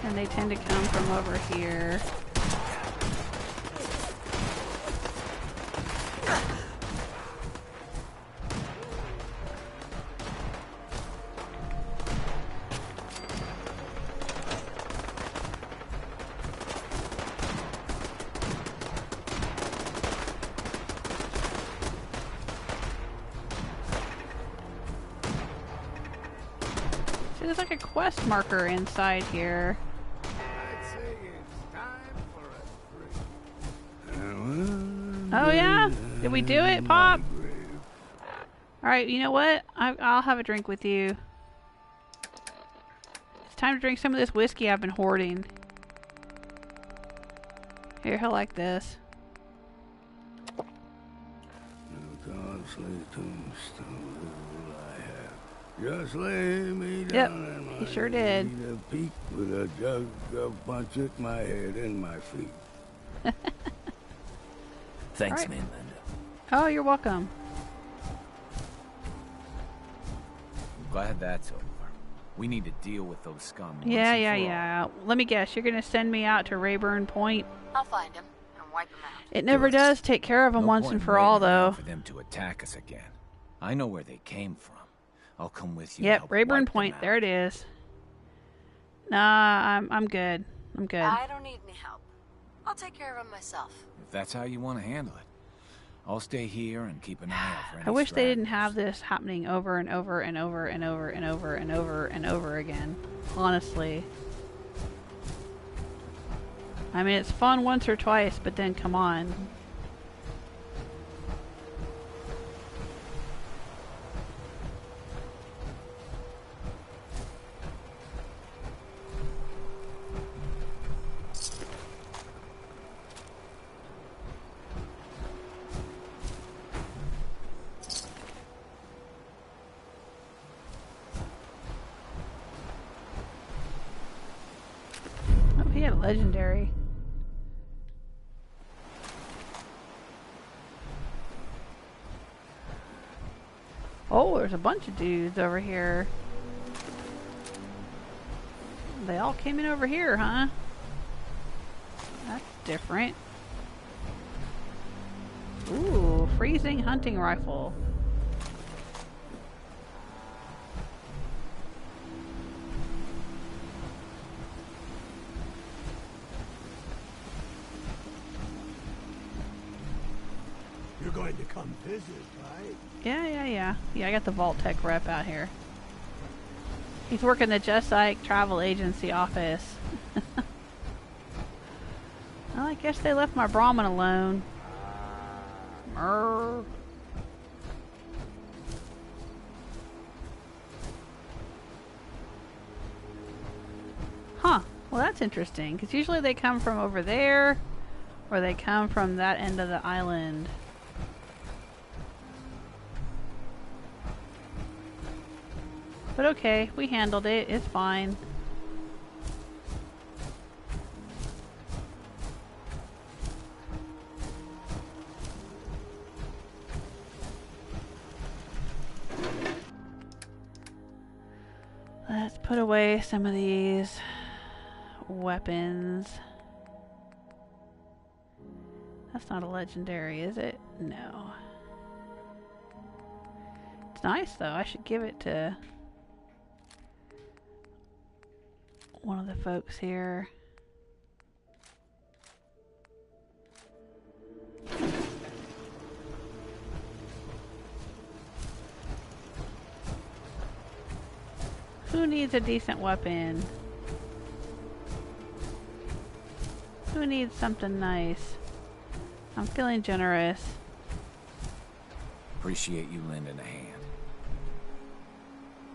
And they tend to come from over here. See, there's like a quest marker inside here. Oh yeah? Did we do it, Pop? Alright, you know what? I'll have a drink with you. It's time to drink some of this whiskey I've been hoarding. Here, he'll like this. Just lay me Yep, down and he sure did. A peak with a jug of punch at my head and my feet. Thanks, All right. man, Linda. Oh, you're welcome. I'm glad that's over. We need to deal with those scum. once Yeah, and yeah, for all. yeah. Let me guess, you're gonna send me out to Rayburn Point? I'll find him and wipe him out. It never does take care of them No once point and in for all, waiting around though. for them to attack us again. I know where they came from. I'll come with you. and Yep, help Rayburn wipe them Point. out. There it is. Nah, I'm good. I'm good. I don't need any help. I'll take care of him myself. If that's how you want to handle it, I'll stay here and keep an eye out for any I wish they didn't stragglers. have this happening over and over and over and over and over and over and over again. Honestly. I mean, it's fun once or twice, but then come on. Oh, he had a legendary. Oh, there's a bunch of dudes over here. They all came in over here, huh? That's different. Ooh, freezing hunting rifle. You're going to come visit, right? Yeah. Yeah, I got the Vault Tech rep out here. He's working the Just Like Travel Agency office. Well, I guess they left my Brahmin alone. Murr. Huh. Well, that's interesting, because usually they come from over there, or they come from that end of the island. But okay, we handled it. It's fine. Let's put away some of these weapons. That's not a legendary, is it? No. It's nice though. I should give it to one of the folks here. Who needs a decent weapon? Who needs something nice? I'm feeling generous. Appreciate you lending a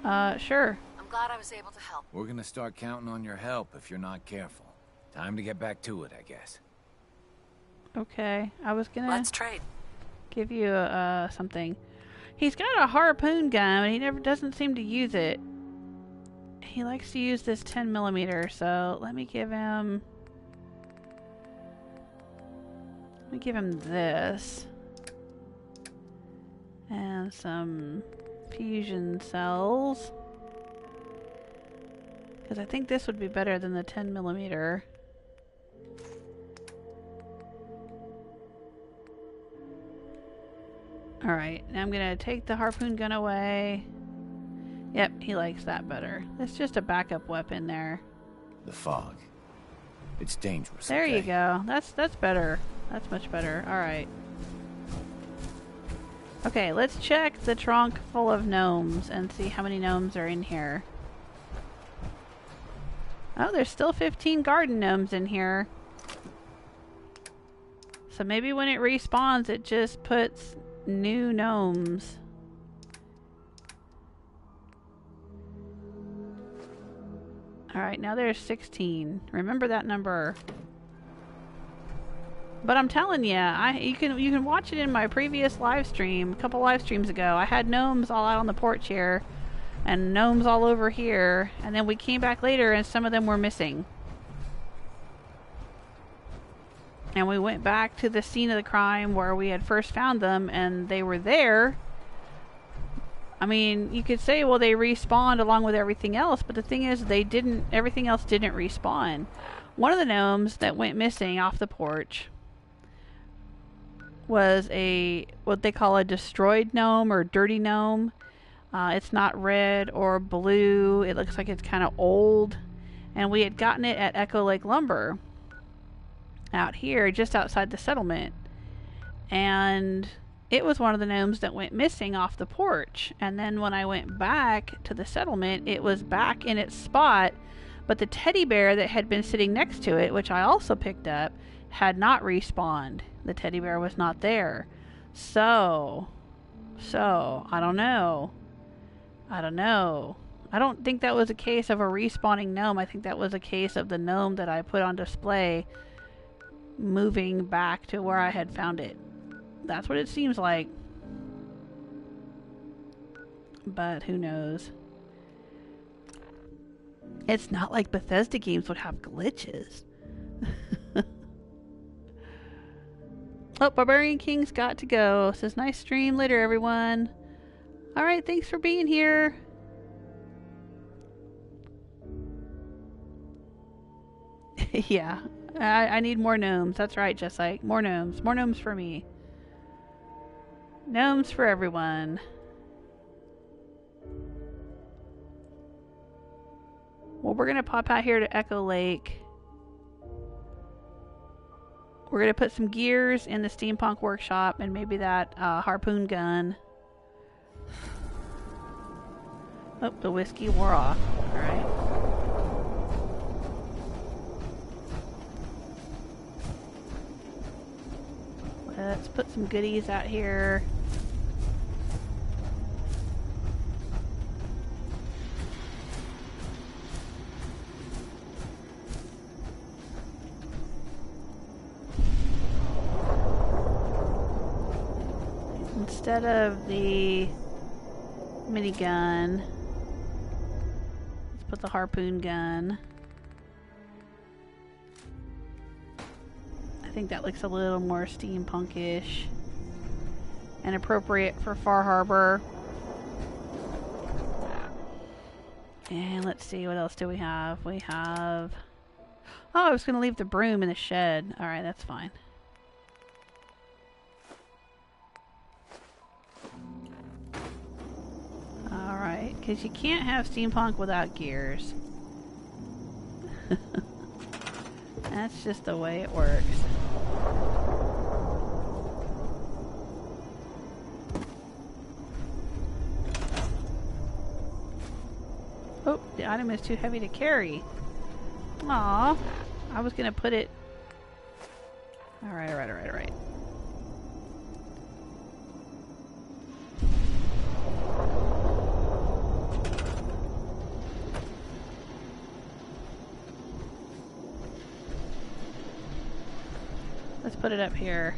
hand. Sure. I'm glad I was able to help. We're gonna start counting on your help if you're not careful. Time to get back to it, I guess. Okay, I was gonna Let's trade. give you something. He's got a harpoon gun, and he never doesn't seem to use it. He likes to use this 10mm, so let me give him this. And some fusion cells. Because I think this would be better than the 10mm. Alright, now I'm going to take the harpoon gun away. Yep, he likes that better. It's just a backup weapon there. The fog. It's dangerous. There okay? you go. That's better. That's much better. Alright. Okay, let's check the trunk full of gnomes and see how many gnomes are in here. Oh, there's still 15 garden gnomes in here. So maybe when it respawns, it just puts new gnomes. Alright, now there's 16. Remember that number. But I'm telling you, you can watch it in my previous live stream, a couple live streams ago. I had gnomes all out on the porch here, and gnomes all over here, and then we came back later and some of them were missing. And we went back to the scene of the crime where we had first found them, and they were there. I mean, you could say, well, they respawned along with everything else, but the thing is, everything else didn't respawn. One of the gnomes that went missing off the porch was what they call a destroyed gnome or dirty gnome. It's not red or blue. It looks like it's kind of old. And we had gotten it at Echo Lake Lumber out here just outside the settlement. And it was one of the gnomes that went missing off the porch. And then when I went back to the settlement, it was back in its spot. But the teddy bear that had been sitting next to it, which I also picked up, had not respawned. The teddy bear was not there. So, I don't know. I don't think that was a case of a respawning gnome. I think that was a case of the gnome that I put on display moving back to where I had found it. That's what it seems like. But who knows? It's not like Bethesda games would have glitches. Oh, Barbarian King's got to go. Says, nice stream later, everyone. Alright, thanks for being here. Yeah, I need more gnomes. That's right, just like more gnomes. More gnomes for me. Gnomes for everyone. Well, we're going to pop out here to Echo Lake. We're going to put some gears in the steampunk workshop and maybe that harpoon gun. Oh, the whiskey wore off. Alright. Let's put some goodies out here. Instead of the minigun, let's put the harpoon gun. I think that looks a little more steampunkish and appropriate for Far Harbor. And let's see, what else do we have? We have... Oh, I was going to leave the broom in the shed. Alright, that's fine. Alright, because you can't have steampunk without gears. That's just the way it works. Oh, the item is too heavy to carry. Aw, I was gonna put it... Alright. Let's put it up here.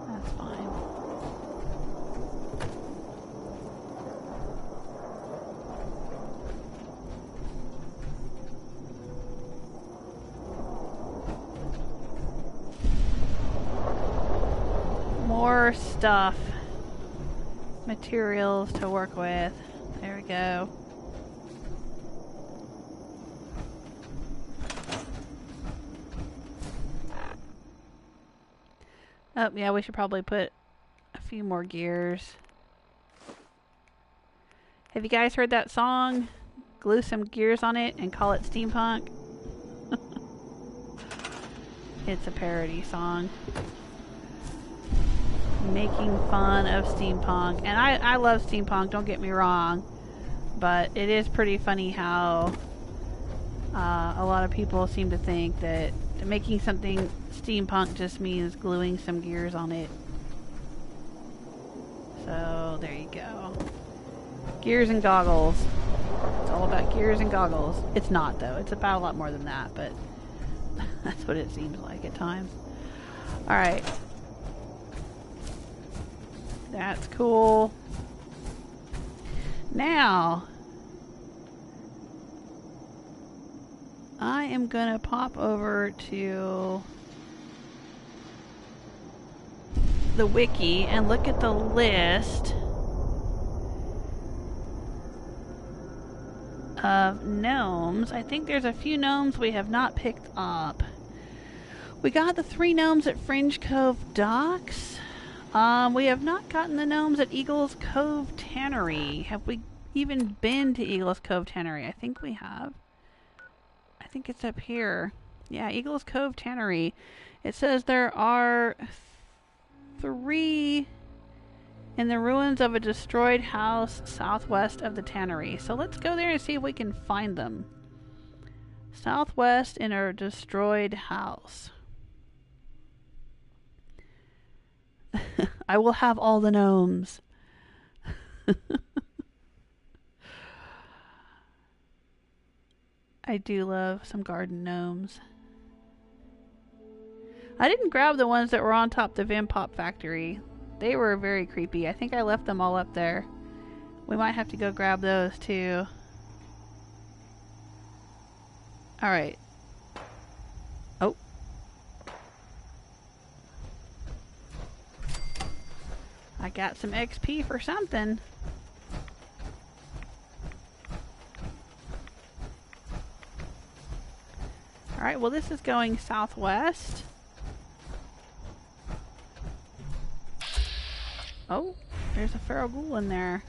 That's fine. More stuff. Materials to work with. There we go. Oh, yeah, we should probably put a few more gears. Have you guys heard that song? Glue some gears on it and call it steampunk? It's a parody song. Making fun of steampunk. And I love steampunk, don't get me wrong. But it is pretty funny how a lot of people seem to think that making something steampunk just means gluing some gears on it. So, there you go. Gears and goggles. It's all about gears and goggles. It's not, though. It's about a lot more than that, but that's what it seems like at times. Alright. That's cool. Now, I am gonna pop over to the wiki and look at the list of gnomes. I think there's a few gnomes we have not picked up. We got the 3 gnomes at Fringe Cove Docks. We have not gotten the gnomes at Eagles Cove Tannery. Have we even been to Eagles Cove Tannery? I think we have. I think it's up here. Yeah, Eagles Cove Tannery. It says there are 3 in the ruins of a destroyed house southwest of the tannery. So let's go there and see if we can find them. Southwest in a destroyed house. I will have all the gnomes. I do love some garden gnomes. I didn't grab the ones that were on top of the Vimpop factory. They were very creepy. I think I left them all up there. We might have to go grab those too. Alright. Oh. I got some XP for something. Alright, well this is going southwest. Oh, there's a feral ghoul in there.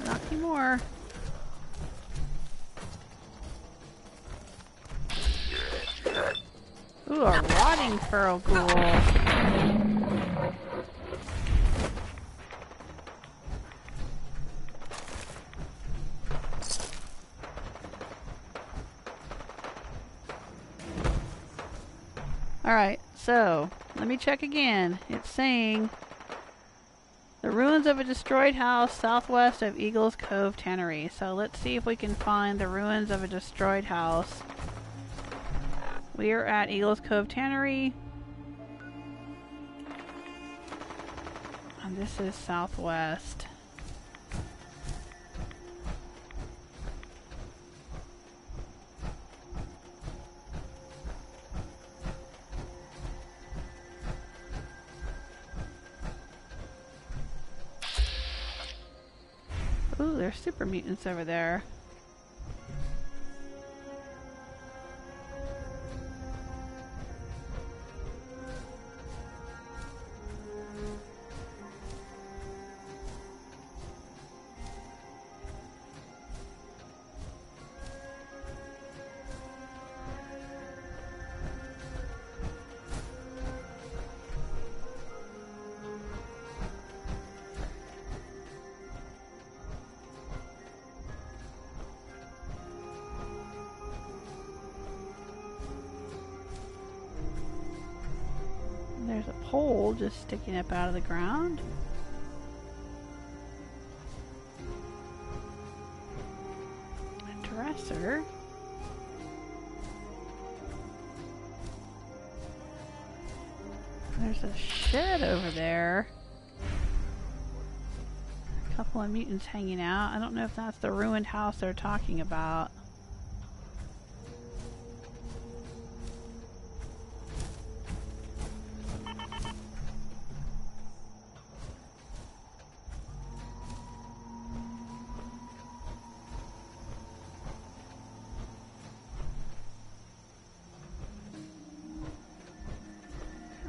Not anymore. Ooh, a rotting feral ghoul. Alright, so let me check again. It's saying the ruins of a destroyed house southwest of Eagles Cove Tannery. So let's see if we can find the ruins of a destroyed house. We are at Eagles Cove Tannery. And this is southwest. Ooh, there's super mutants over there. pole just sticking up out of the ground. A dresser. There's a shed over there. A couple of mutants hanging out. I don't know if that's the ruined house they're talking about.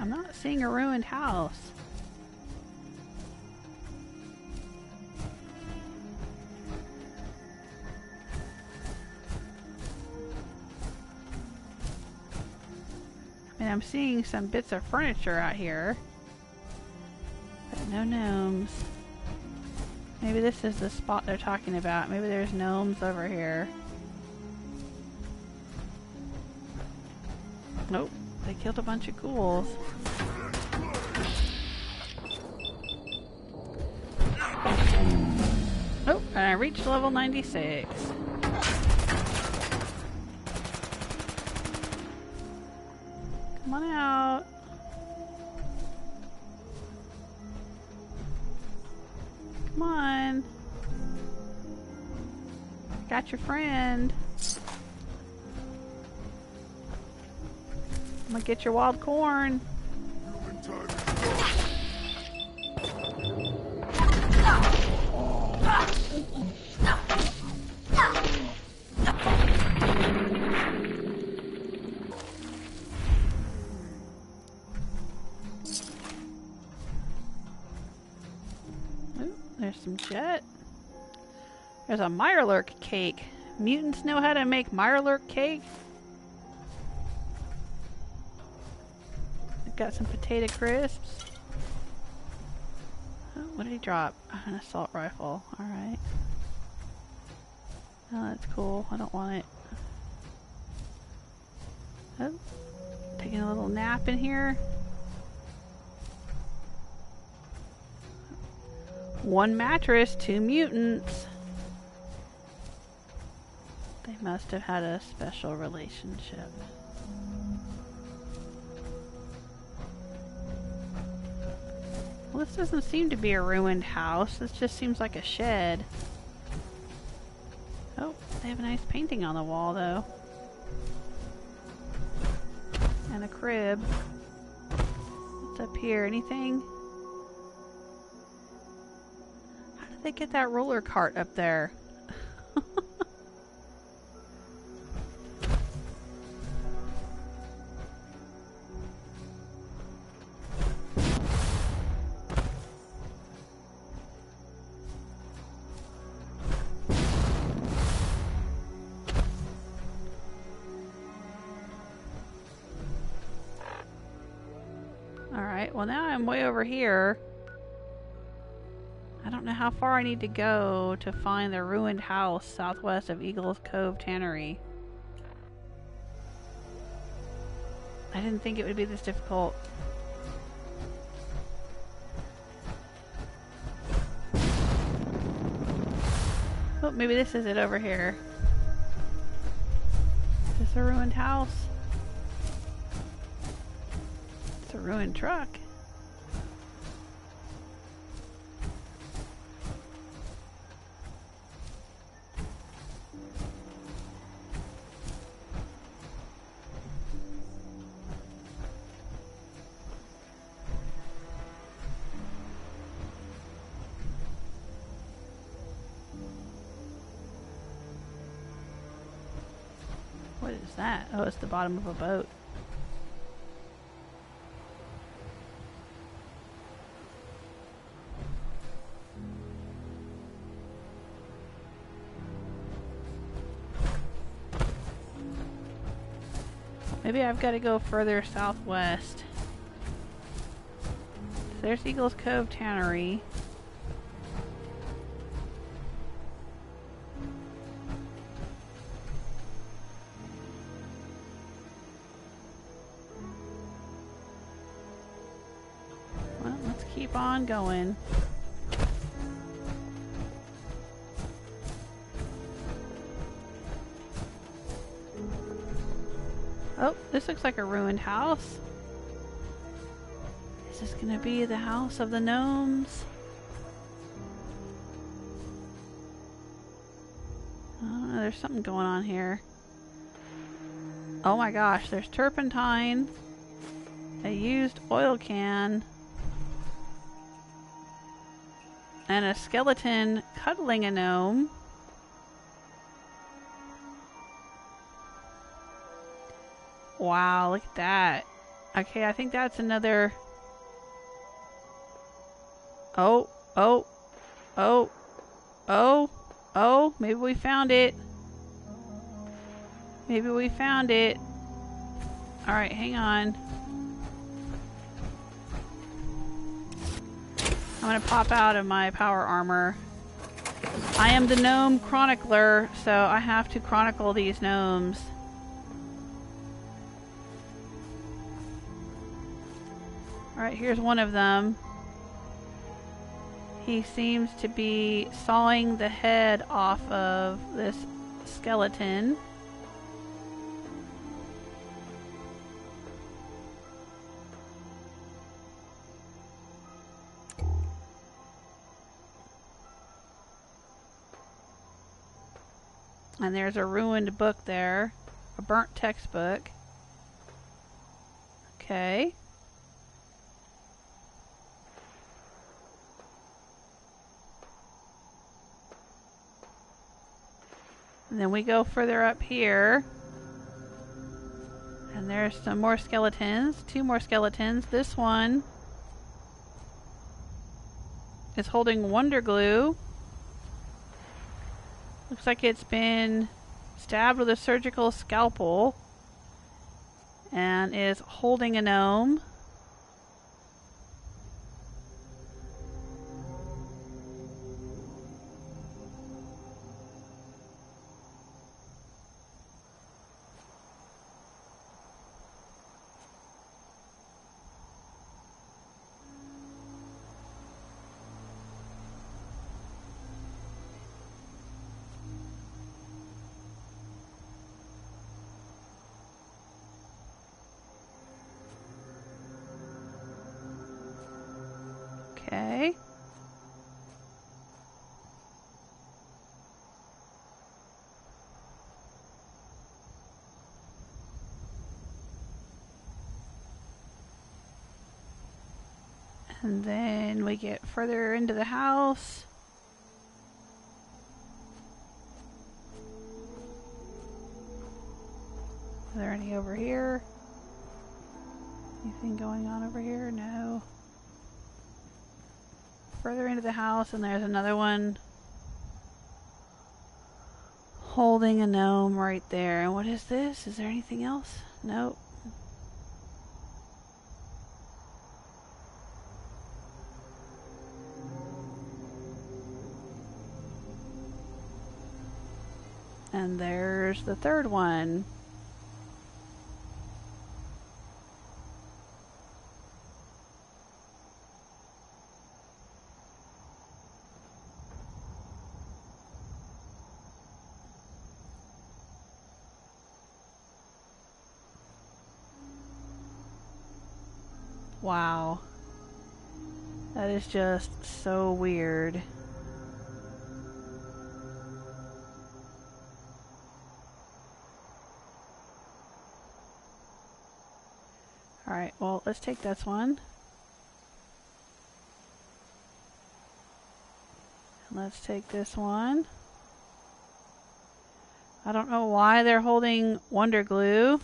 I'm not seeing a ruined house. I mean, I'm seeing some bits of furniture out here, but no gnomes. Maybe this is the spot they're talking about. Maybe there's gnomes over here. Nope. They killed a bunch of ghouls. Oh, and I reached level 96. Come on out. Come on. Got your friend. I'm gonna get your wild corn. Ooh, there's some jet. There's a Mirelurk cake. Mutants know how to make Mirelurk cake? Got some potato crisps. Oh, what did he drop? An assault rifle. Alright. Oh, that's cool. I don't want it. Oh, taking a little nap in here. One mattress, 2 mutants. They must have had a special relationship. Well, this doesn't seem to be a ruined house. This just seems like a shed. Oh, they have a nice painting on the wall, though. And a crib. What's up here? Anything? How did they get that roller cart up there? Alright, well now I'm way over here. I don't know how far I need to go to find the ruined house southwest of Eagle's Cove Tannery. I didn't think it would be this difficult. Oh, maybe this is it over here. Is this a ruined house? It's a ruined truck. What is that? Oh, it's the bottom of a boat. Maybe I've got to go further southwest. So there's Eagle's Cove Tannery. keep on going. Oh, this looks like a ruined house. Is this gonna be the house of the gnomes? Oh, there's something going on here. Oh my gosh, there's turpentine, a used oil can, and a skeleton cuddling a gnome. Wow, look at that. Okay, I think that's another... Oh, oh, oh, oh, oh, maybe we found it. Maybe we found it. Alright, hang on. I'm gonna pop out of my power armor. I am the gnome chronicler, so I have to chronicle these gnomes. Alright, here's one of them. He seems to be sawing the head off of this skeleton. And there's a ruined book there. A burnt textbook. Okay. And then we go further up here. And there's some more skeletons. 2 more skeletons. This one is holding wonder glue. Looks like it's been stabbed with a surgical scalpel and is holding a gnome. Okay. And then we get further into the house. Are there any over here? Anything going on over here? No. Further into the house, and there's another one holding a gnome right there. And what is this? Is there anything else? Nope. And there's the third one. Wow. That is just so weird. Alright, well, let's take this one. And let's take this one. I don't know why they're holding wonder glue.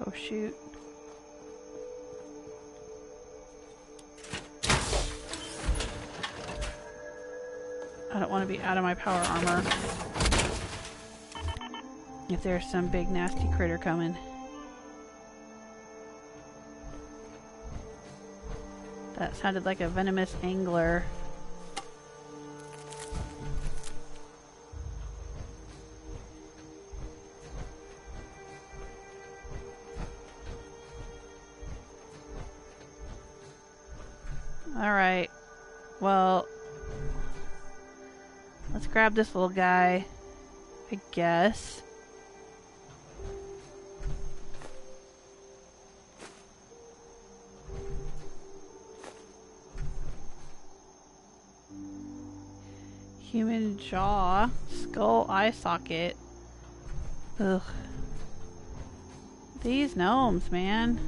Oh shoot. I don't want to be out of my power armor. If there's some big nasty critter coming. That sounded like a venomous angler. Alright. Well, let's grab this little guy, I guess. Human jaw, skull eye socket. Ugh. These gnomes, man.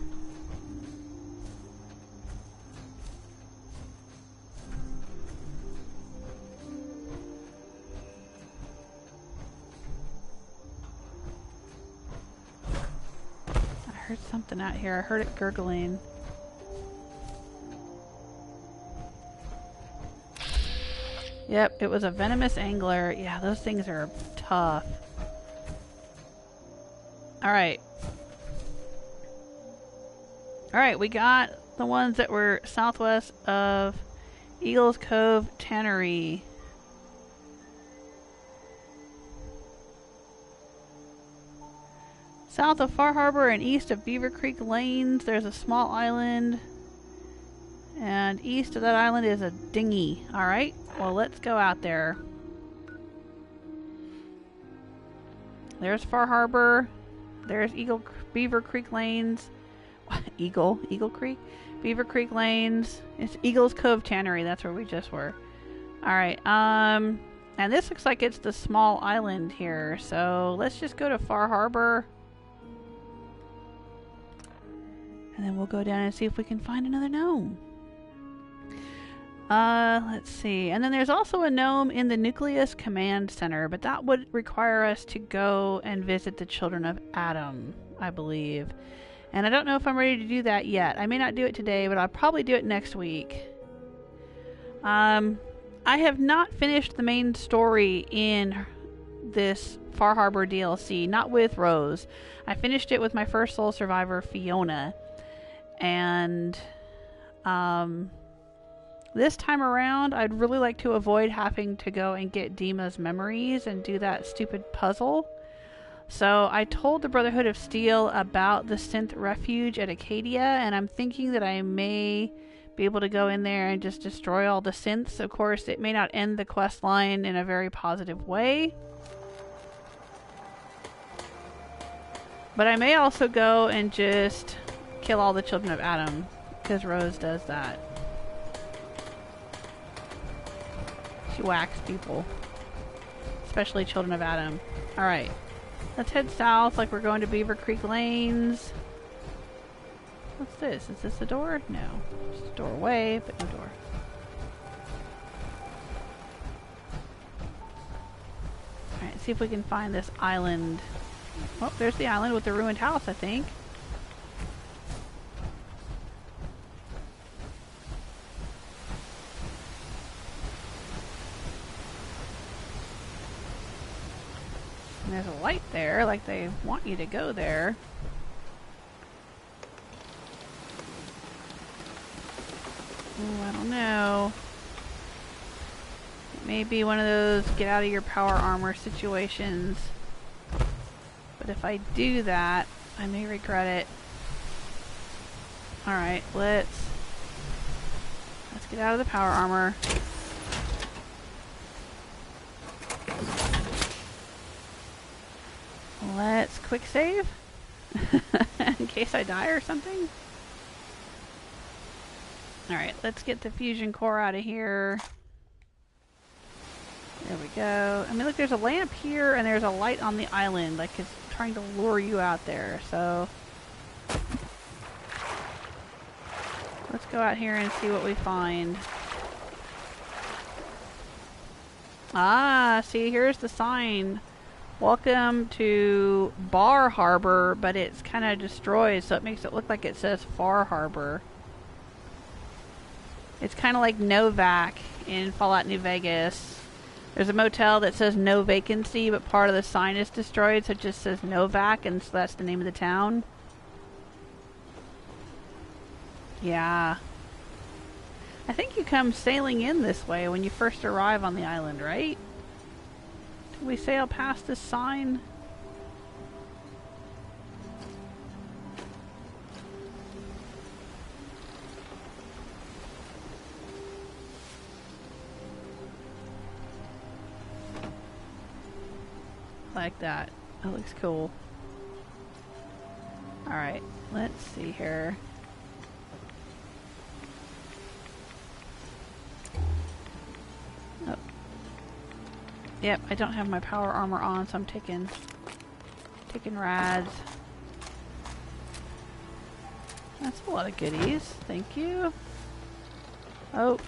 I heard something out here. I heard it gurgling. Yep, it was a venomous angler. Yeah, those things are tough. Alright. Alright, we got the ones that were southwest of Eagles Cove Tannery. South of Far Harbor and east of Beaver Creek Lanes, there's a small island. And east of that island is a dinghy. Alright, well, let's go out there. There's Far Harbor. There's Beaver Creek Lanes. Eagle Creek? Beaver Creek Lanes. It's Eagles Cove Tannery. That's where we just were. Alright, and this looks like it's the small island here. So let's just go to Far Harbor. And then we'll go down and see if we can find another gnome. Let's see. And then there's also a gnome in the Nucleus Command Center, but that would require us to go and visit the Children of Adam, I believe. And I don't know if I'm ready to do that yet. I may not do it today, but I'll probably do it next week. I have not finished the main story in this Far Harbor DLC, not with Rose. I finished it with my first soul survivor, Fiona. And, this time around, I'd really like to avoid having to go and get Dima's memories and do that stupid puzzle. So I told the Brotherhood of Steel about the synth refuge at Acadia, and I'm thinking that I may be able to go in there and just destroy all the synths. Of course, it may not end the quest line in a very positive way. But I may also go and just kill all the Children of Adam, because Rose does that. She whacks people. Especially Children of Adam. Alright. Let's head south like we're going to Beaver Creek Lanes. What's this? Is this a door? No. Just a doorway, but no door. Alright, see if we can find this island. Oh, there's the island with the ruined house, I think. And there's a light there, like they want you to go there. Oh, I don't know. It may be one of those get out of your power armor situations. But if I do that, I may regret it. Alright, let's get out of the power armor. Let's quick save. In case I die or something. Alright, let's get the fusion core out of here. There we go. I mean, look, there's a lamp here and there's a light on the island. Like, it's trying to lure you out there, so... Let's go out here and see what we find. Ah, see, here's the sign. Welcome to Bar Harbor, but it's kind of destroyed, so it makes it look like it says Far Harbor. It's kind of like Novak in Fallout New Vegas, There's a motel that says no vacancy, but part of the sign is destroyed, so it just says Novak, and so that's the name of the town. Yeah. I think you come sailing in this way when you first arrive on the island, right? Did we sail past this sign? Like that. That looks cool. Alright, let's see here. Oh. Yep, I don't have my power armor on, so I'm taking rads. That's a lot of goodies. Thank you. Oh.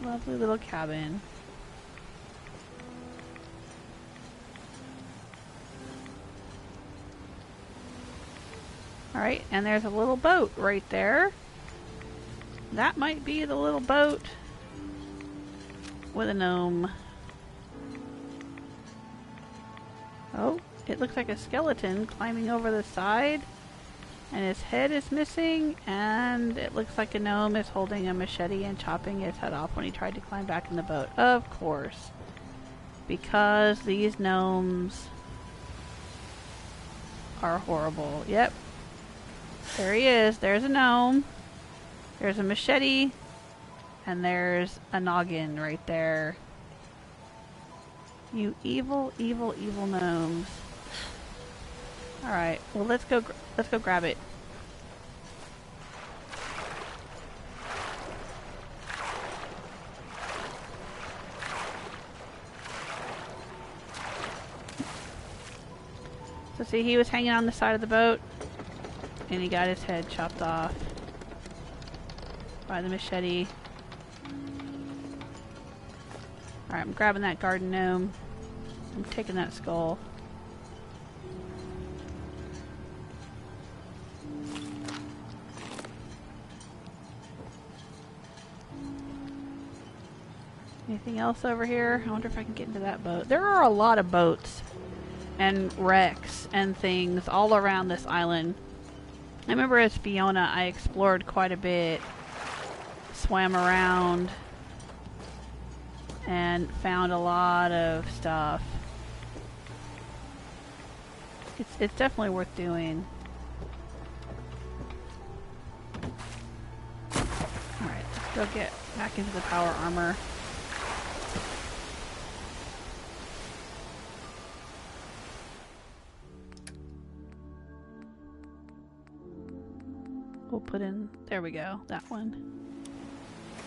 Lovely little cabin. Alright, and there's a little boat right there. That might be the little boat with a gnome. Oh, it looks like a skeleton climbing over the side. And his head is missing, and it looks like a gnome is holding a machete and chopping his head off when he tried to climb back in the boat. Of course. Because these gnomes are horrible. Yep. There he is. There's a gnome. There's a machete. And there's a noggin right there. You evil, evil, evil gnomes. Alright, well let's go grab it. So see, he was hanging on the side of the boat and he got his head chopped off by the machete. Alright, I'm grabbing that garden gnome. I'm taking that skull. Anything else over here? I wonder if I can get into that boat. There are a lot of boats and wrecks and things all around this island. I remember as Fiona, I explored quite a bit, swam around, and found a lot of stuff. It's definitely worth doing. Alright, let's go get back into the power armor. We'll put in, there we go, that one.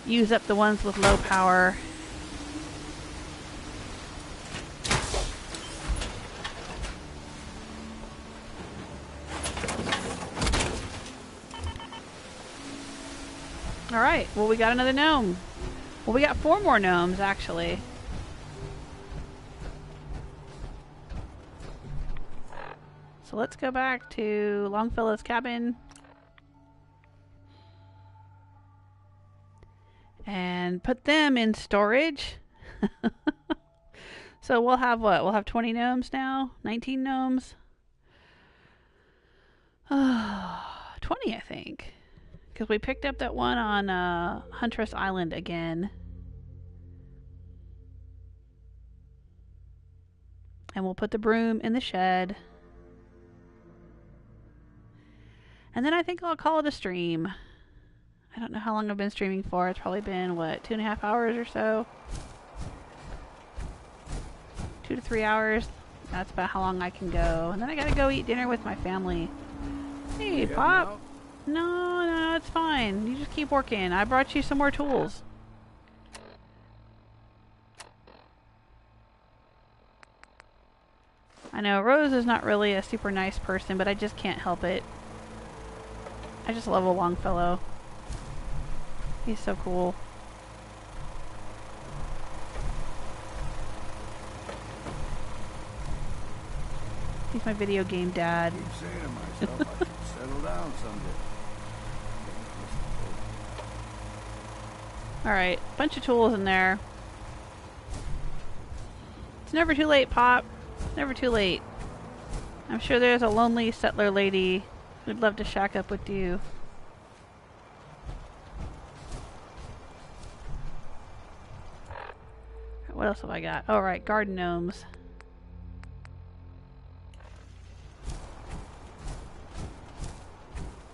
Use up the ones with low power. Alright, well we got another gnome. Well, we got 4 more gnomes actually. So let's go back to Longfellow's cabin. And put them in storage. So we'll have what? We'll have 20 gnomes now? 19 gnomes? 20, I think. Because we picked up that one on Huntress Island again. And we'll put the broom in the shed. And then I think I'll call it a stream. I don't know how long I've been streaming for. It's probably been, what, 2.5 hours or so? 2 to 3 hours. That's about how long I can go. And then I gotta go eat dinner with my family. Hey, Pop. No, it's fine. You just keep working. I brought you some more tools. I know, Rose is not really a super nice person, but I just can't help it. I just love a Longfellow. He's so cool. He's my video game dad. I keep saying to myself I should settle settle down someday. Alright, bunch of tools in there. It's never too late, Pop. Never too late. I'm sure there's a lonely settler lady who'd love to shack up with you. What else have I got? Oh, right, garden gnomes.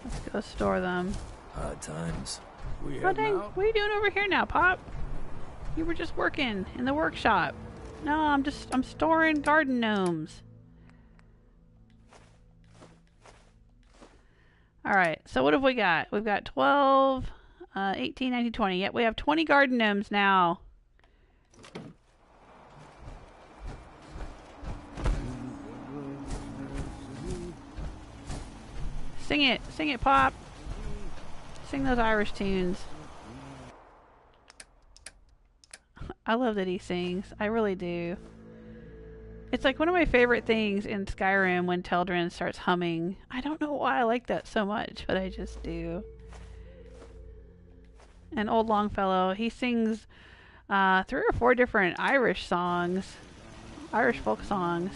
Let's go store them. Hard times. Oh dang, what are you doing over here now, Pop? You were just working in the workshop. No, I'm storing garden gnomes. Alright, so what have we got? We've got 12, 18, 19, 20. Yep, we have 20 garden gnomes now. Sing it, Pop. Sing those Irish tunes. I love that he sings. I really do. It's like one of my favorite things in Skyrim when Teldrin starts humming. I don't know why I like that so much, but I just do. And old Longfellow, he sings 3 or 4 different Irish songs. Irish folk songs.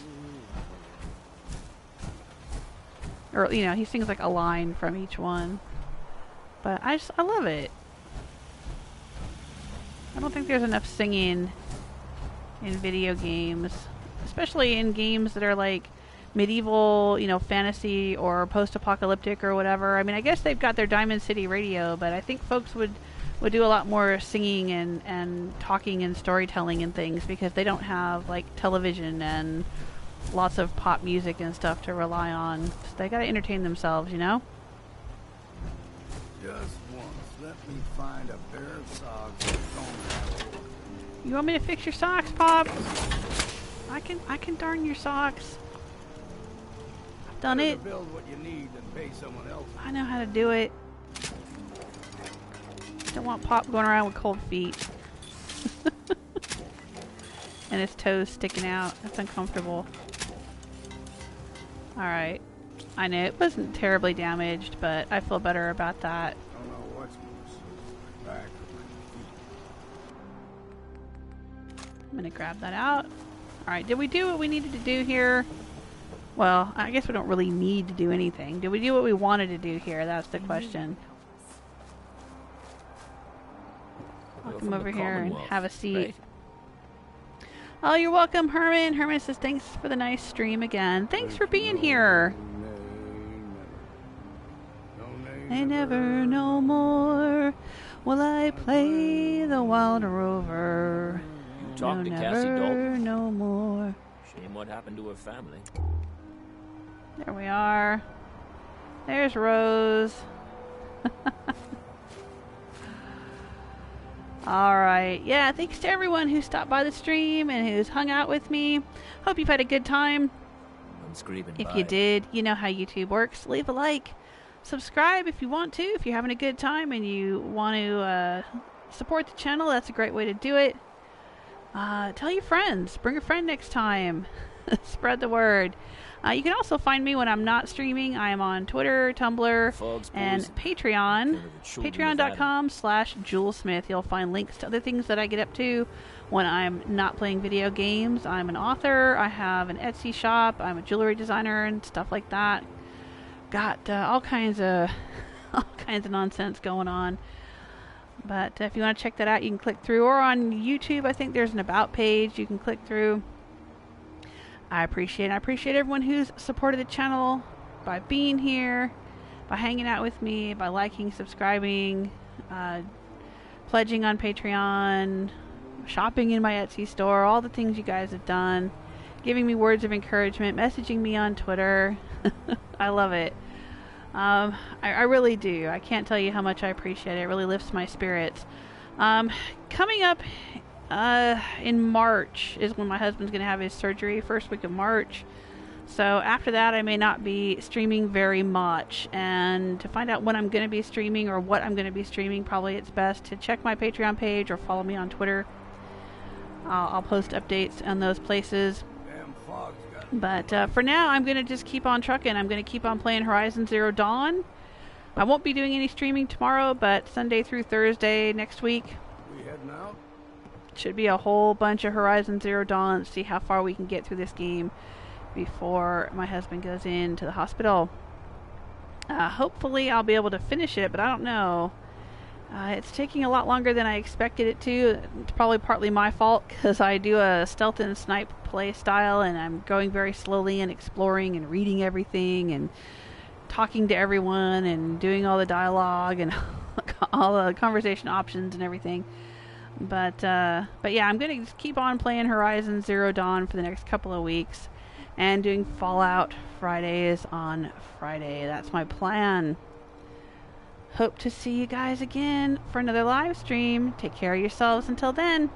Or, you know, he sings like a line from each one. But I love it. I don't think there's enough singing in video games. Especially in games that are like medieval, you know, fantasy or post-apocalyptic or whatever. I mean, I guess they've got their Diamond City radio, but I think folks would do a lot more singing and talking and storytelling and things because they don't have like television and lots of pop music and stuff to rely on. So they gotta entertain themselves, you know? Just once, let me find a pair of socks. You want me to fix your socks, Pop? I can darn your socks. I've done it. Build what you need and pay someone else. I know how to do it. Don't want Pop going around with cold feet. And his toes sticking out. That's uncomfortable. Alright. I know it wasn't terribly damaged, but I feel better about that. I don't know what's my back. I'm gonna grab that out. Alright, did we do what we needed to do here? Well, I guess we don't really need to do anything. Did we do what we wanted to do here? That's the question. I'll come over here and have a seat. Right. Oh, you're welcome, Herman. Herman says, thanks for the nice stream again. Thanks for being here. I never no more will I play the wild rover. You talked to Cassie Dalton? No more. Shame what happened to her family. There we are. There's Rose. Alright, yeah, thanks to everyone who stopped by the stream and who's hung out with me. Hope you've had a good time. If you did, you know how YouTube works. Leave a like. Subscribe if you want to. If you're having a good time and you want to support the channel, that's a great way to do it. Tell your friends. Bring a friend next time. Spread the word. You can also find me when I'm not streaming. I am on Twitter, Tumblr, and Patreon. Patreon.com/JewelSmith. You'll find links to other things that I get up to when I'm not playing video games. I'm an author. I have an Etsy shop. I'm a jewelry designer and stuff like that. Got all kinds of nonsense going on. But if you want to check that out, you can click through. Or on YouTube, I think there's an About page you can click through. I appreciate everyone who's supported the channel by being here, by hanging out with me, by liking, subscribing, pledging on Patreon, shopping in my Etsy store, all the things you guys have done, giving me words of encouragement, messaging me on Twitter. I love it. I really do. I can't tell you how much I appreciate it. It really lifts my spirits. Coming up in March is when my husband's going to have his surgery, first week of March. So after that, I may not be streaming very much. And to find out when I'm going to be streaming or what I'm going to be streaming, probably it's best to check my Patreon page or follow me on Twitter. I'll post updates on those places. Damn fog's got But for now, I'm going to just keep on trucking. I'm going to keep on playing Horizon Zero Dawn. I won't be doing any streaming tomorrow, but Sunday through Thursday next week We heading out? should be a whole bunch of Horizon Zero Dawn. See how far we can get through this game before my husband goes into the hospital. Hopefully I'll be able to finish it, but I don't know. It's taking a lot longer than I expected it to. It's probably partly my fault because I do a stealth and snipe play style, and I'm going very slowly and exploring and reading everything and talking to everyone and doing all the dialogue and all the conversation options and everything. But yeah, I'm going to just keep on playing Horizon Zero Dawn for the next couple of weeks and doing Fallout Fridays on Friday. That's my plan. Hope to see you guys again for another live stream. Take care of yourselves until then.